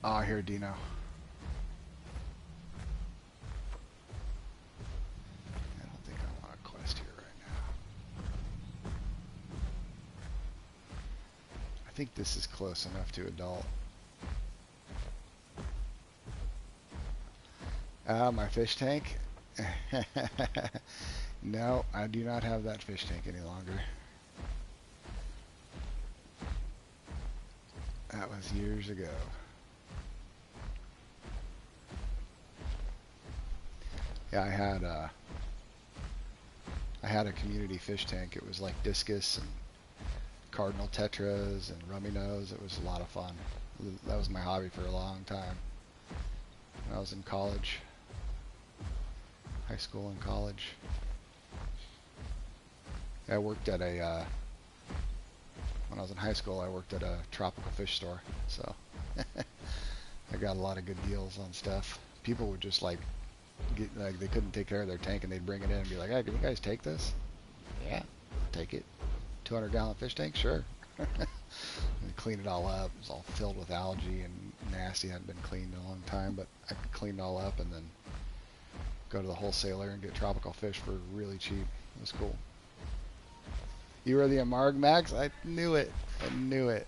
Oh, I hear Dino. I don't think I want a quest here right now. I think this is close enough to adult. My fish tank? No, I do not have that fish tank any longer. That was years ago. Yeah, I had a community fish tank. It was like discus and cardinal tetras and rummy nose. It was a lot of fun. That was my hobby for a long time. When I was in college, high school and college. I worked at a when I was in high school, I worked at a tropical fish store, so I got a lot of good deals on stuff. People would just like they couldn't take care of their tank, and they'd bring it in and be like, "Hey, can you guys take this?" Yeah, take it. 200-gallon fish tank, sure. And clean it all up. It was all filled with algae and nasty. Hadn't been cleaned in a long time, but I could clean it all up and then go to the wholesaler and get tropical fish for really cheap. It was cool. You were the Amarg Max? I knew it. I knew it.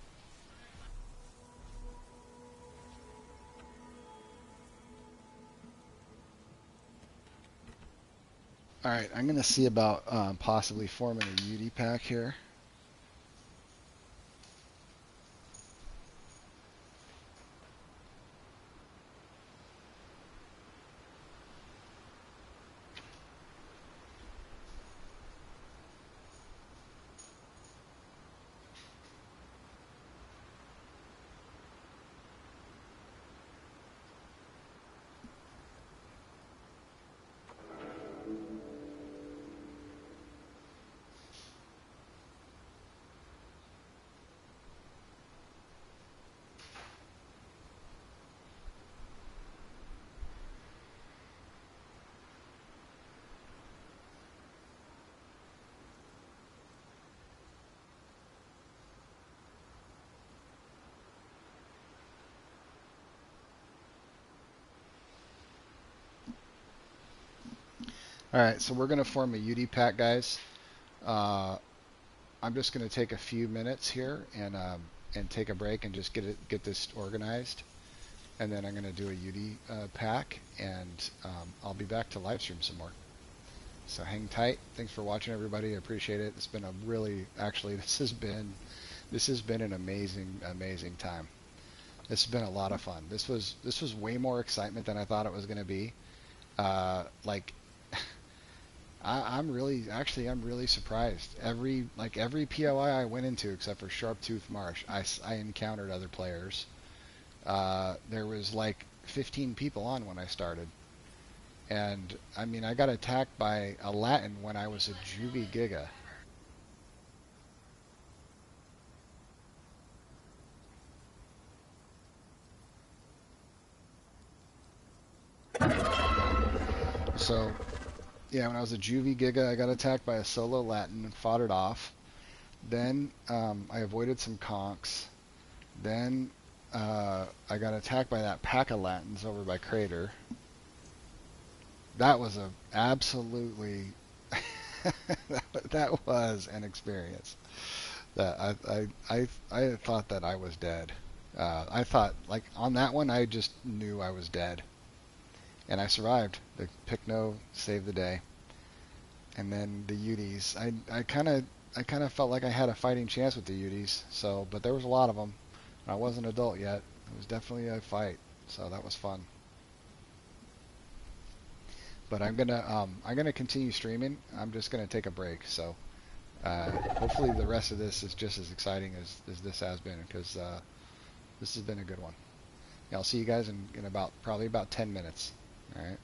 All right, I'm going to see about possibly forming a UD pack here. All right, so we're going to form a UD pack, guys. Uh, I'm just going to take a few minutes here and take a break and just get this organized, and then I'm going to do a UD pack, and I'll be back to live stream some more. So hang tight. Thanks for watching, everybody. I appreciate it. It's been a really, actually, this has been an amazing time. This has been a lot of fun. This was way more excitement than I thought it was going to be. Like I'm really surprised. Every POI I went into, except for Sharptooth Marsh, I encountered other players. There was like 15 people on when I started. And I mean, I got attacked by a Latin when I was a juvie Giga. So, yeah, when I was a juvie Giga, I got attacked by a solo Latin and fought it off. Then I avoided some conks. Then I got attacked by that pack of Latins over by Crater. That was a absolutely that was an experience. That I thought that I was dead. I thought, like, on that one, I just knew I was dead, and I survived. The Picno saved the day, and then the UDs. I kind of felt like I had a fighting chance with the UDs. So, but there was a lot of them. I wasn't adult yet. It was definitely a fight. So that was fun. But I'm gonna continue streaming. I'm just gonna take a break. So hopefully the rest of this is just as exciting as this has been, because this has been a good one. Yeah, I'll see you guys in probably about 10 minutes. All right.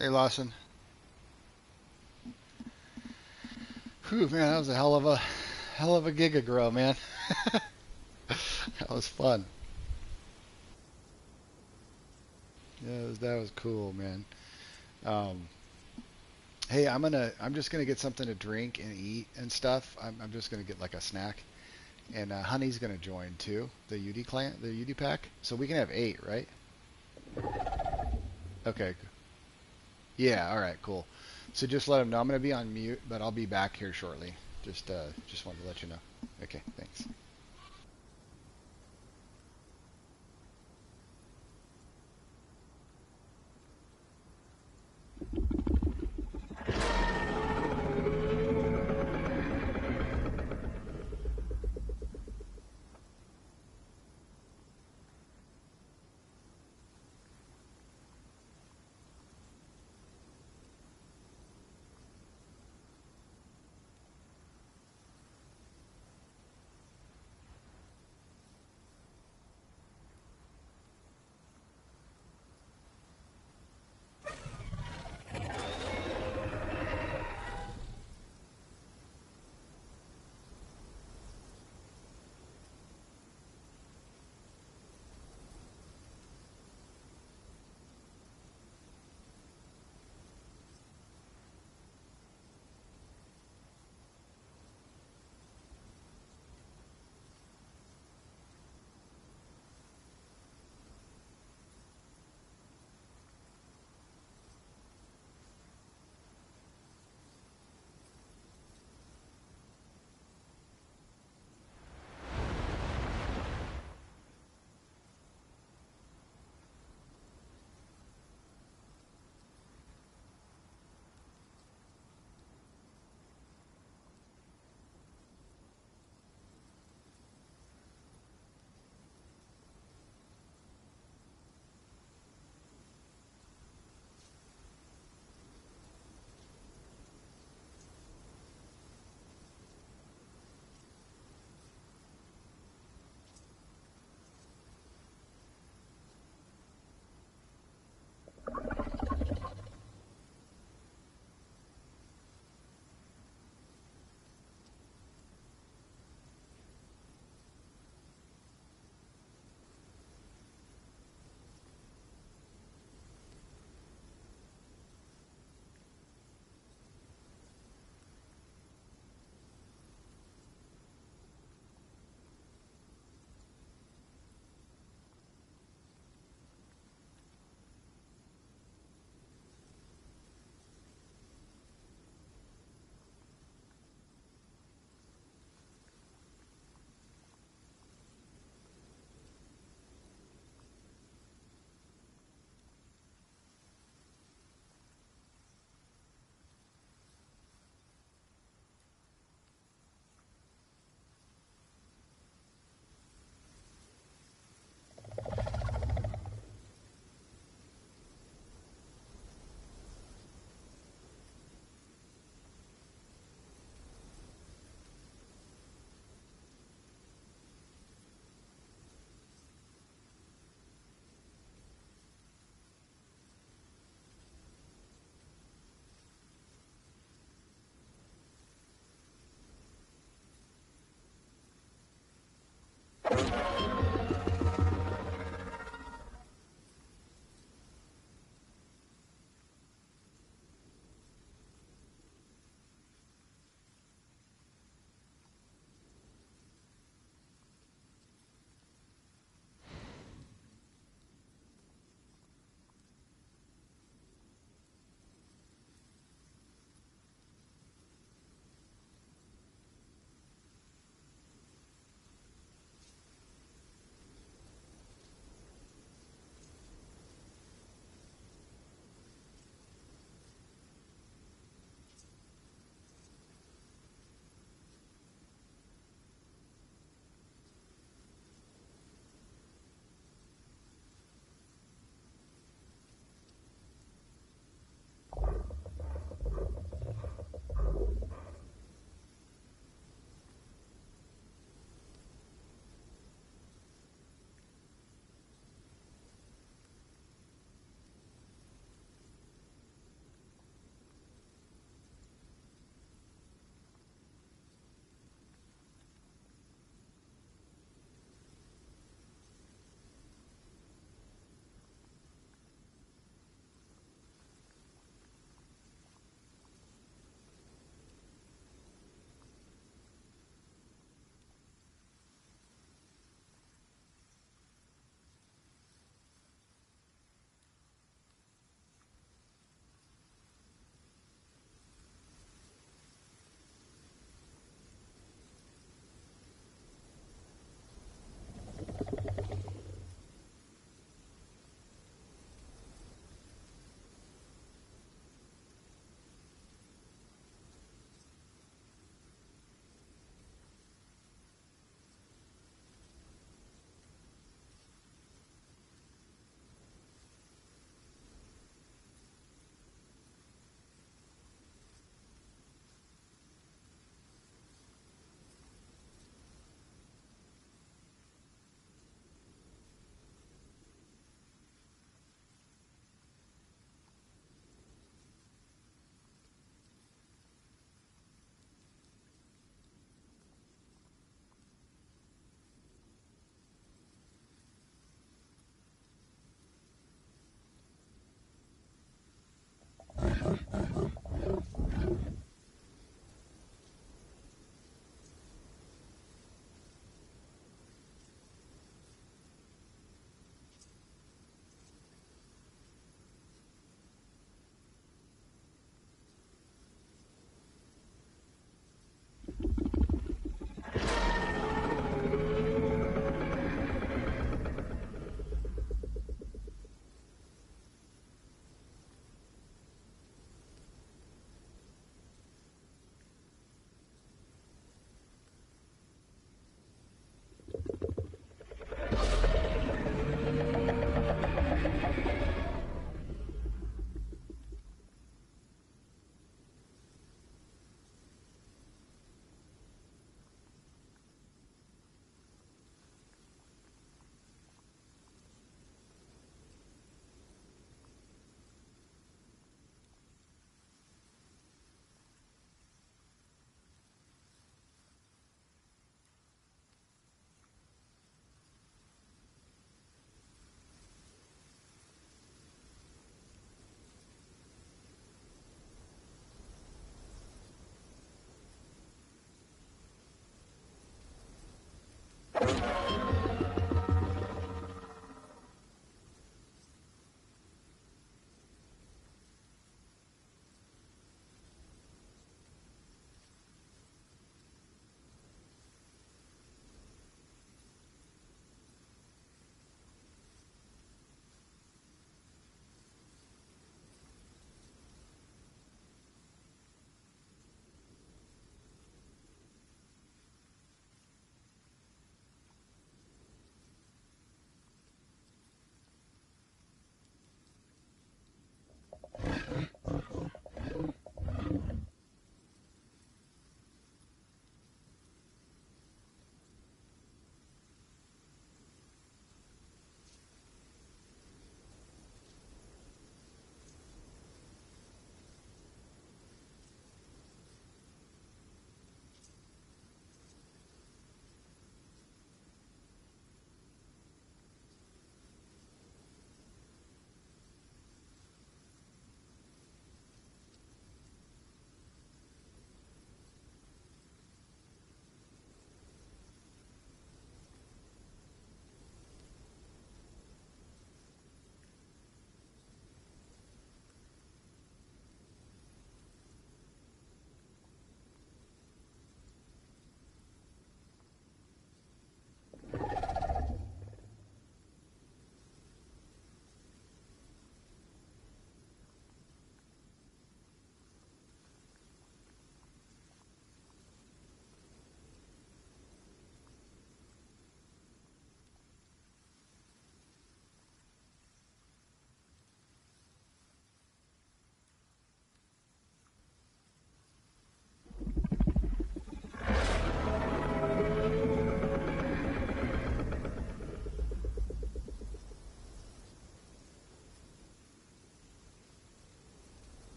Hey, Lawson. Whew, man, that was a hell of a Giga grow, man. That was fun. Yeah, that was cool, man. Um, hey, I'm just gonna get something to drink and eat and stuff. I'm just gonna get like a snack, and Honey's gonna join too, the UD client, the UD pack. So we can have eight, right? Okay. Yeah. All right. Cool. So just let him know I'm gonna be on mute, but I'll be back here shortly. Just wanted to let you know. Okay. Thanks.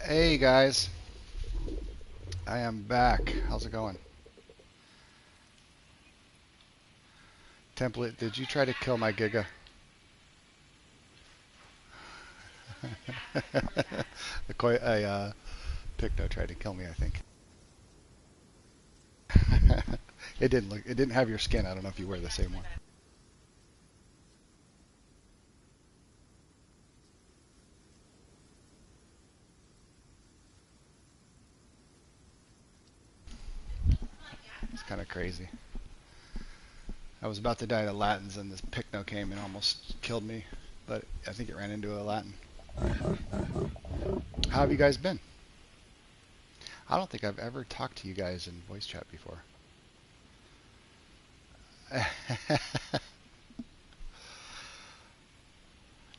Hey guys, I am back. How's it going? Template, did you try to kill my Giga? Picto tried to kill me, I think. It didn't have your skin. I don't know if you wear the same one. It's kind of crazy. I was about to die to Latins and this Picto came and almost killed me, but I think it ran into a Latin. How have you guys been? I don't think I've ever talked to you guys in voice chat before.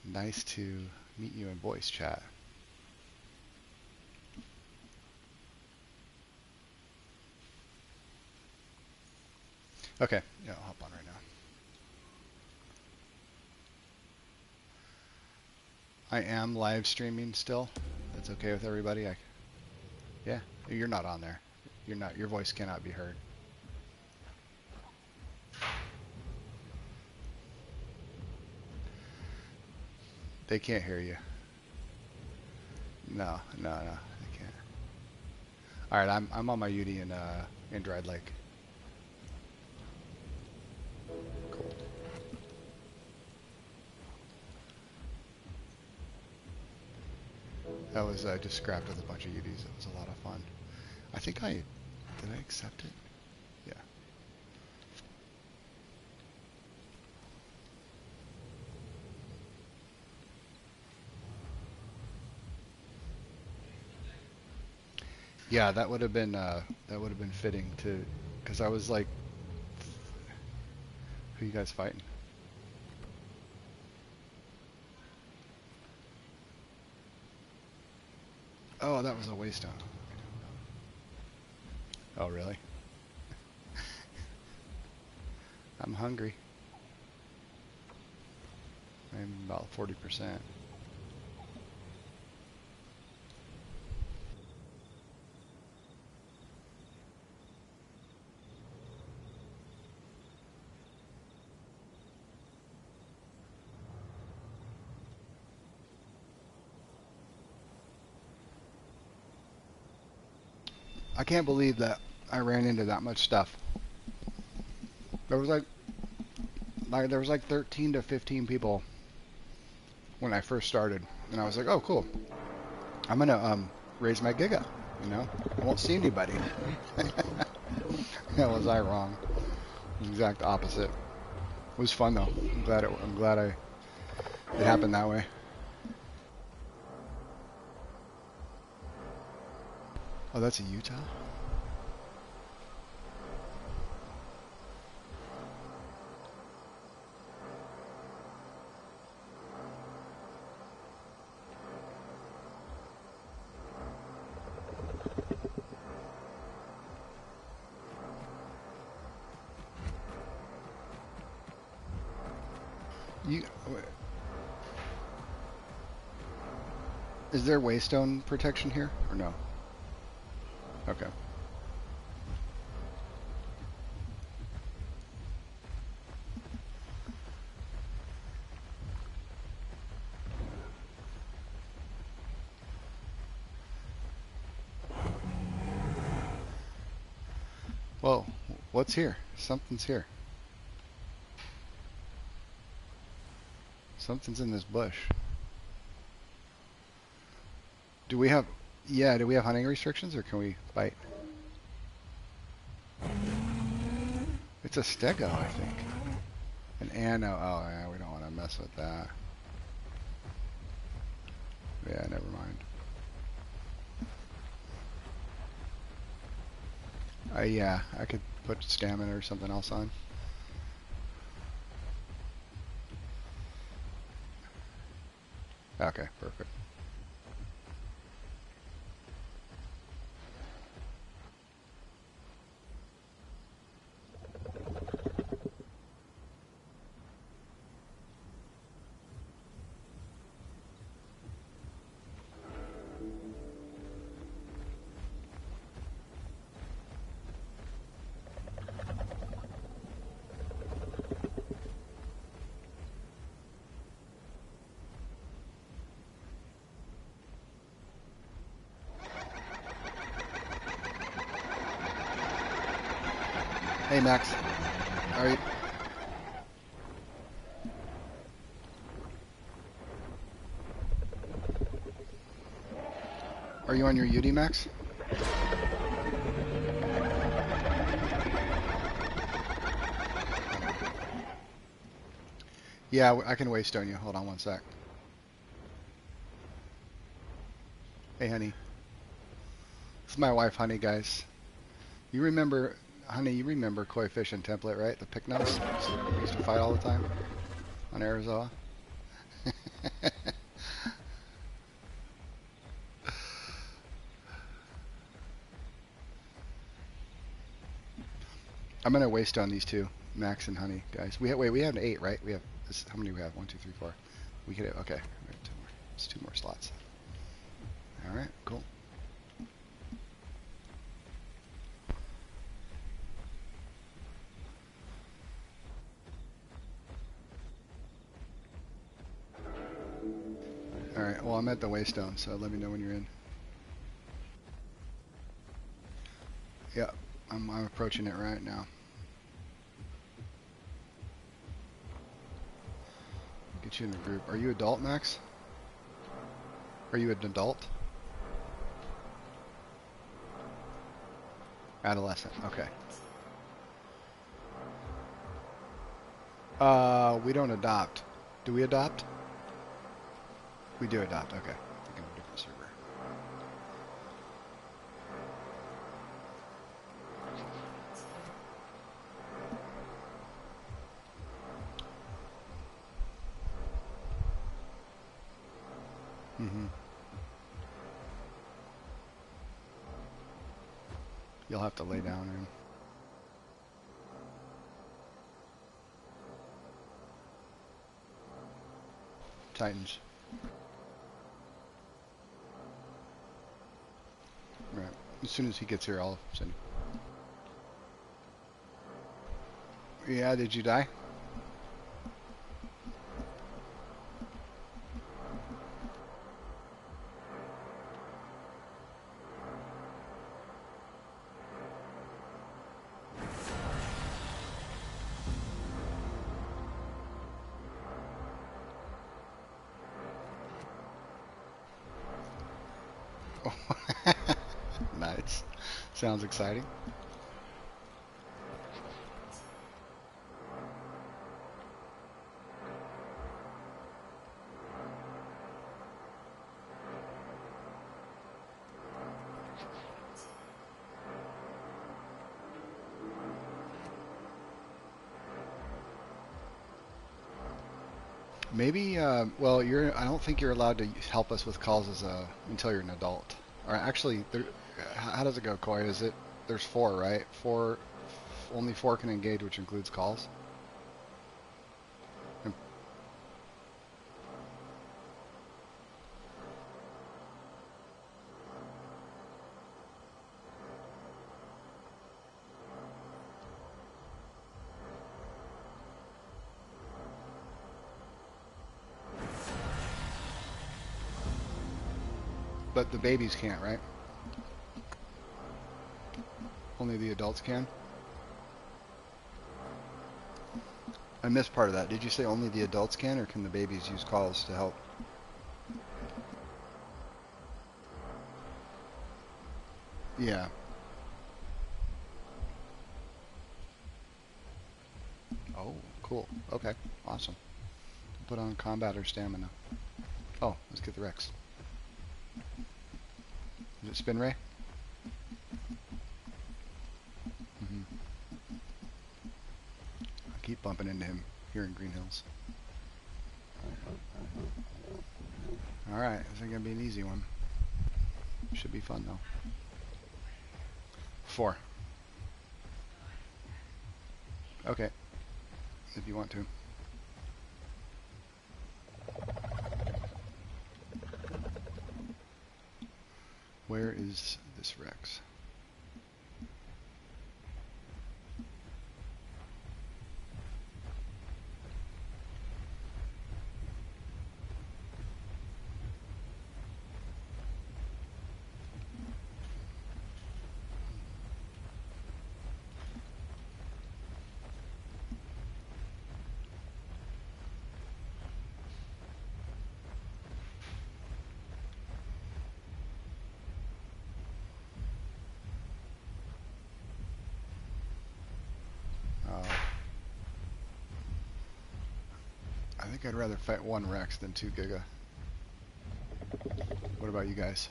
Nice to meet you in voice chat. Okay, yeah, I'll hop on right now. I am live streaming still. That's okay with everybody. Yeah, you're not on there. You're not. Your voice cannot be heard. They can't hear you. No, they can't. All right, I'm on my Yutyrannus in Android Lake. Cool. That was just scrapped with a bunch of Yutys. It was a lot of fun. I think did I accept it? Yeah. Yeah, that would have been fitting to, because I was like, who you guys fighting? Oh, that was a waste on. Oh, really? I'm hungry. I'm about 40%. I can't believe that I ran into that much stuff. There was like 13 to 15 people when I first started, and I was like, oh, cool. I'm gonna raise my Giga. You know, I won't see anybody. Was I wrong? The exact opposite. It was fun though. I'm glad it happened that way. Oh, that's a Utah? Is there waystone protection here or no? Okay. Whoa, what's here? Something's here. Something's in this bush. Do we have hunting restrictions or can we bite? It's a stego, I think. An ano. Oh, yeah, we don't want to mess with that. Yeah, never mind. Yeah, I could put stamina or something else on. Okay, perfect. Hey, Max. Are you... Are you on your Yutyrannus, Max? Yeah, I can waystone you. Hold on one sec. Hey, honey. This is my wife, Honey, guys. You remember, Honey, you remember coefficient template, right? The Pycnos? We used to fight all the time on Arazoa. I'm going to waystone these two, Max and Honey, guys. Wait, we have an 8, right? We have, how many do we have? 1, 2, 3, 4. We could, okay. We have 2 more. It's 2 more slots. All right, cool. All right, well, I'm at the waystone, so let me know when you're in. Yeah, I'm approaching it right now. Get you in the group. Are you adult, Max? Are you an adult? Adolescent, okay. We don't adopt. Do we adopt? We do adopt, okay. Thinking of a different server. Mm-hmm. You'll have to lay down and Titans. Right. As soon as he gets here, I'll send him. Yeah, did you die? Oh. Nice. Sounds exciting. Maybe, well, I don't think you're allowed to help us with calls until you're an adult. Or actually, how does it go, Koi? There's 4, right? Only 4 can engage, which includes calls. And, but the babies can't, right? Only the adults can? I missed part of that. Did you say only the adults can, or can the babies use calls to help? Yeah. Oh, cool. Okay, awesome. Put on combat or stamina. Oh, let's get the Rex. Is it Spin Ray? Mm-hmm. I keep bumping into him here in Green Hills. Alright, this ain't gonna be an easy one. Should be fun though. 4. Okay. If you want to. Where is this Rex? think I'd rather fight one Rex than two Giga. What about you guys?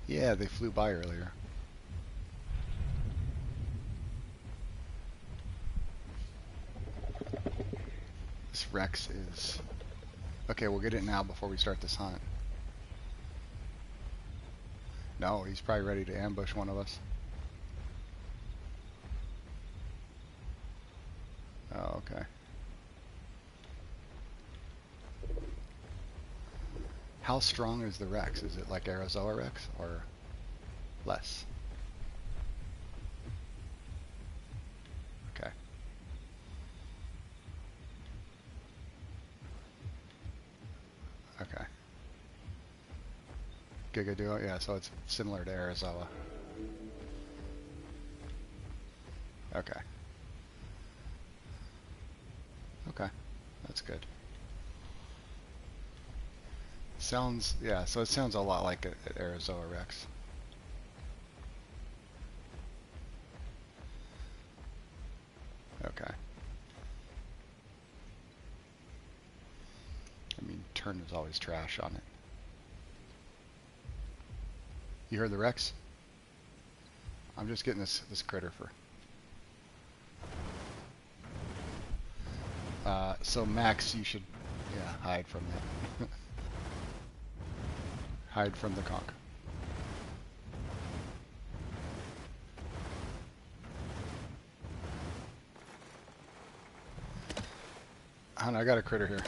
Yeah, they flew by earlier. This Rex is... Okay, we'll get it now before we start this hunt. No, he's probably ready to ambush one of us. Oh, okay. How strong is the Rex? Is it like Arazoa Rex or less? Okay. Okay. Giga Duo? Yeah, so it's similar to Arazoa. Okay. Okay. That's good. Sounds, yeah, so it sounds a lot like an Arazoa Rex. Okay. I mean, turn is always trash on it. You heard the Rex? I'm just getting this critter for... so Max, you should, yeah, hide from that. Hide from the conch. Hon, I got a critter here.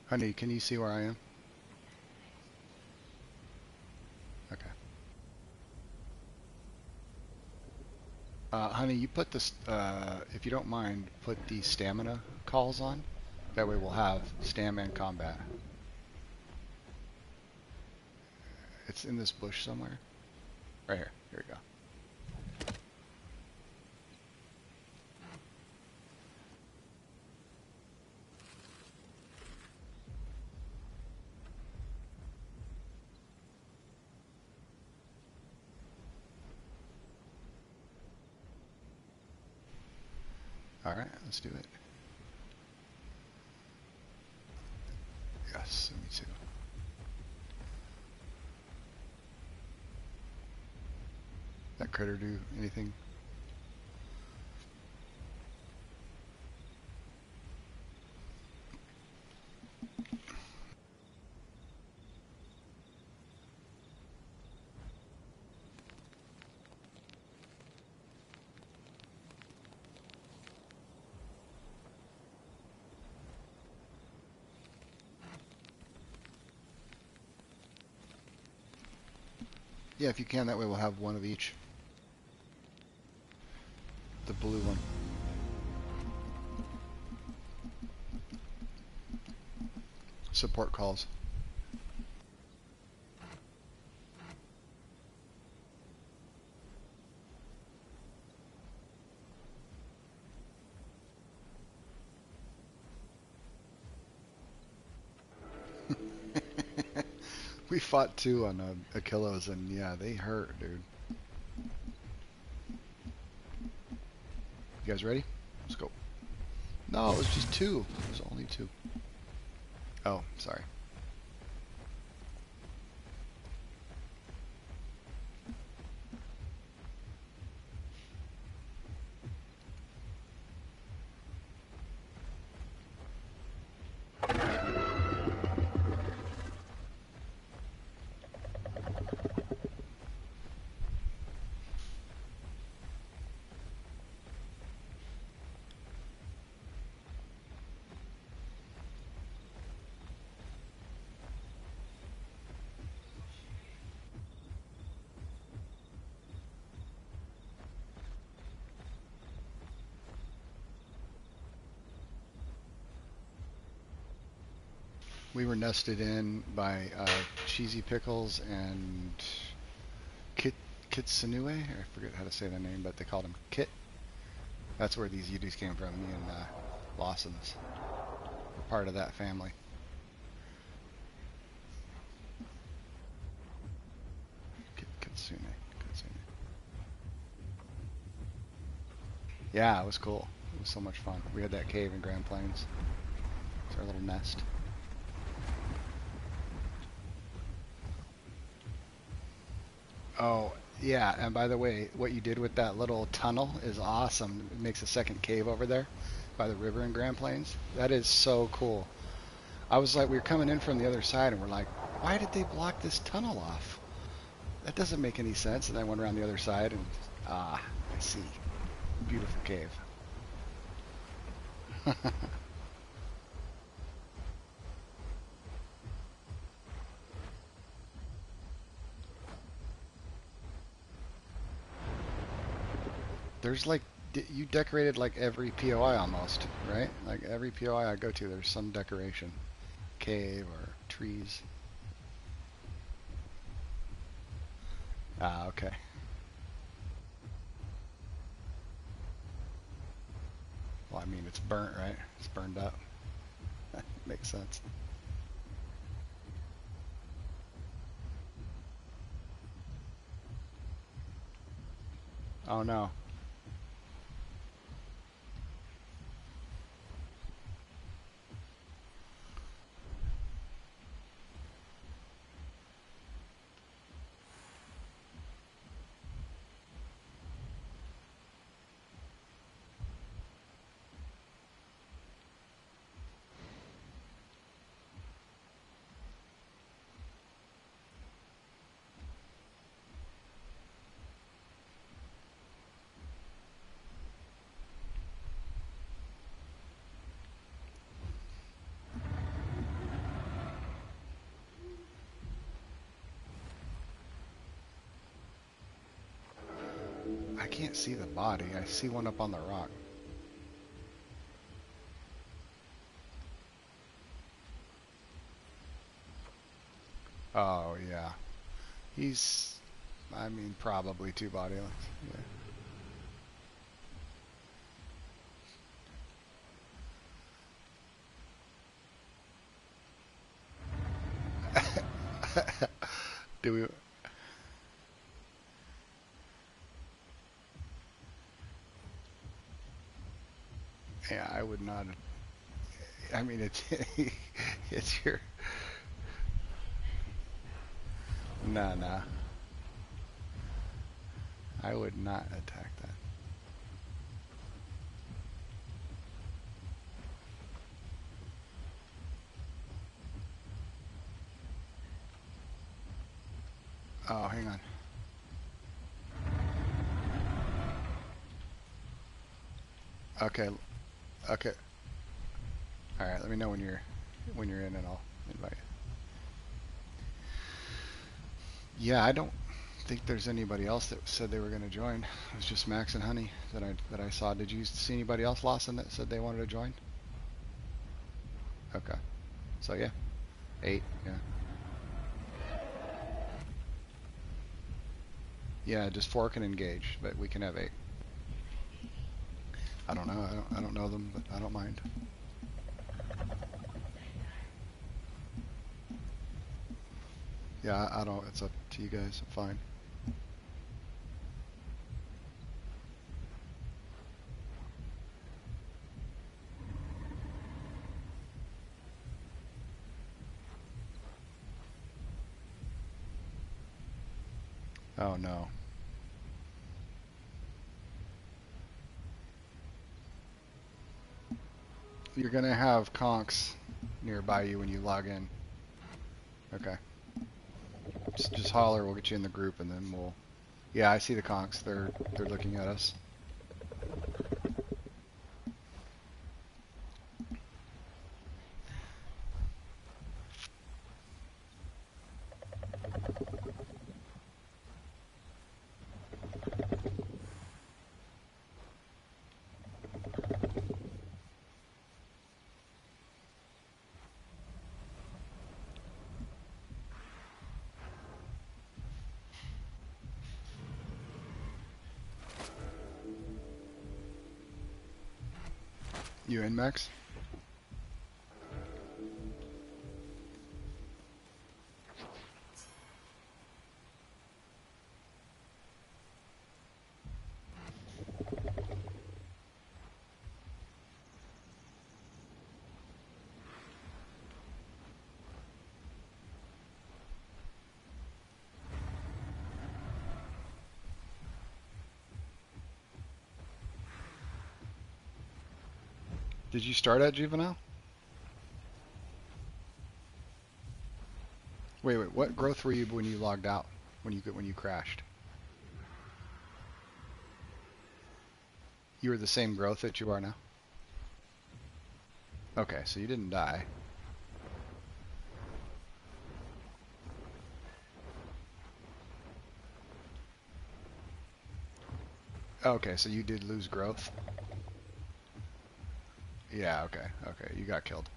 Honey, can you see where I am? Okay. Honey, you put this, if you don't mind, put the stamina calls on. That way we'll have stam and combat. It's in this bush somewhere. Right here. Here we go. Alright, let's do it. Yes, me too. That critter do anything? Yeah, if you can, that way we'll have one of each. The blue one. Support calls. We fought two on Achilles, and yeah, they hurt, dude. You guys ready? Let's go. No, it was just two. It was only two. Oh, sorry. We were nested in by Cheesy Pickles and Kitsunue. I forget how to say the name, but they called him Kit. That's where these Yutis came from. Me and Lawson's were part of that family. Kitsune. Yeah, it was cool. It was so much fun. We had that cave in Grand Plains. It's our little nest. Oh, yeah, and by the way, what you did with that little tunnel is awesome. It makes a second cave over there by the river in Grand Plains. That is so cool. I was like, we were coming in from the other side, and we're like, why did they block this tunnel off? That doesn't make any sense. And I went around the other side, and I see. Beautiful cave. There's like, you decorated like every POI almost, right? Like every POI I go to, there's some decoration. Cave or trees. Ah, okay. Well, I mean, it's burnt, right? It's burned up. Makes sense. Oh no. I can't see the body. I see one up on the rock. Oh, yeah. He's, I mean, probably two body lengths. Yeah. Do we? Yeah, I would not. I mean, it's it's your. Nah, nah. I would not attack that. Oh, hang on. Okay, okay. All right, let me know when you're in, and I'll invite you. Yeah, I don't think there's anybody else that said they were going to join. It was just Max and Honey that I saw. Did you see anybody else, Lawson, that said they wanted to join? Okay. So yeah, 8. Yeah. Yeah, just 4 can engage, but we can have 8. I don't know. I don't know them, but I don't mind. Yeah, I don't. It's up to you guys. I'm fine. Oh no. You're gonna have conks nearby you when you log in. Okay. Just holler. We'll get you in the group, and then we'll. Yeah, I see the conks. They're looking at us. You in, Max? Did you start at juvenile? Wait, what growth were you when you logged out? When you crashed? You were the same growth that you are now? Okay, so you didn't die. Okay, so you did lose growth? Yeah, okay, you got killed.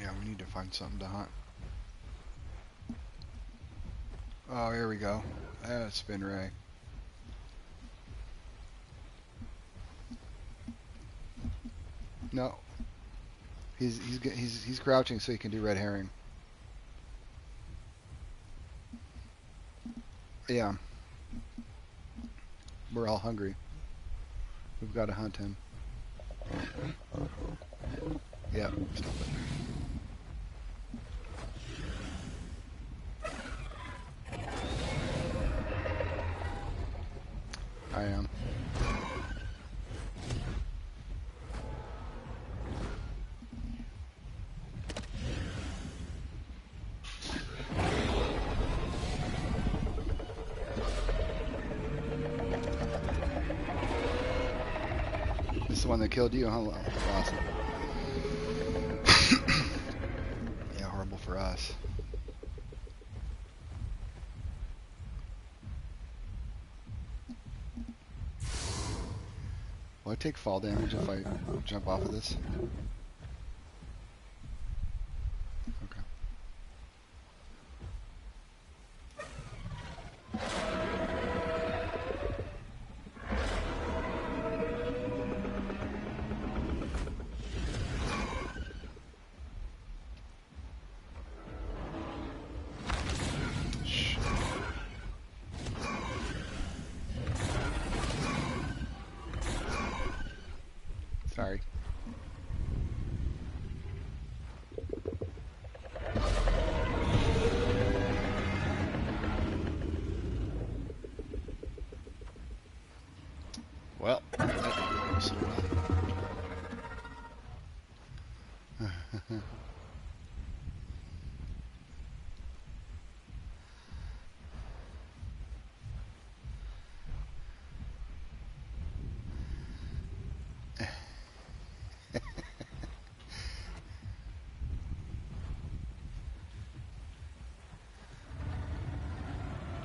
Yeah, we need to find something to hunt. Oh, here we go. Spin ray. No, he's crouching so he can do red herring. Yeah, we're all hungry. We've got to hunt him. Yeah, stop it. I am. This is the one that killed you, huh? Awesome. Yeah, horrible for us. Will I take fall damage if I jump off of this? Okay. Shh. Sorry. Well, that didn't go so well.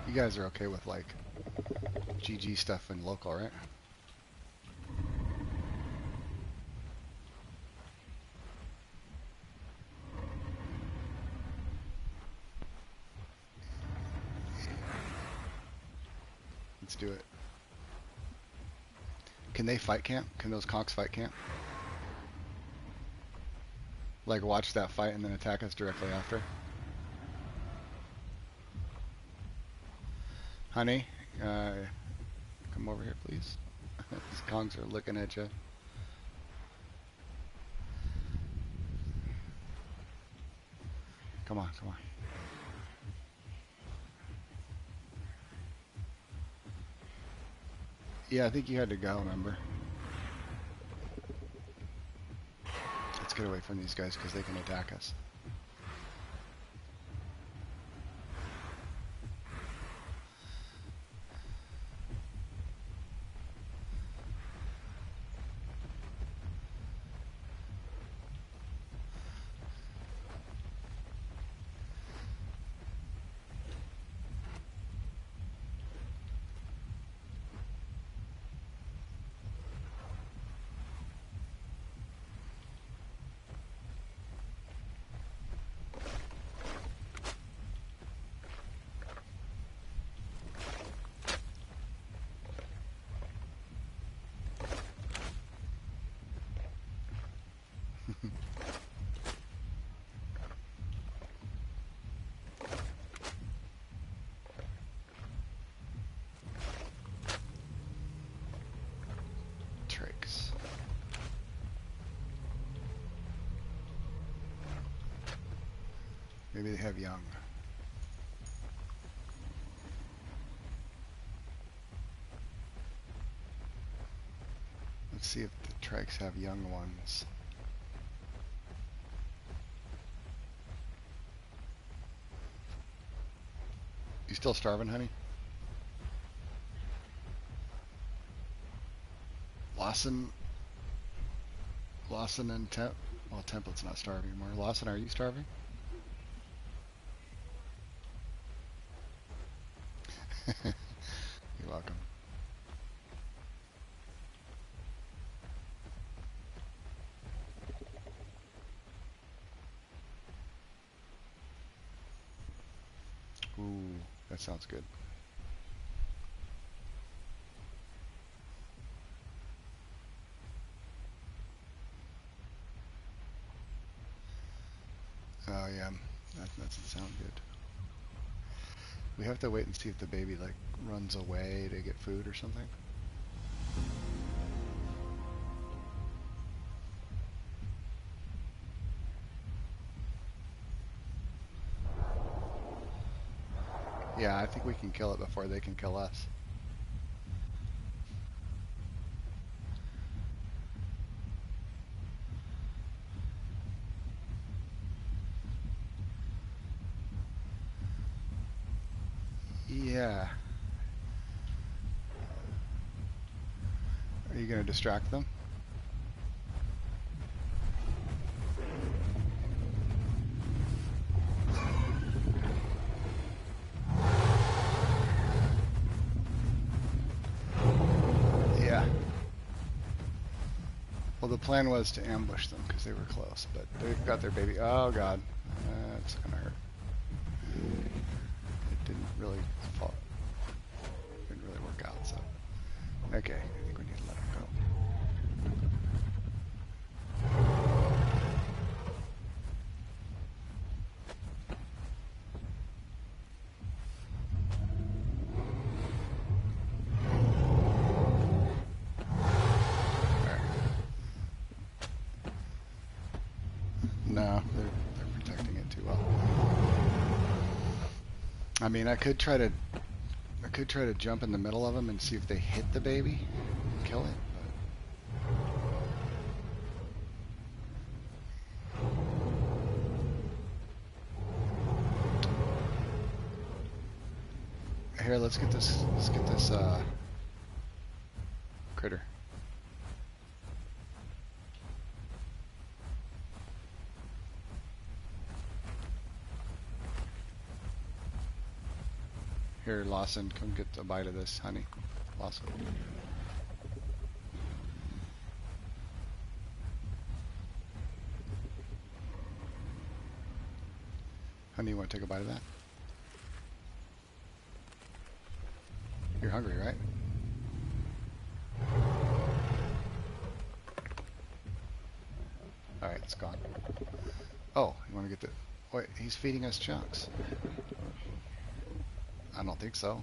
You guys are okay with like GG stuff in local, right? Let's do it. Can they fight camp? Can those conks fight camp? Like watch that fight and then attack us directly after? Honey, Come over here, please. These Kongs are looking at you. Come on, come on. Yeah, I think you had to go, remember? Let's get away from these guys because they can attack us. Tricks. Maybe they have young. Let's see if the trikes have young ones. You still starving, honey? Lawson and well, Template's not starving anymore. Lawson, are you starving? You're welcome. Ooh, that sounds good. Oh yeah, that doesn't sound good. We have to wait and see if the baby like runs away to get food or something. Yeah, I think we can kill it before they can kill us. Yeah. Are you going to distract them? Yeah. Well, the plan was to ambush them because they were close, but they've got their baby. Oh, God. That's going to hurt. It didn't really fall. Didn't really work out, so. Okay, I think we need to let him go. No, they're protecting it too well. I mean, I could try to jump in the middle of them and see if they hit the baby and kill it. But here, let's get this critter. Here, Lawson, come get a bite of this, honey. Lawson. Honey, you want to take a bite of that? You're hungry, right? Alright, it's gone. Oh, you want to get the... Wait, he's feeding us chunks. I don't think so.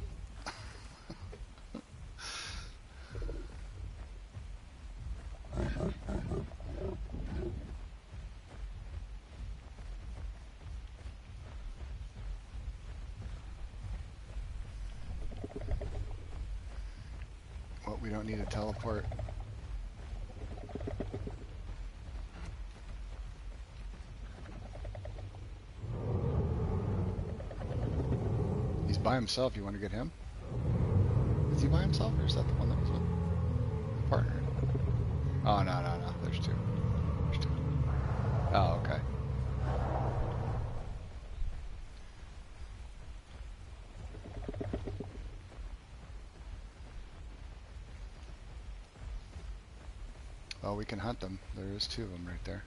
We don't need to teleport. He's by himself. You want to get him? Is he by himself, or is that the one that was with the partner? Oh, no. There's two. There's two. Oh, okay. Oh, we can hunt them. There is two of them right there.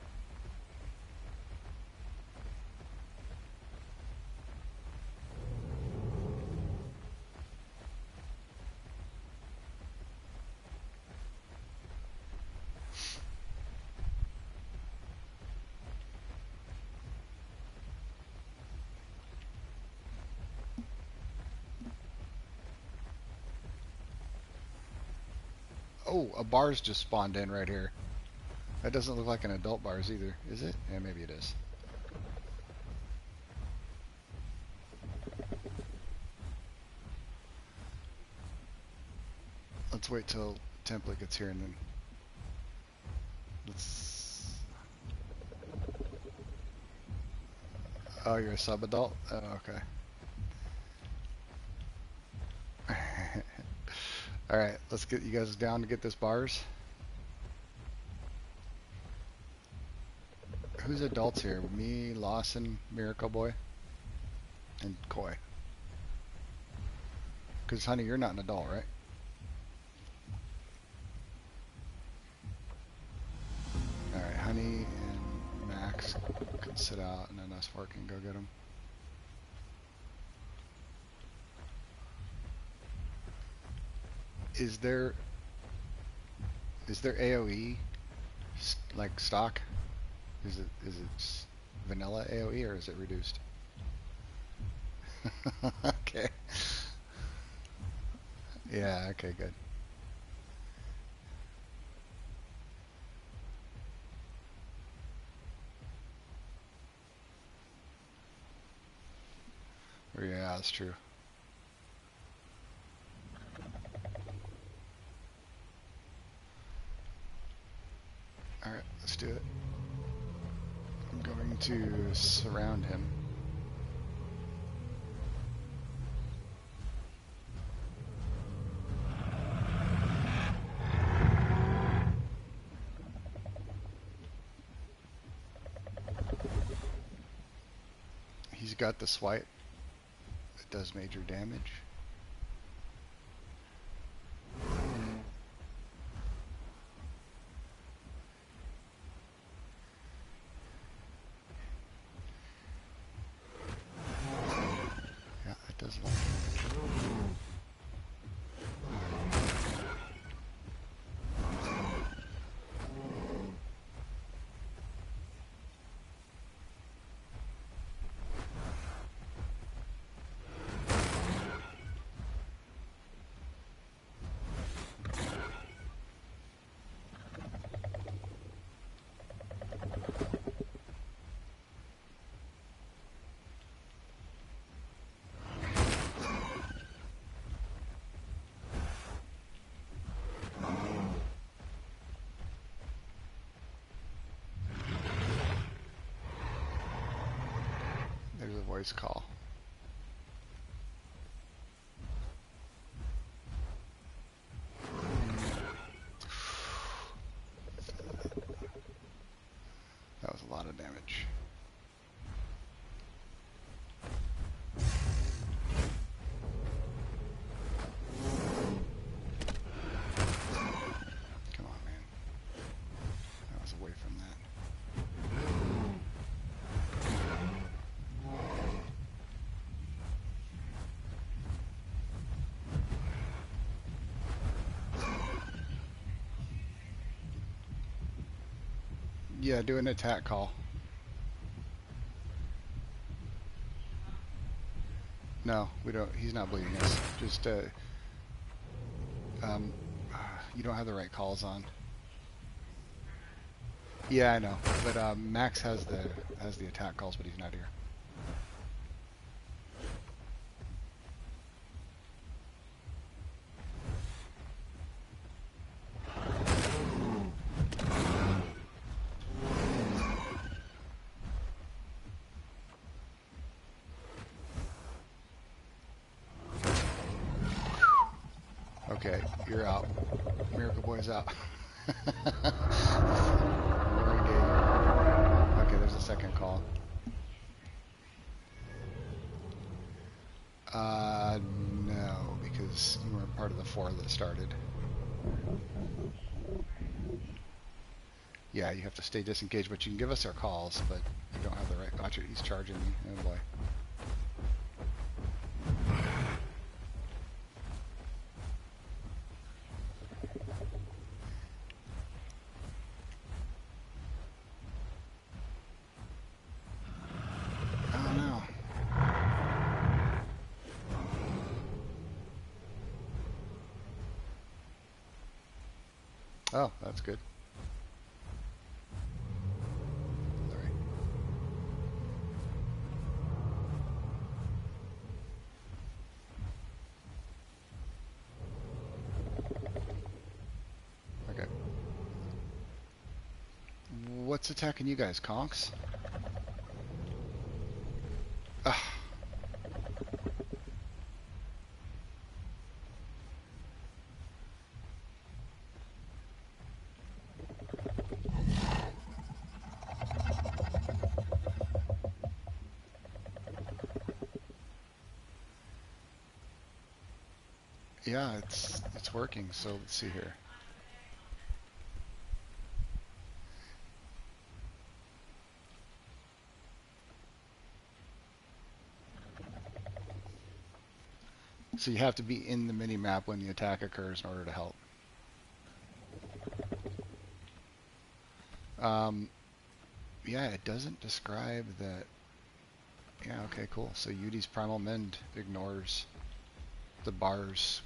Oh, a bar's just spawned in right here. That doesn't look like an adult bars either, is it? Yeah, maybe it is. Let's wait till template gets here and then let's... Oh, you're a sub-adult? Oh, okay. Alright, let's get you guys down to get this bars. Who's adults here? Me, Lawson, Miracle Boy, and Koi. Because, honey, you're not an adult, right? Alright, honey and Max can sit out, and then us four can go get them. Is there AOE like stock? Is it vanilla AOE or is it reduced? Okay. Yeah, okay, good. Yeah, that's true. Alright, let's do it. I'm going to surround him. He's got the swipe. It does major damage. Yeah, it does a lot of damage. There's a voice call. That was a lot of damage. Come on, man. I was away from that. Yeah, do an attack call. No, we don't. He's not bleeding us. Just, you don't have the right calls on. Yeah, I know. But Max has the attack calls, but he's not here. Okay, you're out. Miracle Boy's out. We're engaged. Okay, there's a second call. No, because you weren't part of the 4 that started. Yeah, you have to stay disengaged, but you can give us our calls, but you don't have the right... Watch it, he's charging me. Oh boy. Oh no. Oh, that's good. Sorry. Okay. What's attacking you guys, conks? Ah. Yeah, it's working, so let's see here. So you have to be in the mini-map when the attack occurs in order to help. Yeah, it doesn't describe that. Yeah, okay, cool. So Yudi's Primal Mend ignores the bars.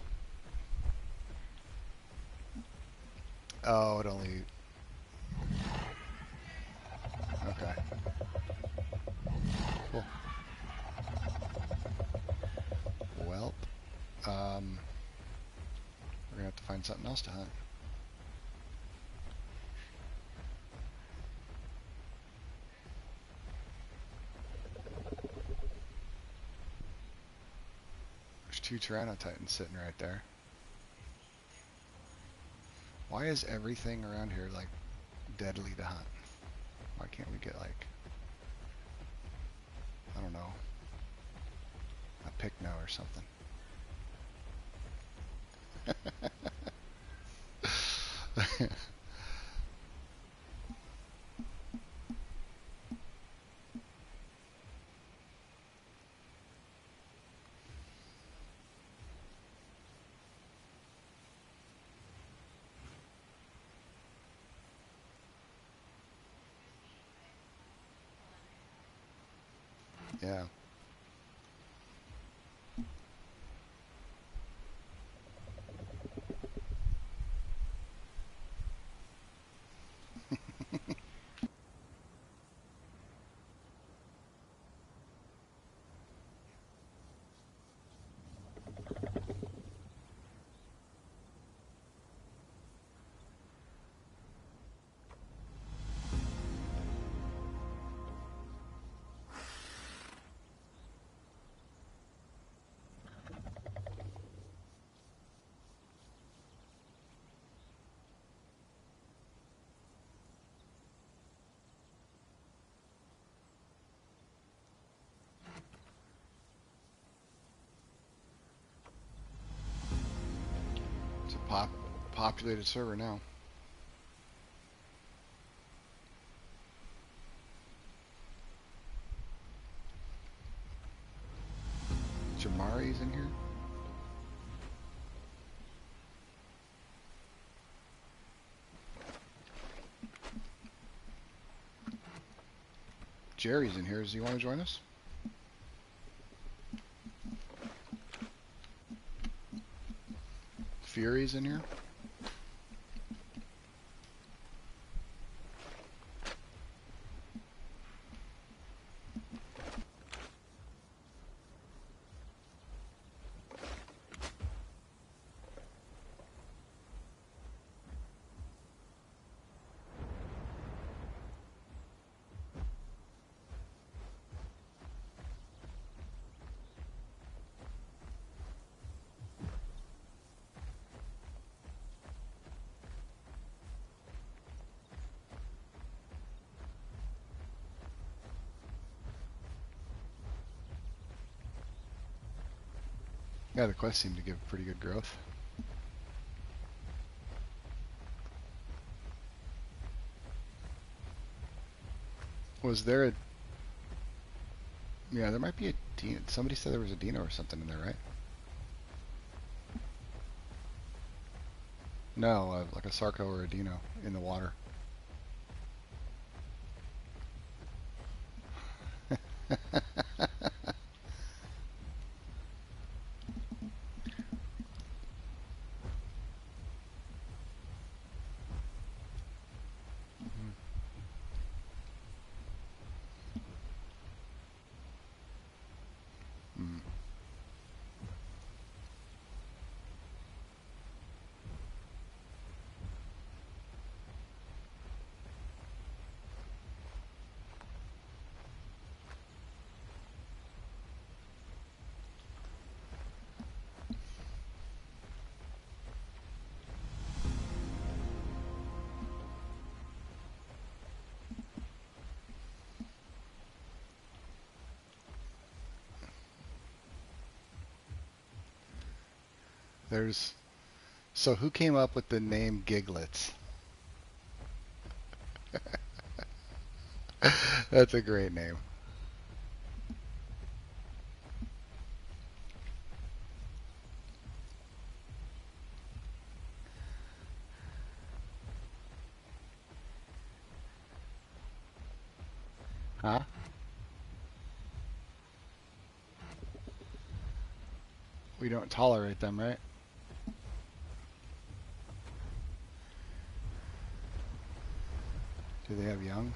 Oh, it only... Okay. Cool. Well, we're gonna have to find something else to hunt. There's 2 Tyranno Titans sitting right there. Why is everything around here like deadly to hunt? Why can't we get like, I don't know, a Picno or something? Yeah. It's a populated server now. Jamari's in here? Jerry's in here. Does he want to join us? Fury's in here? Yeah, the quest seemed to give pretty good growth. Was there a... Yeah, there might be a Dino. Somebody said there was a Dino or something in there, right? No, like a Sarco or a Dino in the water. Mm. There's... So who came up with the name Giglets? That's a great name. Huh? We don't tolerate them, right? Do they have young?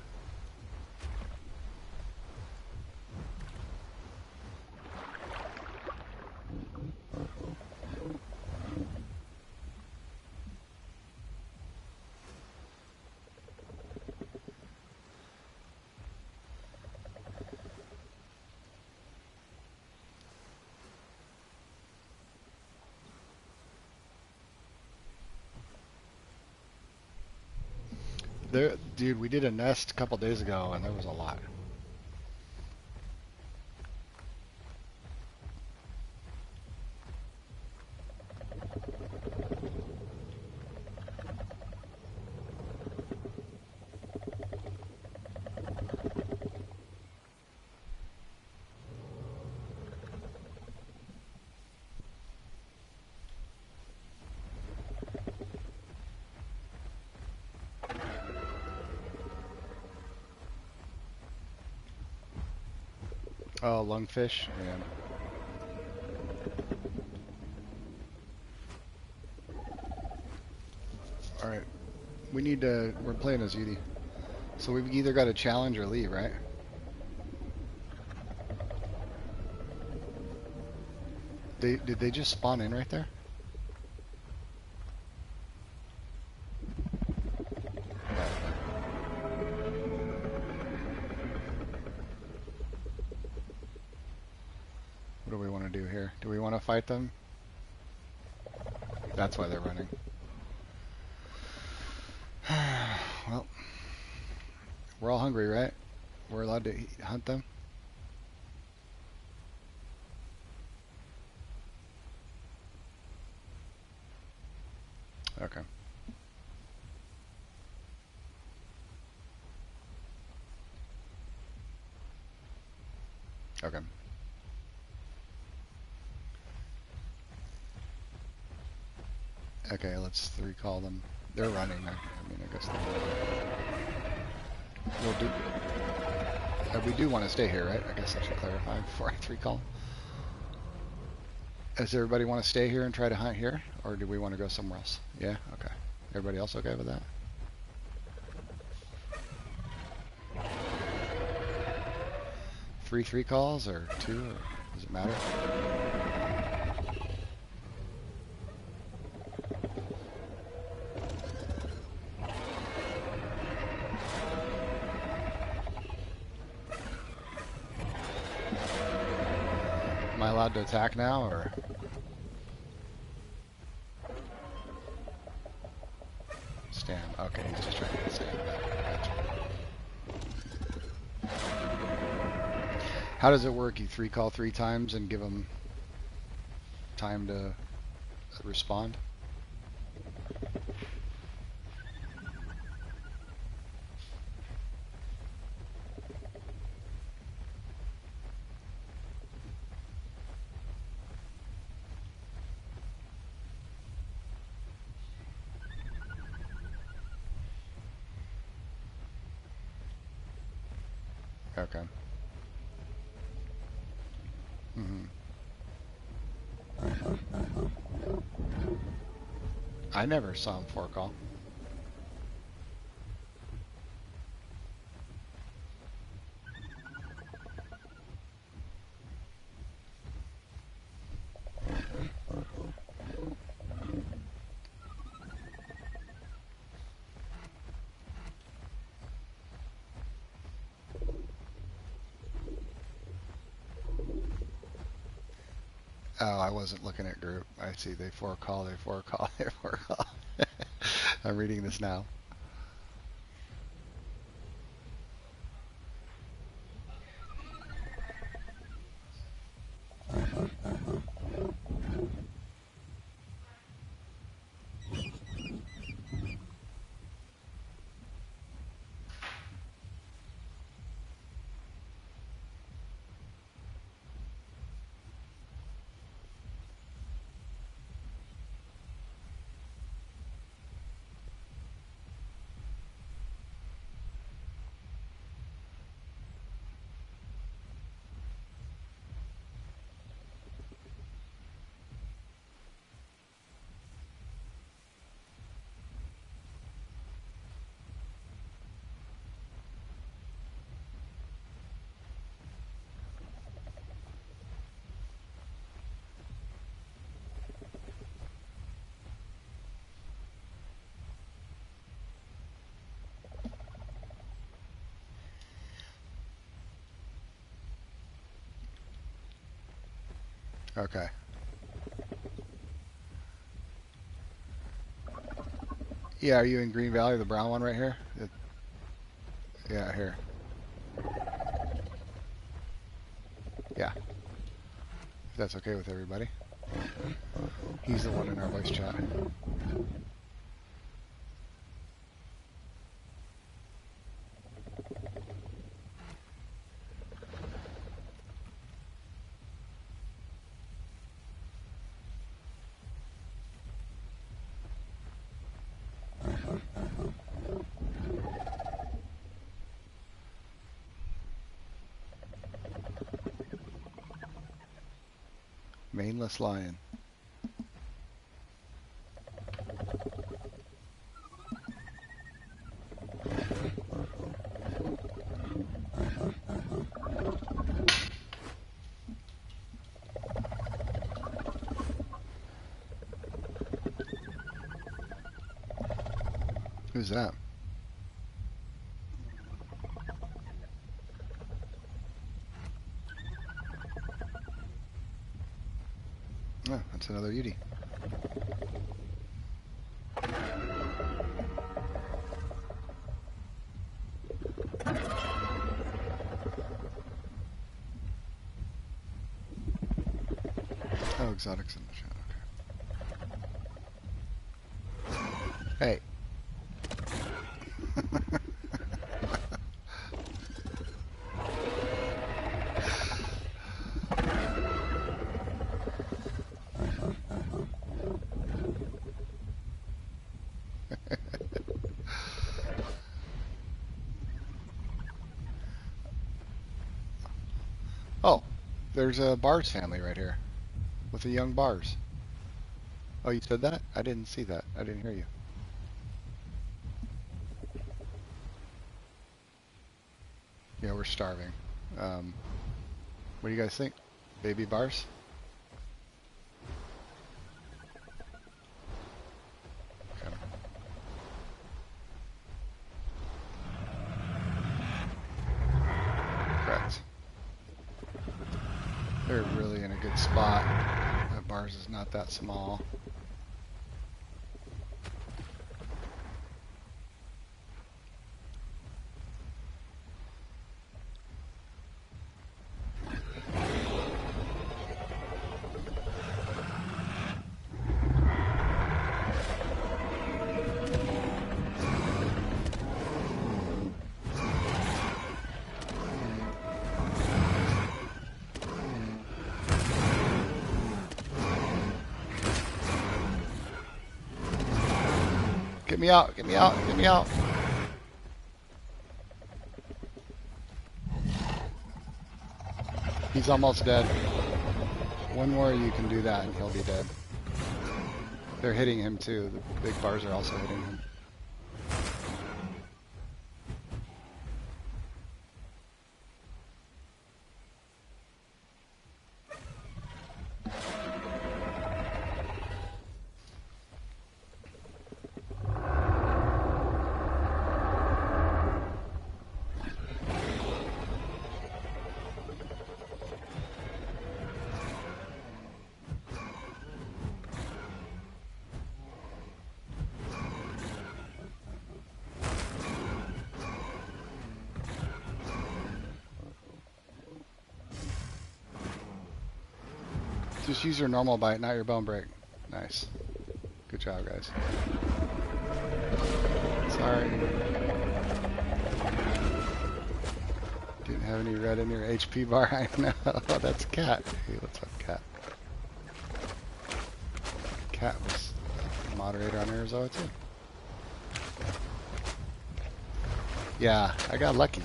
There, dude, we did a nest a couple days ago, and there was a lot. Oh, lungfish, man. All right, we need to. We're playing as Yutyrannus, so we've either got to challenge or leave, right? Did they just spawn in right there? What do we want to do here? Do we want to fight them? That's why they're running. Well, we're all hungry, right? We're allowed to hunt them? Okay. Okay. Okay, let's recall them. They're running. I mean, I guess we'll do. We do want to stay here, right? I guess I should clarify before I recall. Does everybody want to stay here and try to hunt here, or do we want to go somewhere else? Yeah. Okay. Everybody else okay with that? Three calls or two? Or does it matter? Am I allowed to attack now, or? Stand. Okay, he's just trying to stand back. Gotcha. How does it work? You call 3 times and give them time to respond. Okay. I never saw him forecall. Oh, I wasn't looking at group. I see they forecall, they forecall, they forecall. I'm reading this now. Okay. Yeah, are you in Green Valley, the brown one right here? Yeah, here. Yeah. If that's okay with everybody. He's the one in our voice chat. Maneless lion. Who's that? Oh, that's another Yutyrannus. Oh, exotics in the chat. Okay. Hey. Oh, there's a Bars family right here with the young Bars. Oh, you said that? I didn't see that. I didn't hear you. Yeah, we're starving. What do you guys think? Baby Bars? Okay. Correct. They're really in a good spot. That Bars is not that small. Get me out, get me out, get me out. He's almost dead. One more you can do that and he'll be dead. They're hitting him too. The big bars are also hitting him. Just use your normal bite, not your bone break. Nice. Good job, guys. Sorry. Didn't have any red in your HP bar. I know. Oh, that's Cat. Hey, what's up, Cat? Cat was a moderator on Arazoa, too. Yeah, I got lucky.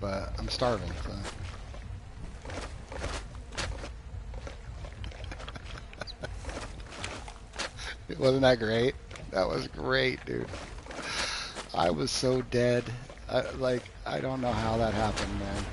But I'm starving, so... Wasn't that great? That was great, dude. I was so dead. I don't know how that happened, man.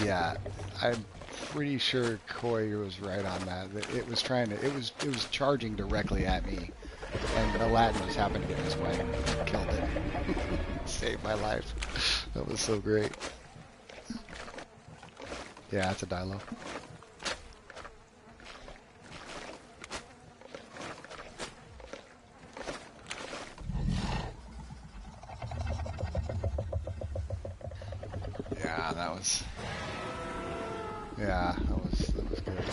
Yeah, I'm pretty sure Koi was right on that. It was it was charging directly at me, and the Latin just happened to get in his way and killed it. Saved my life. That was so great. Yeah, that's a Dilo. Yeah, that was... Yeah, that was good.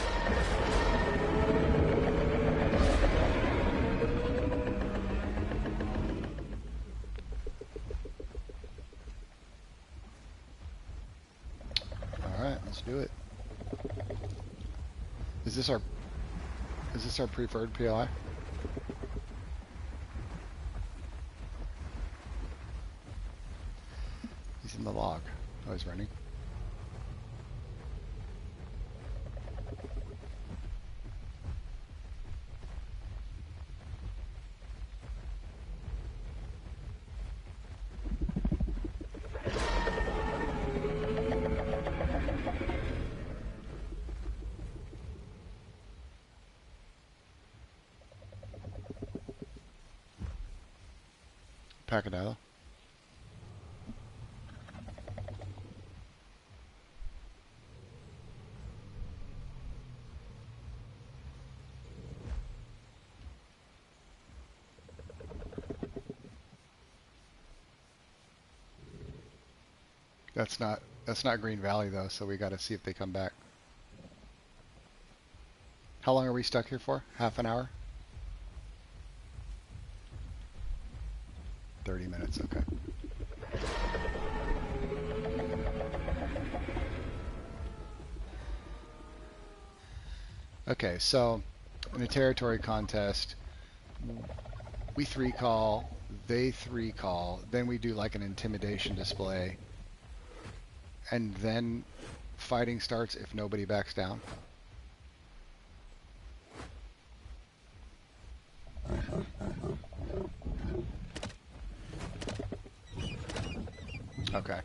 All right, let's do it. Is this our preferred PLI? He's in the log. Oh, he's running. Packadillo. That's not Green Valley though, so we got to see if they come back. How long are we stuck here for? Half an hour? 30 minutes, okay. Okay, so in a territory contest, we 3-call, they 3-call, then we do like an intimidation display, and then fighting starts if nobody backs down. Okay.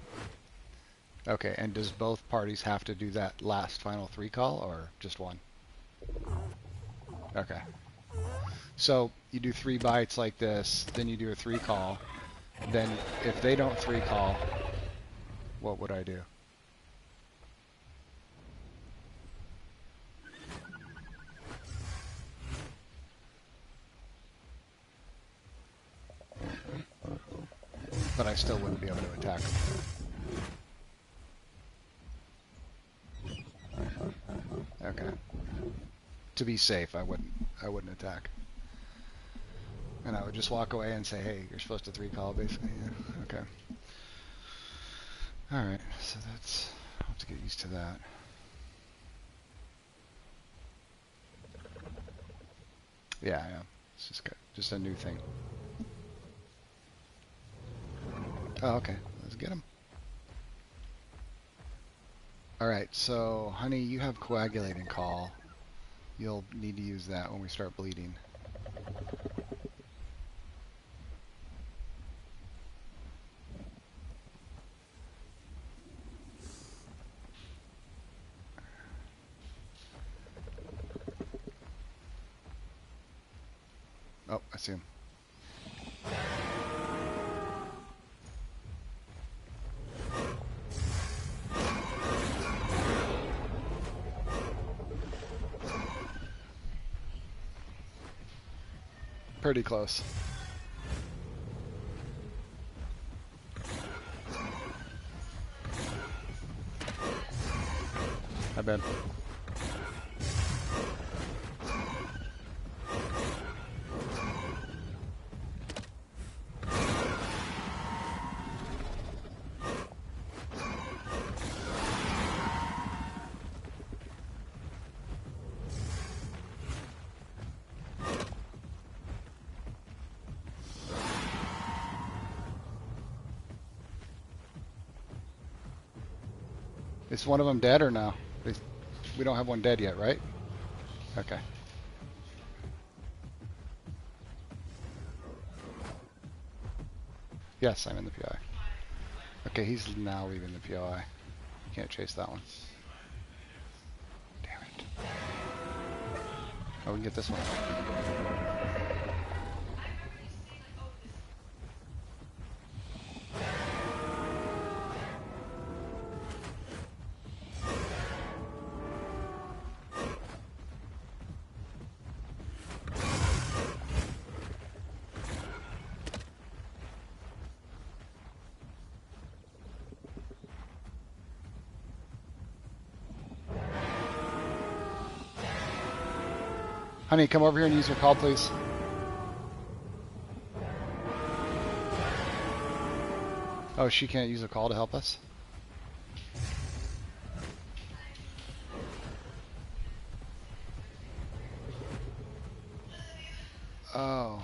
Okay, and does both parties have to do that last final 3-call or just one? Okay. So you do 3 bites like this, then you do a 3-call. Then if they don't 3-call, what would I do? But I still wouldn't be able to attack them. to be safe, I wouldn't attack. And I would just walk away and say, hey, you're supposed to 3-call, basically. Yeah. Okay. All right. So that's, I'll have to get used to that. Yeah, yeah. It's just a new thing. Oh, okay. Let's get him. All right. So, honey, you have coagulating call. You'll need to use that when we start bleeding. Oh, I see him. Pretty close. I bet. Is one of them dead or no? We don't have one dead yet, right? Okay. Yes, I'm in the POI. Okay, he's now leaving the POI. Can't chase that one. Damn it. Oh, we can get this one. Honey, come over here and use your call, please. Oh, she can't use a call to help us? Oh.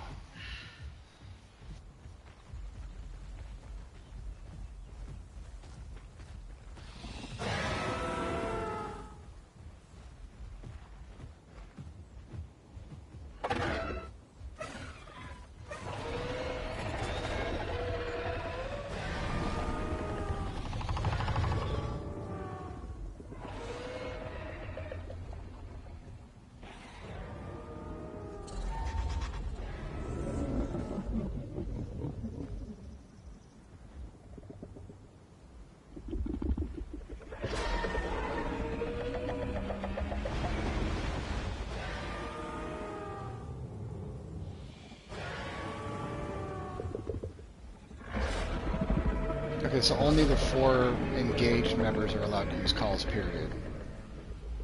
Okay, so only the 4 engaged members are allowed to use calls, period.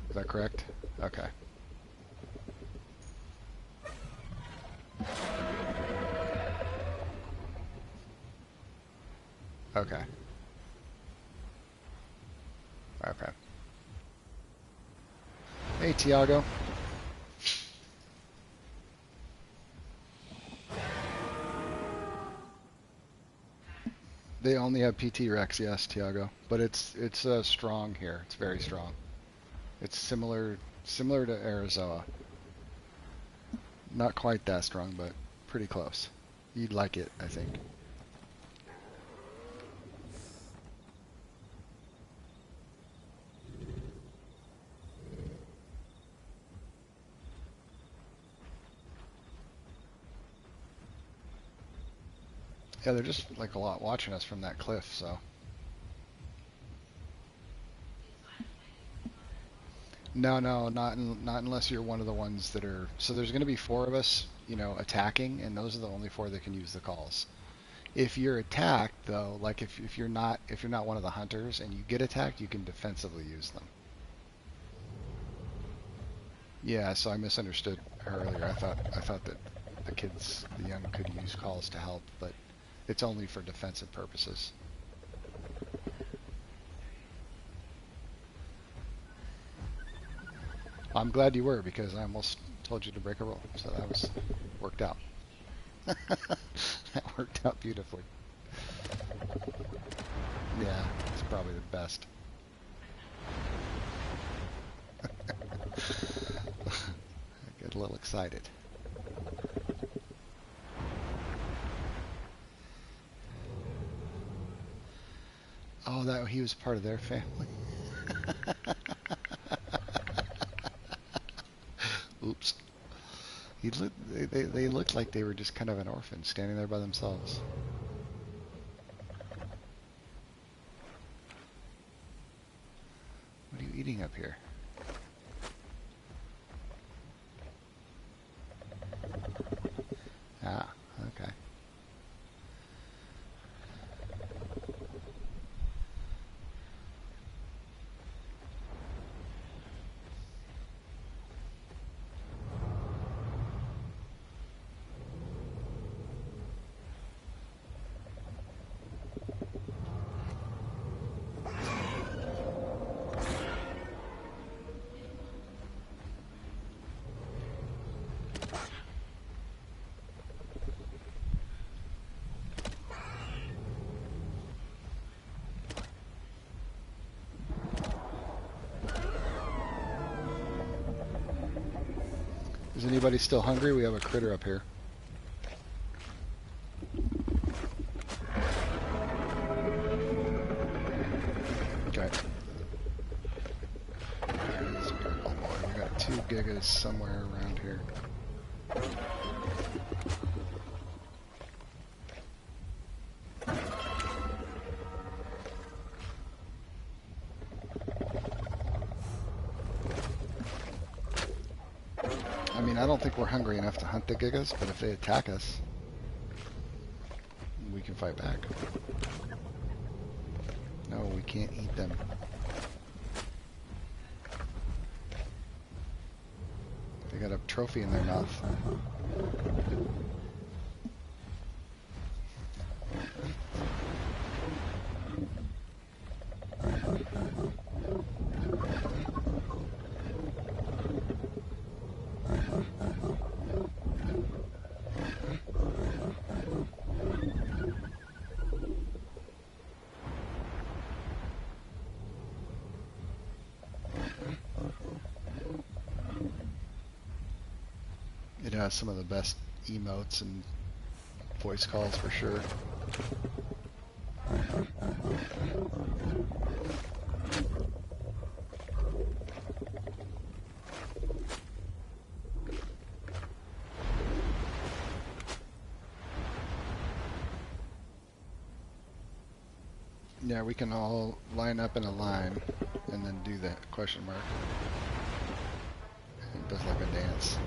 Is that correct? Okay. Okay. Okay. Hey, Tiago. They only have PT Rex, yes, Tiago. But it's strong here. It's very strong. It's similar to Arazoa. Not quite that strong, but pretty close. You'd like it, I think. Yeah, they're just like a lot watching us from that cliff, so. No, not unless you're one of the ones that are. So there's going to be 4 of us, attacking, and those are the only 4 that can use the calls. If you're attacked, though, like if you're not one of the hunters and you get attacked, you can defensively use them. Yeah, so I misunderstood her earlier. I thought that the young could use calls to help, but it's only for defensive purposes. I'm glad you were because I almost told you to break a rule, so that was worked out. That worked out beautifully. Yeah, it's probably the best. I get a little excited. Oh, that he was part of their family. Oops. They looked like they were just kind of an orphan standing there by themselves. What are you eating up here? Ah, okay. Is anybody still hungry? We have a critter up here. Okay. There's Miracle Boy. We got 2 Gigas somewhere around here. I mean, I don't think we're hungry enough to hunt the Gigas, but if they attack us, we can fight back. No, we can't eat them. They got a trophy in their mouth. It has some of the best emotes and voice calls for sure. Yeah, we can all line up in a line and then do that question mark. It does like a dance.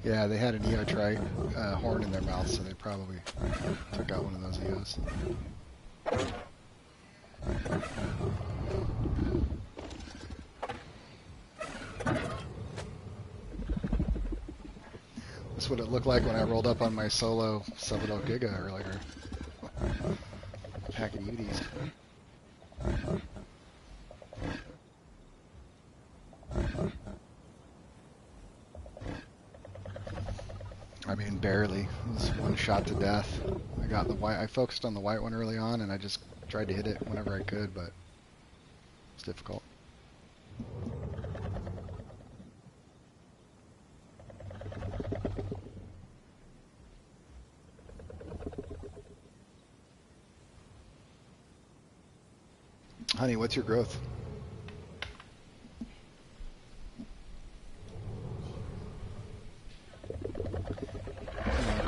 Yeah, they had an Eotrite horn in their mouth, so they probably took out one of those Eos. That's what it looked like when I rolled up on my solo Subadal Giga earlier. Pack of Uties. I mean, barely. It was one shot to death. I got the white. I focused on the white one early on, and I just tried to hit it whenever I could, but it's difficult. Honey, what's your growth?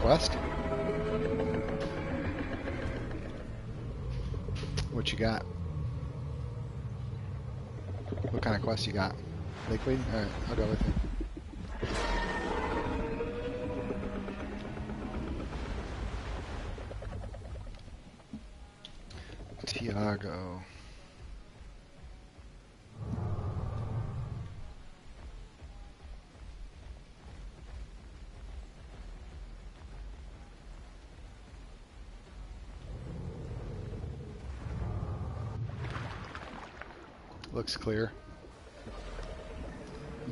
quest? What you got? What kind of quest you got? Liquid? Alright, I'll go with you. Tiago. Looks clear.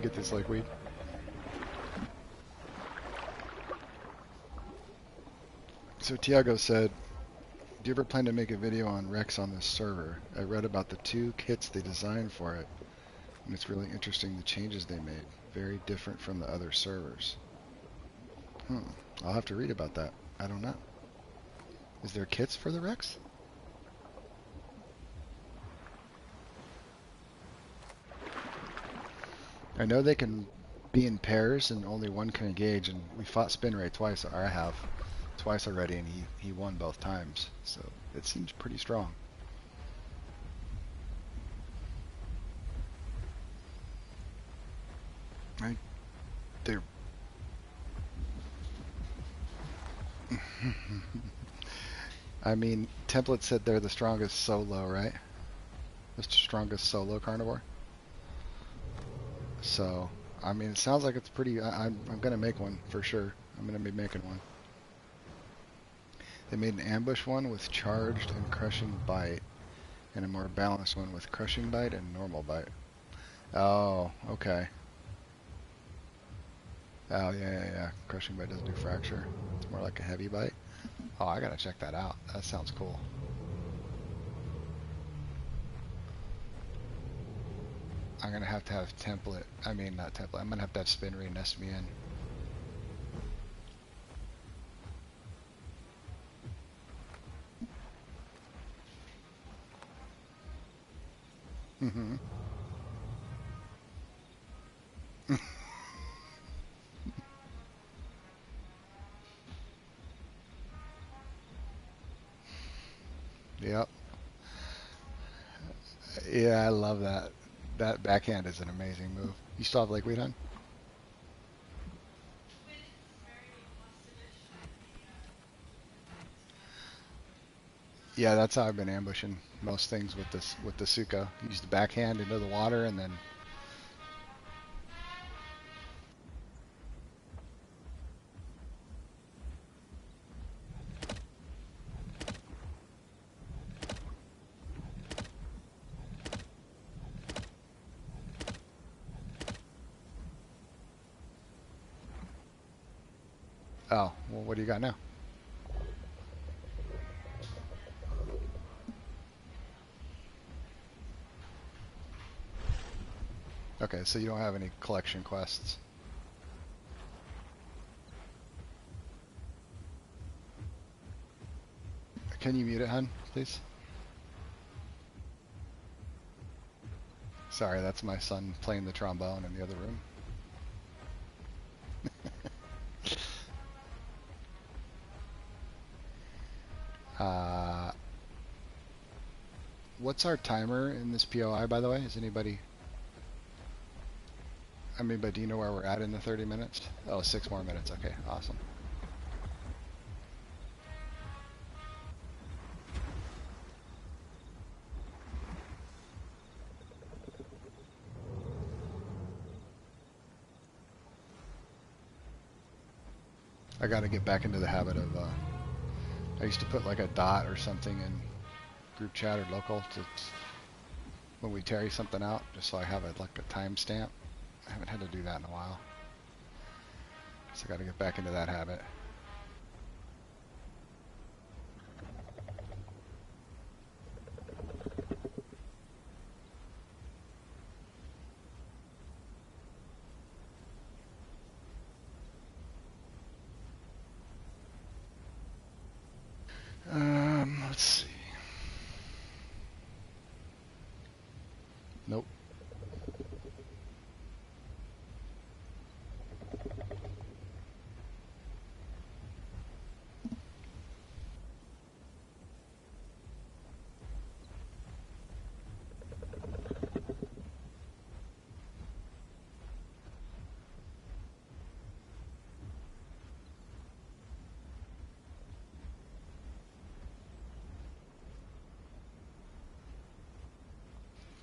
Get this like weed. So Tiago said, do you ever plan to make a video on Rex on this server? I read about the 2 kits they designed for it, and it's really interesting the changes they made. Very different from the other servers. I'll have to read about that. I don't know. Is there kits for the Rex? I know they can be in pairs and only one can engage, and we fought Spinray twice, or I have twice already, and he won both times, so it seems pretty strong. They're I mean, Template said they're the strongest solo, right? The strongest solo carnivore. So, I mean, it sounds like it's pretty. I'm gonna make one for sure. I'm gonna be making one. They made an ambush one with charged and crushing bite, and a more balanced one with crushing bite and normal bite. Oh, okay. Oh, yeah. Crushing bite doesn't do fracture. It's more like a heavy bite. Oh, I gotta check that out. That sounds cool. I'm gonna have to have template. I mean, not template. I'm gonna have to have Spinray nest me in. Mm-hmm. Yep. Yeah, I love that. That backhand is an amazing move. You still have Lakeweed on? Yeah, that's how I've been ambushing most things with this with the Suko. Use the backhand into the water and then. Oh, well, what do you got now? Okay, so you don't have any collection quests. Can you mute it, hun, please? Sorry, that's my son playing the trombone in the other room. What's our timer in this POI, by the way? Is anybody... I mean, but do you know where we're at in the 30 minutes? Oh, 6 more minutes. Okay, awesome. I got to get back into the habit of... I used to put like a dot or something in group chat or local to when we carry something out, just so I have like a timestamp. I haven't had to do that in a while, so I got to get back into that habit. Let's see. Nope.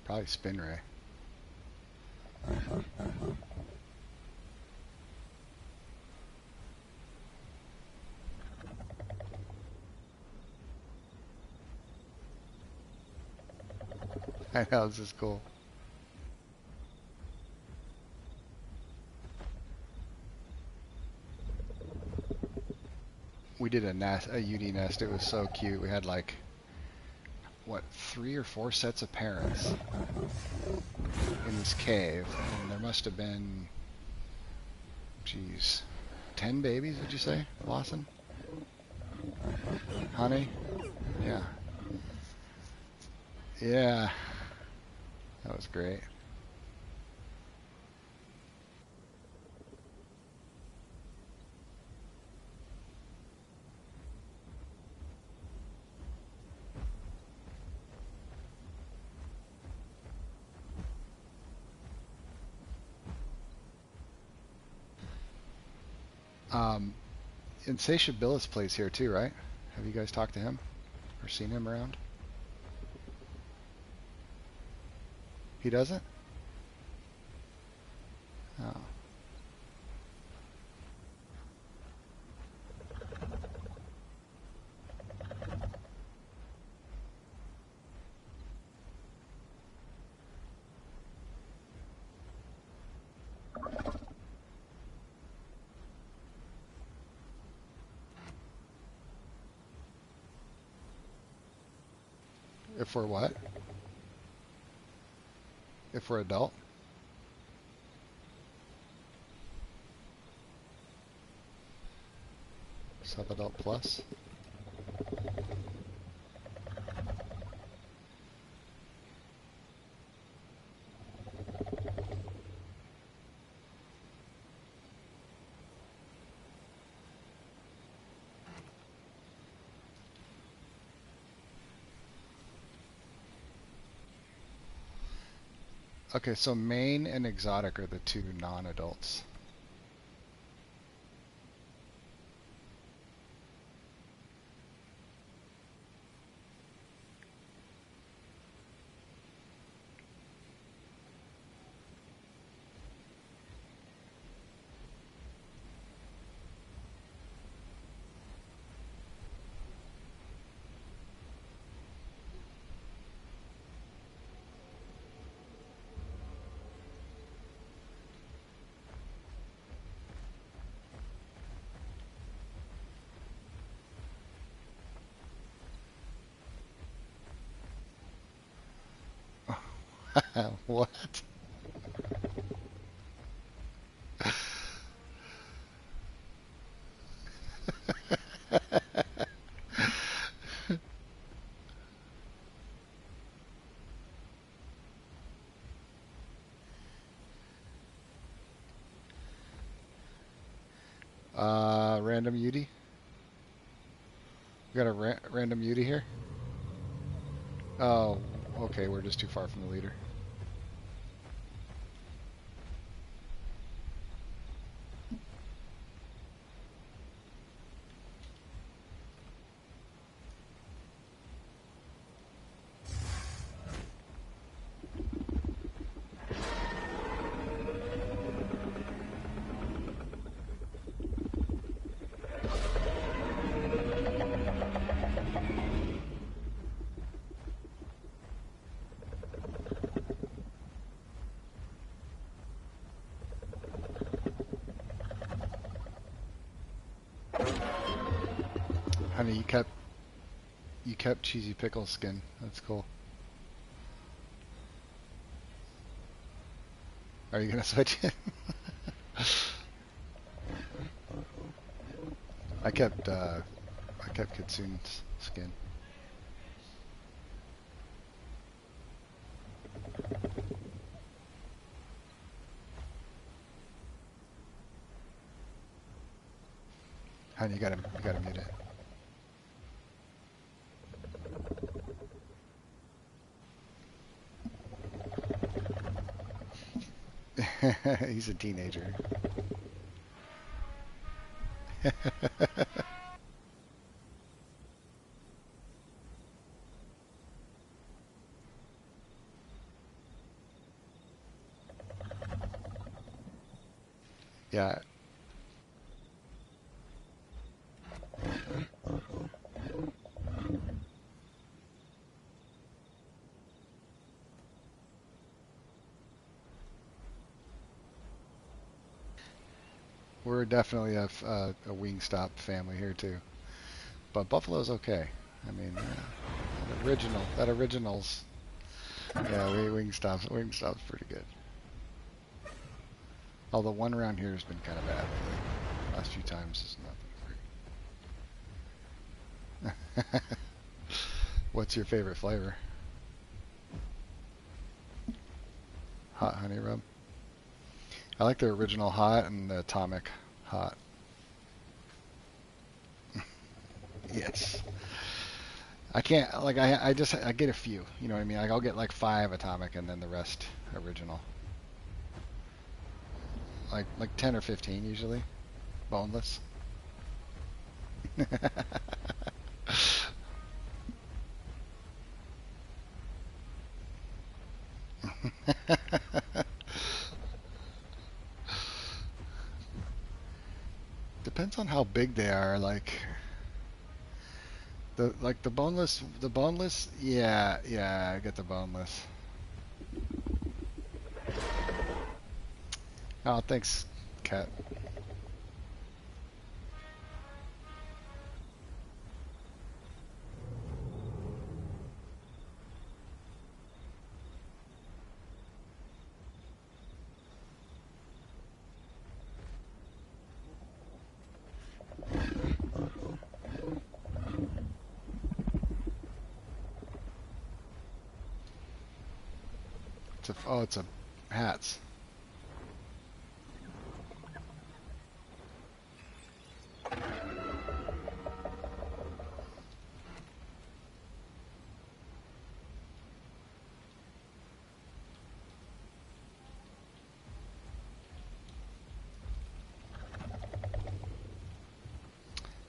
Probably spin ray. I know, this is cool. We did a UD nest. It was so cute. We had like, what, 3 or 4 sets of parents in this cave, and there must have been, geez, 10 babies, would you say, Lawson? Honey? Yeah. Yeah. That was great. Insatiabilis plays here too, right? Have you guys talked to him or seen him around? He doesn't? Oh. If we're what? If we're adult? Sub-adult plus? Okay, so main and exotic are the 2 non-adults. What? Random UD? We got a random UD here? Oh, okay, we're just too far from the leader. Honey, you kept cheesy pickle skin. That's cool. Are you gonna switch it? I kept Kitsune's skin. Honey, you gotta mute it. He's a teenager. Yeah, we're definitely a Wingstop family here too. But Buffalo's okay. I mean, that original's, yeah, Wingstop's pretty good. Although one around here has been kind of bad lately. Last few times has not been great. What's your favorite flavor? Hot honey rub. I like the original hot and the atomic hot. Yes. I can't like I get a few. You know what I mean? Like I'll get like 5 atomic and then the rest original. Like 10 or 15 usually. Boneless. Depends on how big they are. The boneless. Yeah, yeah, I get the boneless. Oh, thanks, Cat. It's a hats.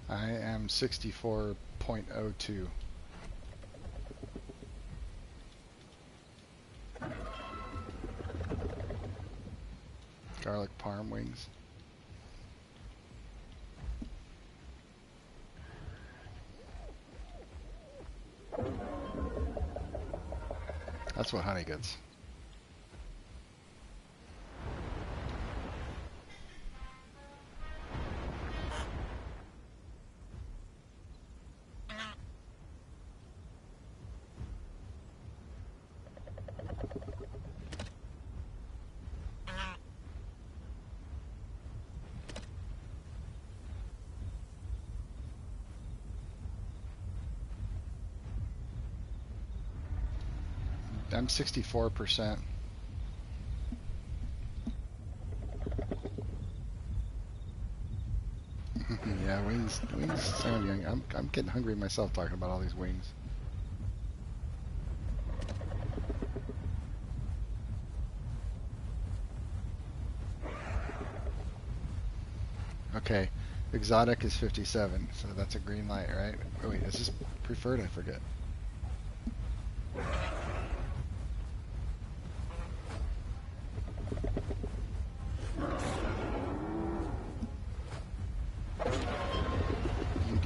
I am 64.02. Garlic parm wings. That's what honey gets. I'm 64%. Yeah, wings sound young. I'm getting hungry myself talking about all these wings. Okay, exotic is 57, so that's a green light, right? Oh, wait, is this preferred? I forget. UD.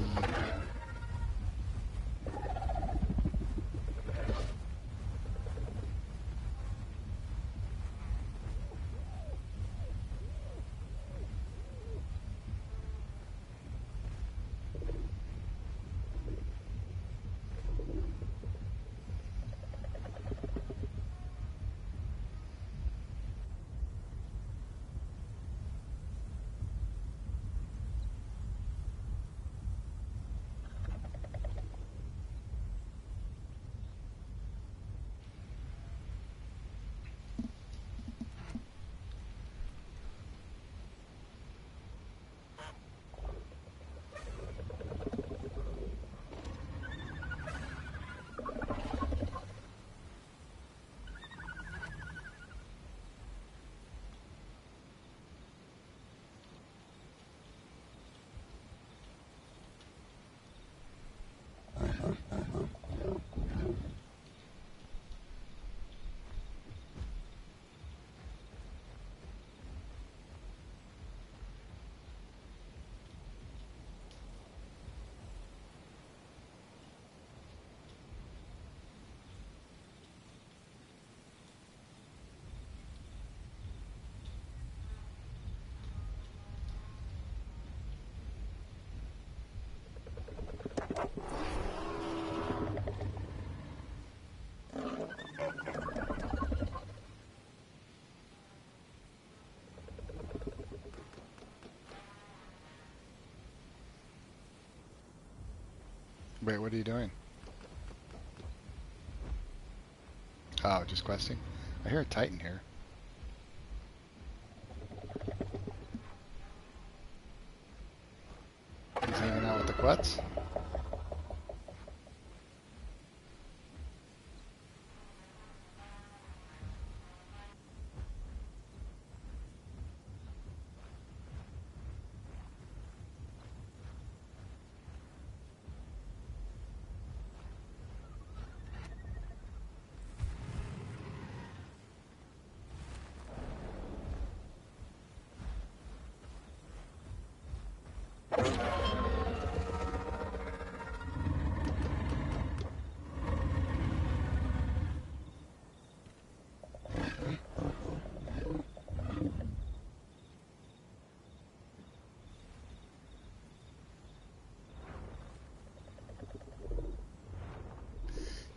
Wait, what are you doing? Oh, just questing? I hear a Titan here. He's hanging out with the Quets?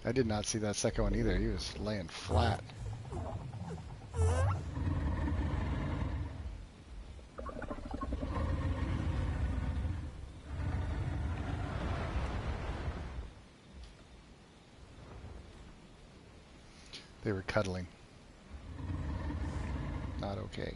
I did not see that second one either. He was laying flat. They were cuddling. Not okay.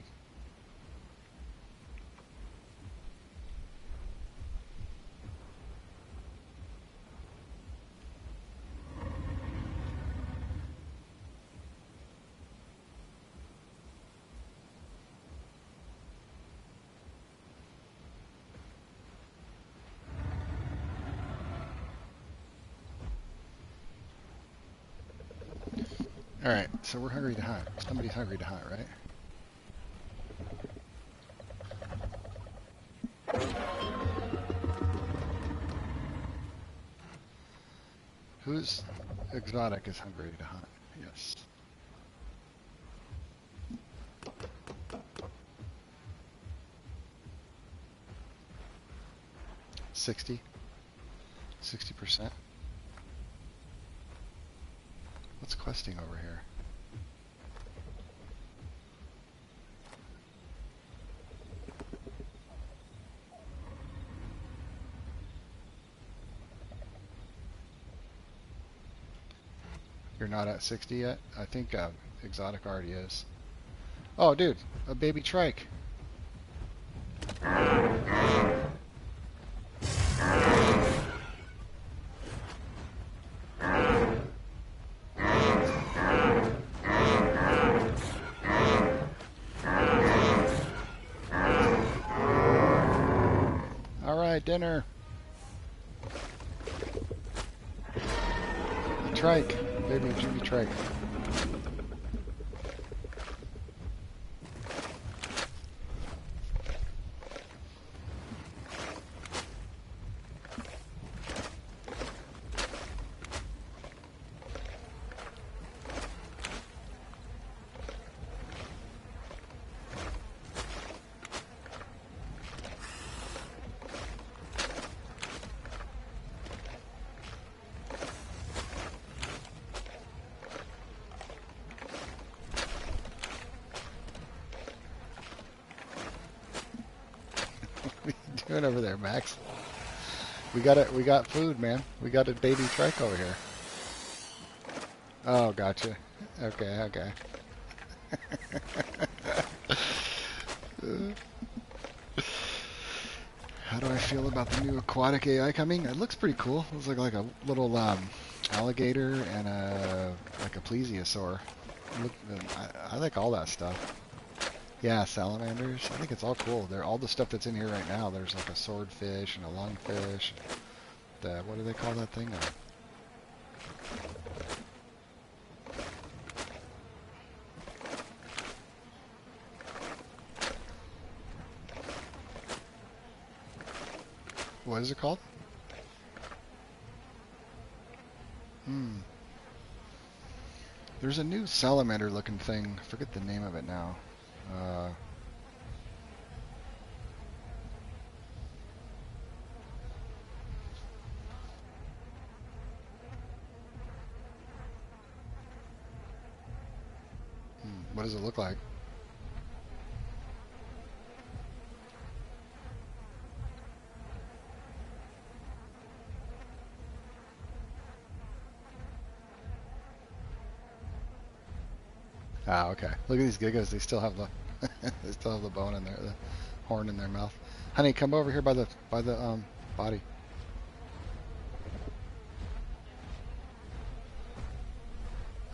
Alright, so we're hungry to hunt. Somebody's hungry to hunt, right? Who's exotic is hungry to hunt? Yes. $60? 60%? What's questing over here? You're not at 60 yet? I think exotic already is. Oh, dude, a baby trike. Dinner. A trike. Baby Juby trike. Doing over there, Max? We got food, man. We got a baby trike over here. Oh, gotcha. Okay. How do I feel about the new aquatic AI coming? It looks pretty cool. It looks like a little alligator and a plesiosaur. I like all that stuff. Yeah, salamanders. I think it's all cool. They're all the stuff that's in here right now. There's like a swordfish and a lungfish. What do they call that thing? What is it called? There's a new salamander looking thing. I forget the name of it now. What does it look like? Ah, okay. Look at these gigas. They still have the they still have the bone in there, the horn in their mouth. Honey, come over here by the body.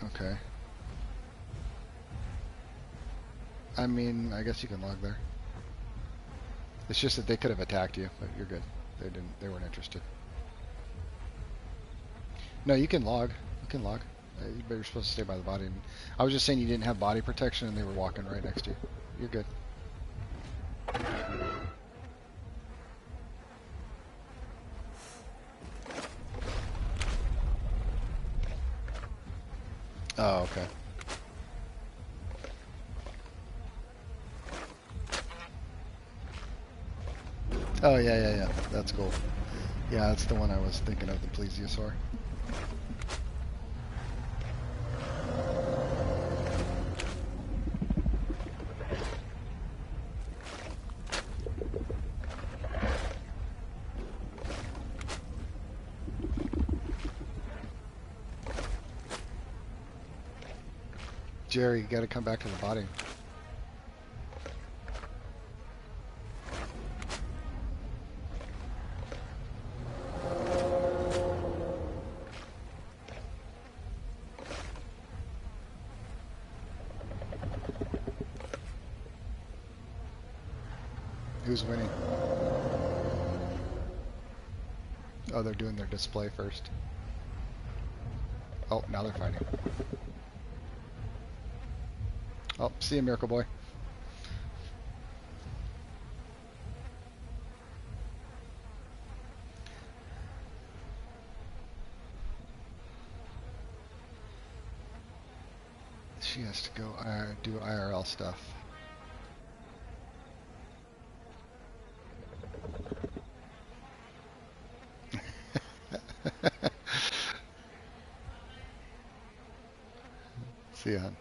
Okay. I mean, I guess you can log there. It's just that they could have attacked you, but you're good. They didn't. They weren't interested. No, you can log. You can log. But you're supposed to stay by the body. I was just saying you didn't have body protection, and they were walking right next to you. You're good. Oh, okay. Oh, yeah. That's cool. Yeah, that's the one I was thinking of, the plesiosaur. Jerry, you gotta come back to the body. Who's winning? Oh, they're doing their display first. Oh, now they're fighting. Oh, see you, Miracle Boy. She has to go do IRL stuff. See ya, hon.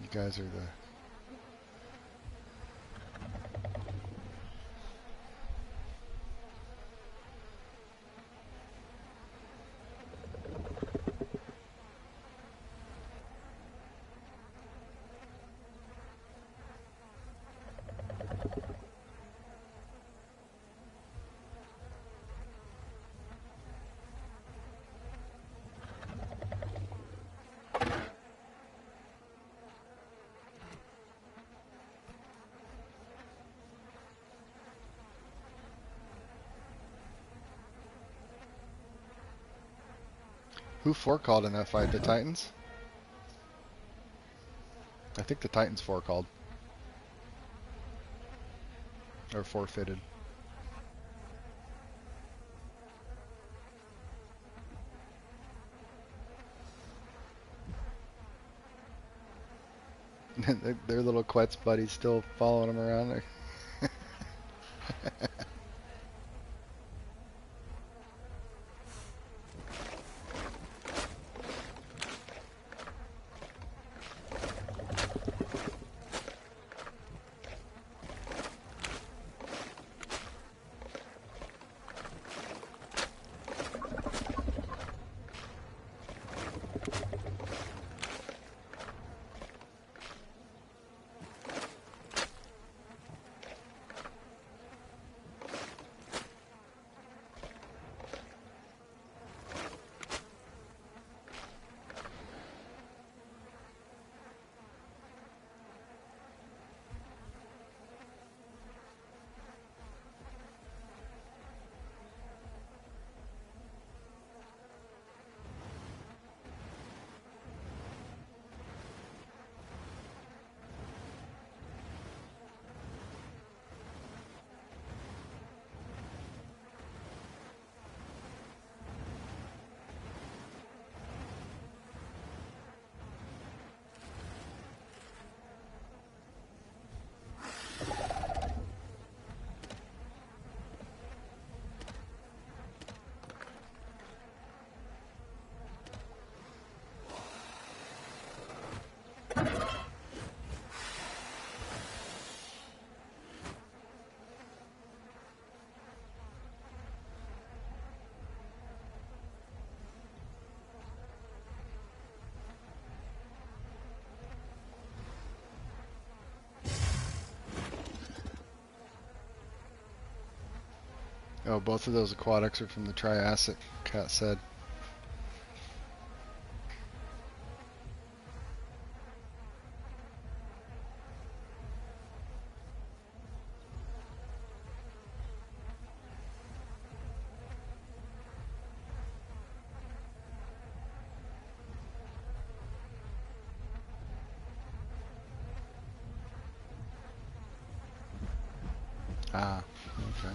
You guys are the... Who four-called in that fight? The Titans? I think the Titans four-called. Or forfeited. Their little Quetz buddy's still following them around there. Oh, both of those aquatics are from the Triassic, Cat said. Ah, okay.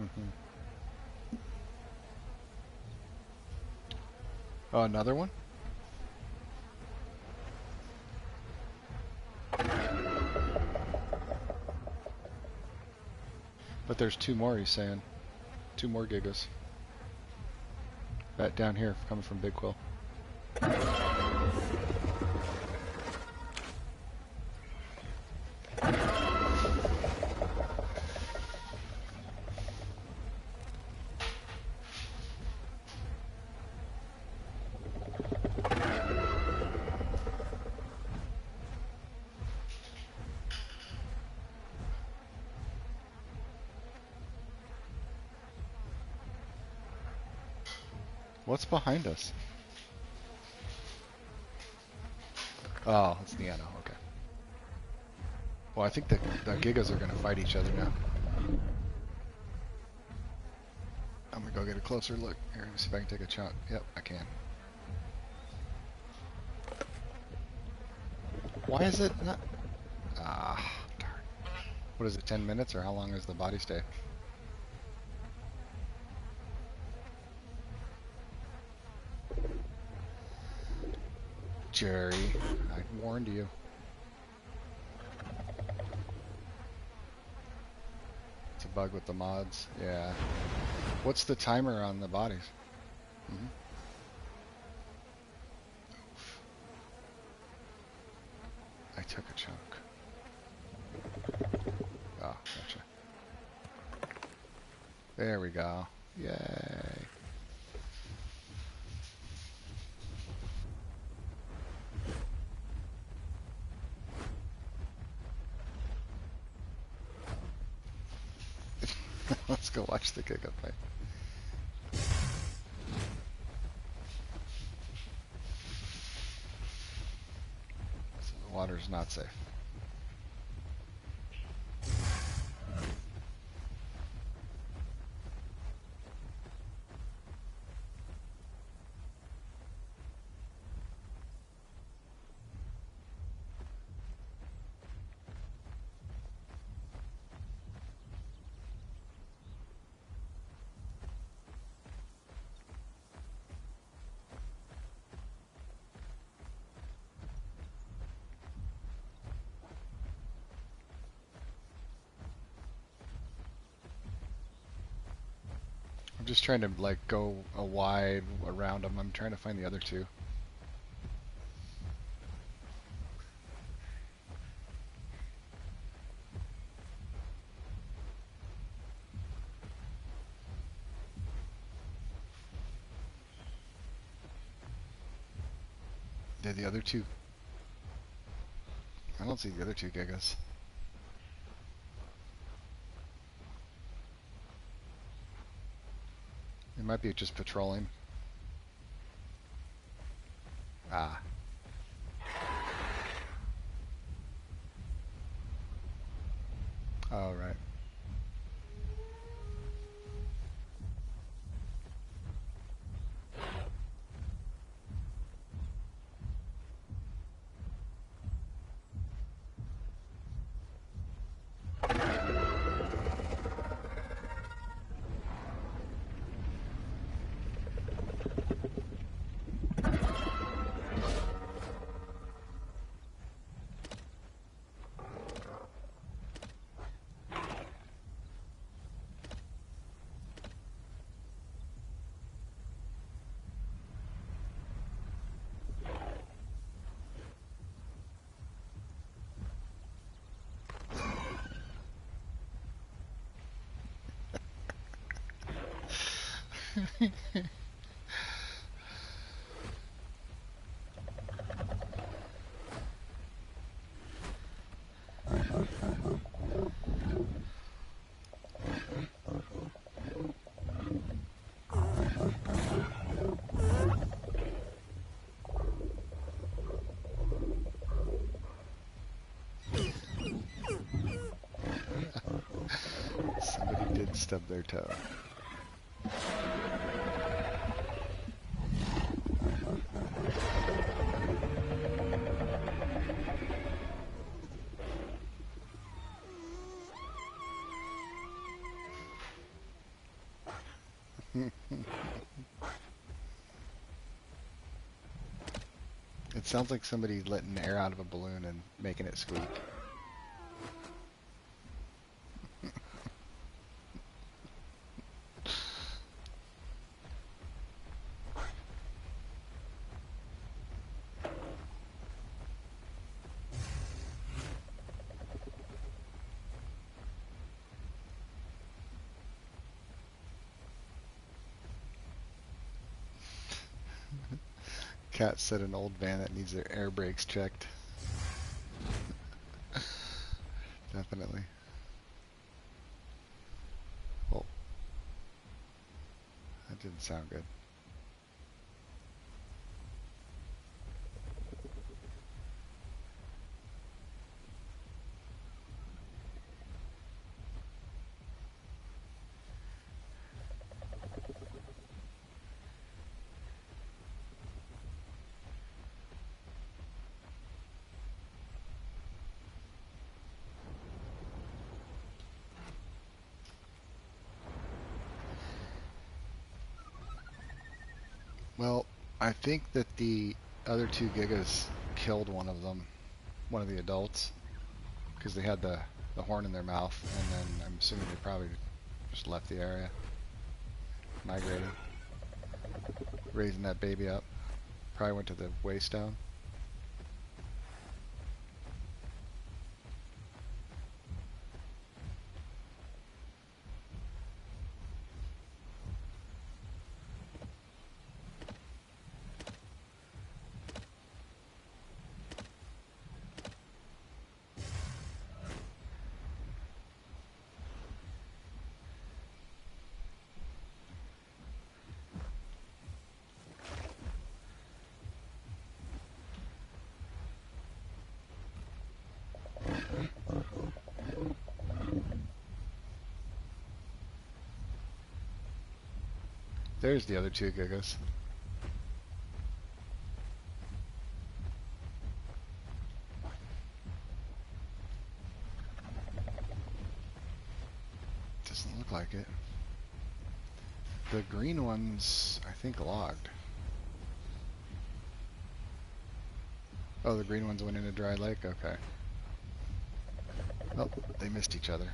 Mm-hmm. Oh, another one? But there's two more, he's saying. Two more gigas. That down here, coming from Big Quill. What's behind us? Oh, it's the Anno, okay. Well, I think the Gigas are going to fight each other now. I'm going to go get a closer look. Here, let me see if I can take a shot. Yep, I can. Why is it not... Ah, darn. What is it, 10 minutes, or how long is the body stay? Jerry, I warned you. It's a bug with the mods, yeah. What's the timer on the bodies? Mm-hmm. I took a chunk. Oh, gotcha. There we go. Yay. Let's go watch the Giga fight. So the water's not safe. I'm just trying to like go a wide around them. I'm trying to find the other two. They're the other two. I don't see the other two Gigas. It might be just patrolling. Ah. Oh, right. Somebody did stub their toe. It sounds like somebody letting air out of a balloon and making it squeak. Cat said an old van that needs their air brakes checked. Definitely. Oh, that didn't sound good. Well, I think that the other two Gigas killed one of them, one of the adults, because they had the horn in their mouth, and then I'm assuming they probably just left the area, migrating, raising that baby up. Probably went to the waste down. There's the other two Gigas. Doesn't look like it. The green ones, I think, logged. Oh, the green ones went in a dry lake? Okay. Oh, they missed each other.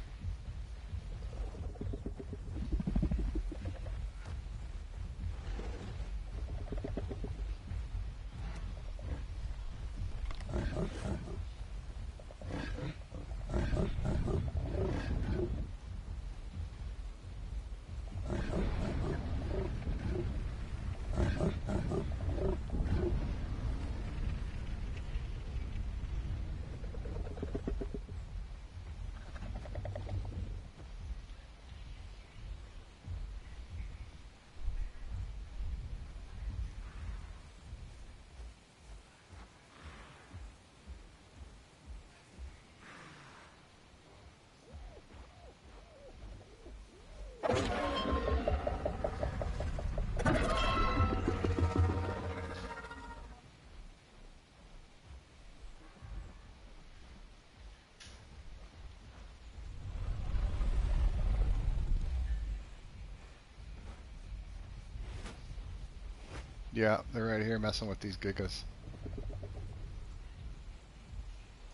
Yeah, they're right here messing with these Gigas.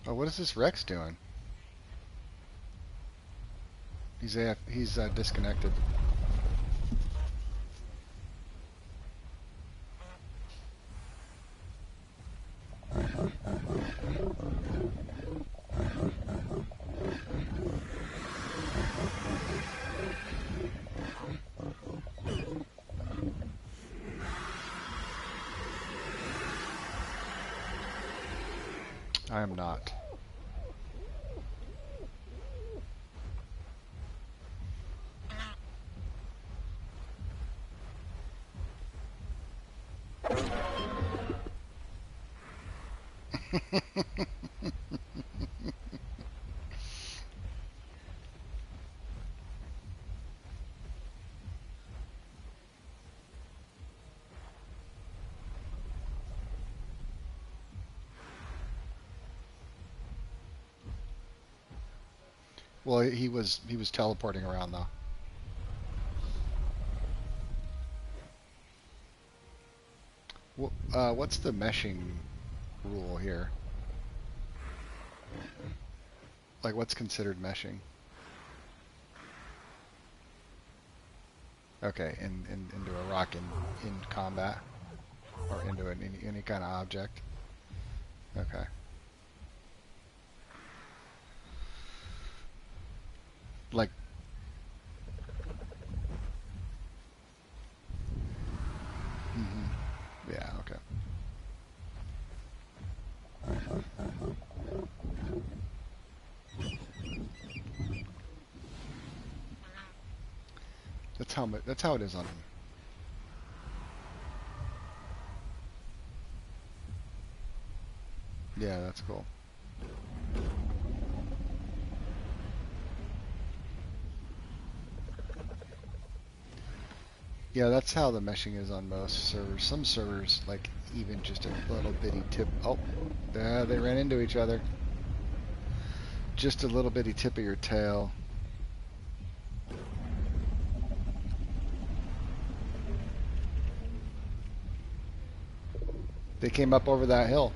Oh, what is this Rex doing? He's disconnected. I am not. Well, he was teleporting around though. What's the meshing rule here? Like, what's considered meshing? Okay, into a rock in combat, or into any kind of object. Okay. Like. Yeah. Okay. That's how it is on him. Yeah, that's cool. Yeah, that's how the meshing is on most servers. Some servers, like, even just a little bitty tip. Oh, they ran into each other. Just a little bitty tip of your tail. They came up over that hill.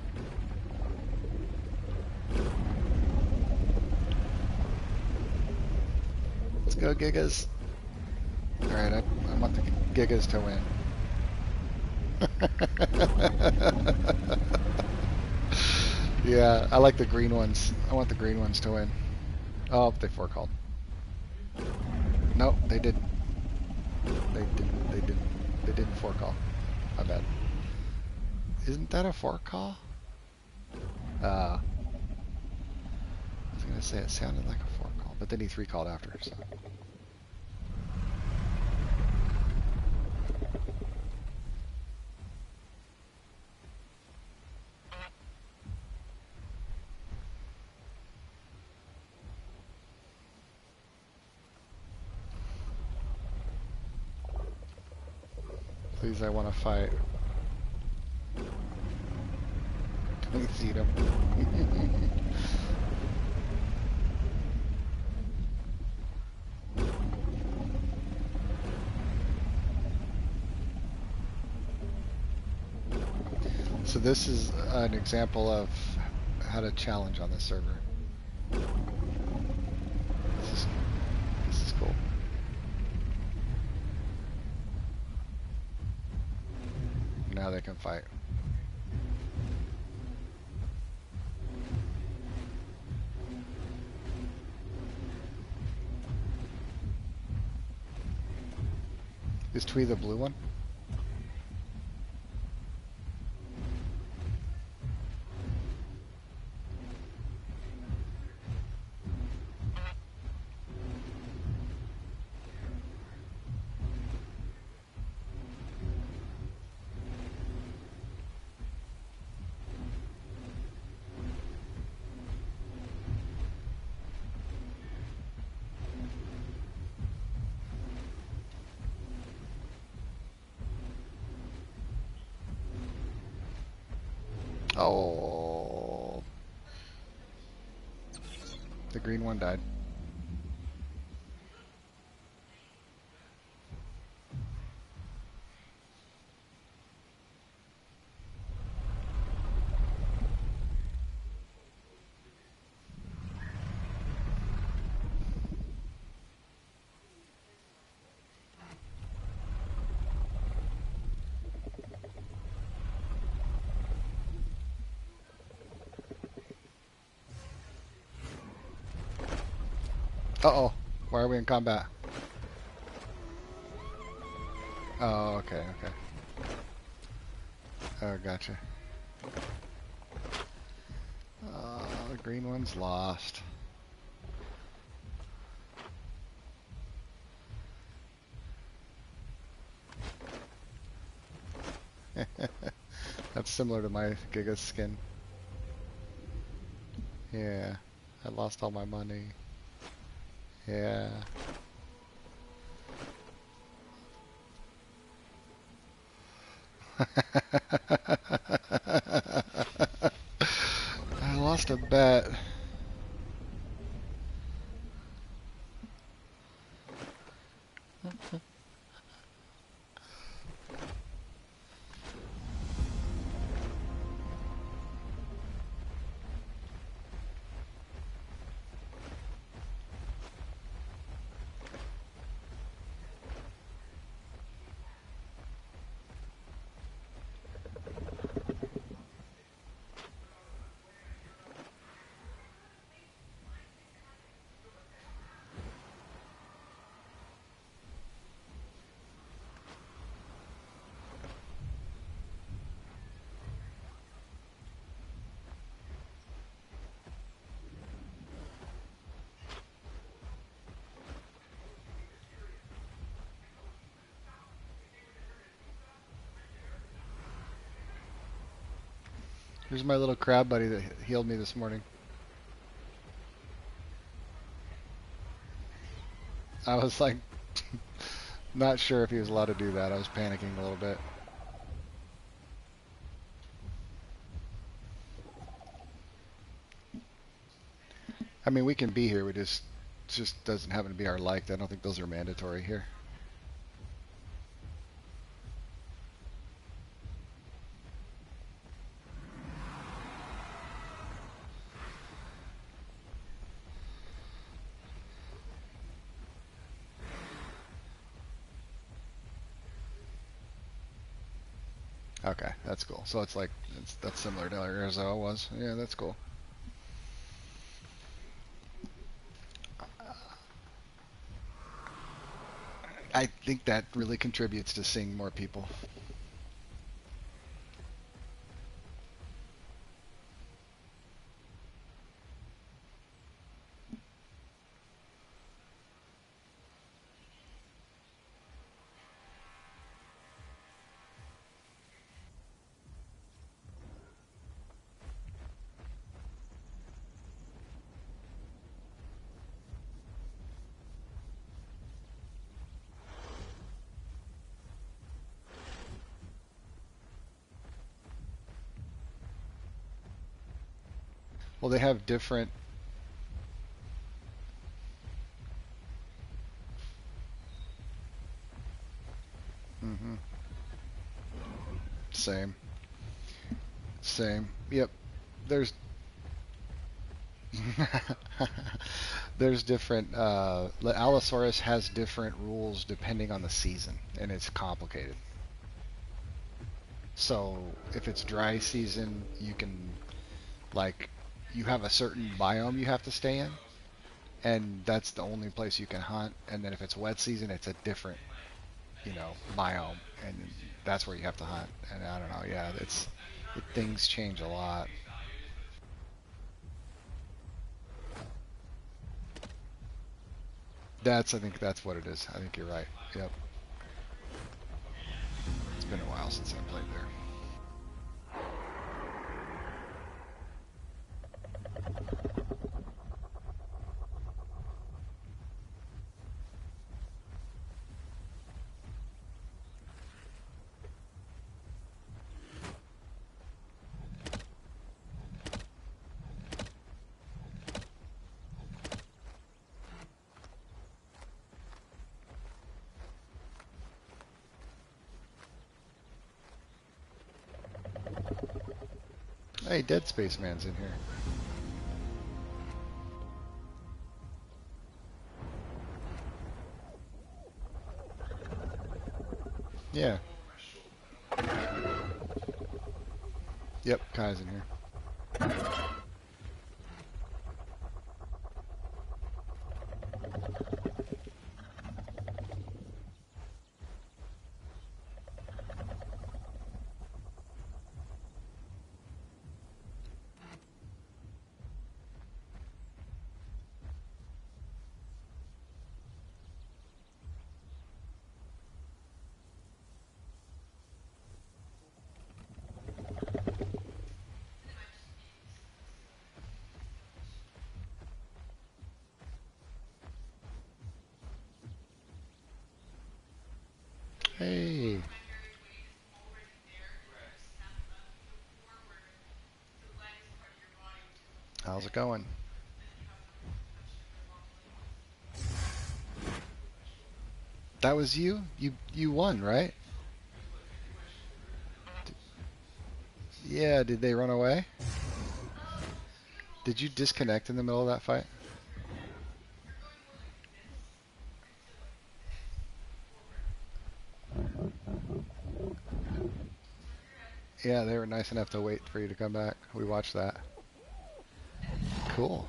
Let's go, Gigas. Alright, I want the Gigas to win. Yeah, I like the green ones. I want the green ones to win. Oh, they four-called. No, they didn't. They didn't four-call. My bad. Isn't that a four-call? I was going to say it sounded like a four-call, but then he three-called after, so. Please, I want to fight. Please eat him. So this is an example of how to challenge on this server. This is cool. Now they can fight. Is Twee the blue one? Oh. The green one died. Uh-oh. Why are we in combat? Oh, okay, okay. Oh, gotcha. Green one's lost. That's similar to my Giga skin. Yeah, I lost all my money. Yeah. I lost a bet. Here's my little crab buddy that healed me this morning. I was like, not sure if he was allowed to do that. I was panicking a little bit. I mean, we can be here. We just doesn't happen to be our liked. I don't think those are mandatory here. Okay, that's cool. So it's like that's similar to Arazoa was. Yeah, that's cool. I think that really contributes to seeing more people. Well, they have different. Hmm. Same. Same. Yep. There's there's different. Allosaurus has different rules depending on the season, and it's complicated. So if it's dry season, you can like you have a certain biome you have to stay in, and that's the only place you can hunt. And then if it's wet season, it's a different, biome, and that's where you have to hunt. And I don't know, yeah, things change a lot. I think that's what it is. I think you're right. Yep. It's been a while since I played there. Hey, Dead Space Man's in here. Yeah. Yep, Kai's in here. Hey, how's it going? That was you? You won, right? Yeah, did they run away? Did you disconnect in the middle of that fight? Yeah, they were nice enough to wait for you to come back. We watched that. Cool.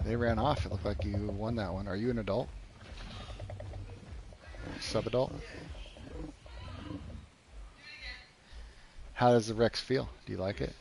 They ran off. It looked like you won that one. Are you an adult? Sub-adult? How does the Rex feel? Do you like it?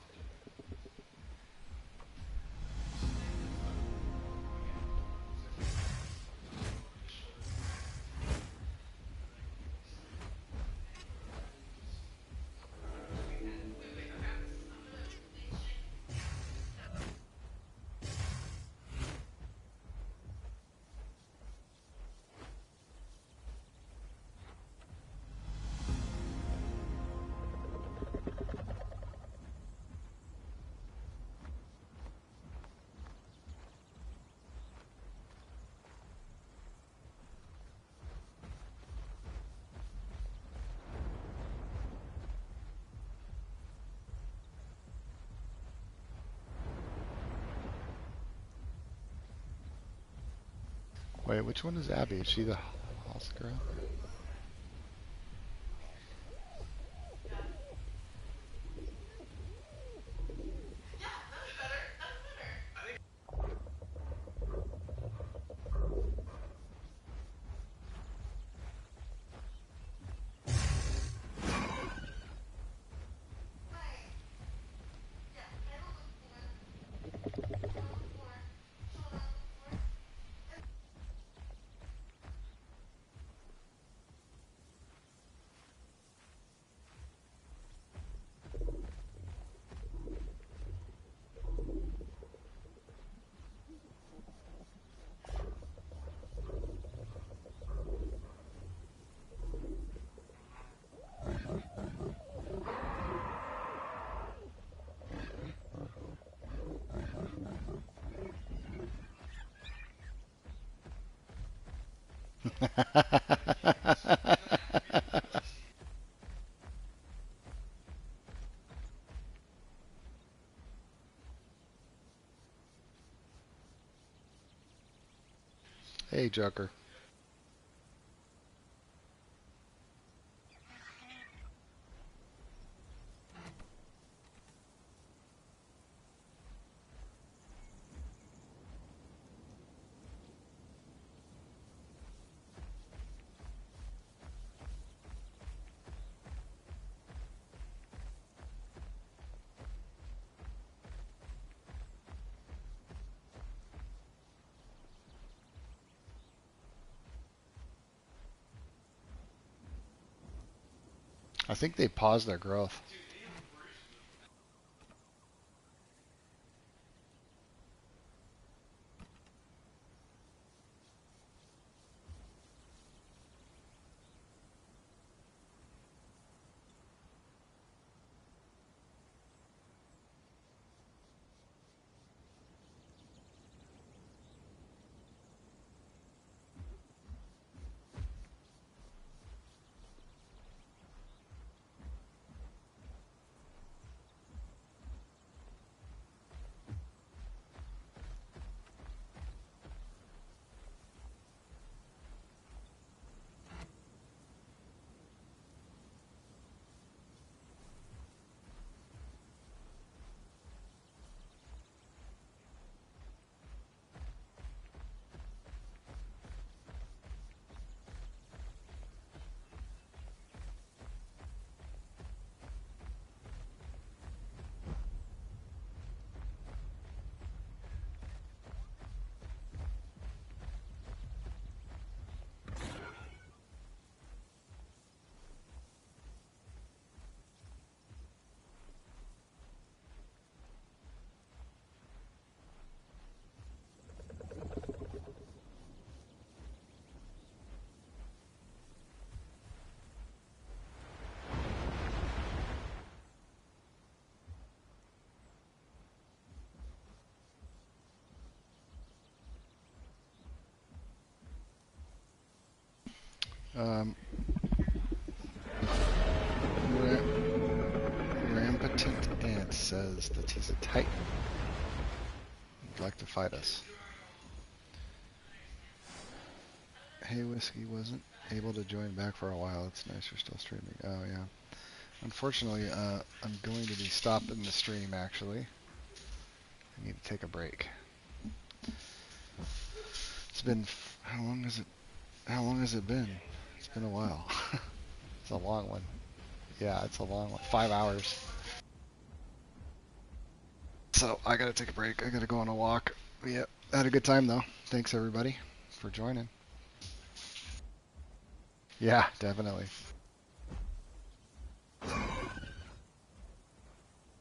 Wait, which one is Abby? Is she the house girl? Hey, Joker. I think they paused their growth. Um, Rampotent Ant says that he's a Titan. He'd like to fight us. Hey, Whiskey wasn't able to join back for a while. It's nice you're still streaming. Oh, yeah. Unfortunately, I'm going to be stopping the stream, actually. I need to take a break. It's been... How long has it been? It's been a while. It's a long one. Yeah, it's a long one. 5 hours. So I gotta take a break. I gotta go on a walk. Yeah, had a good time though. Thanks everybody for joining. Yeah, definitely.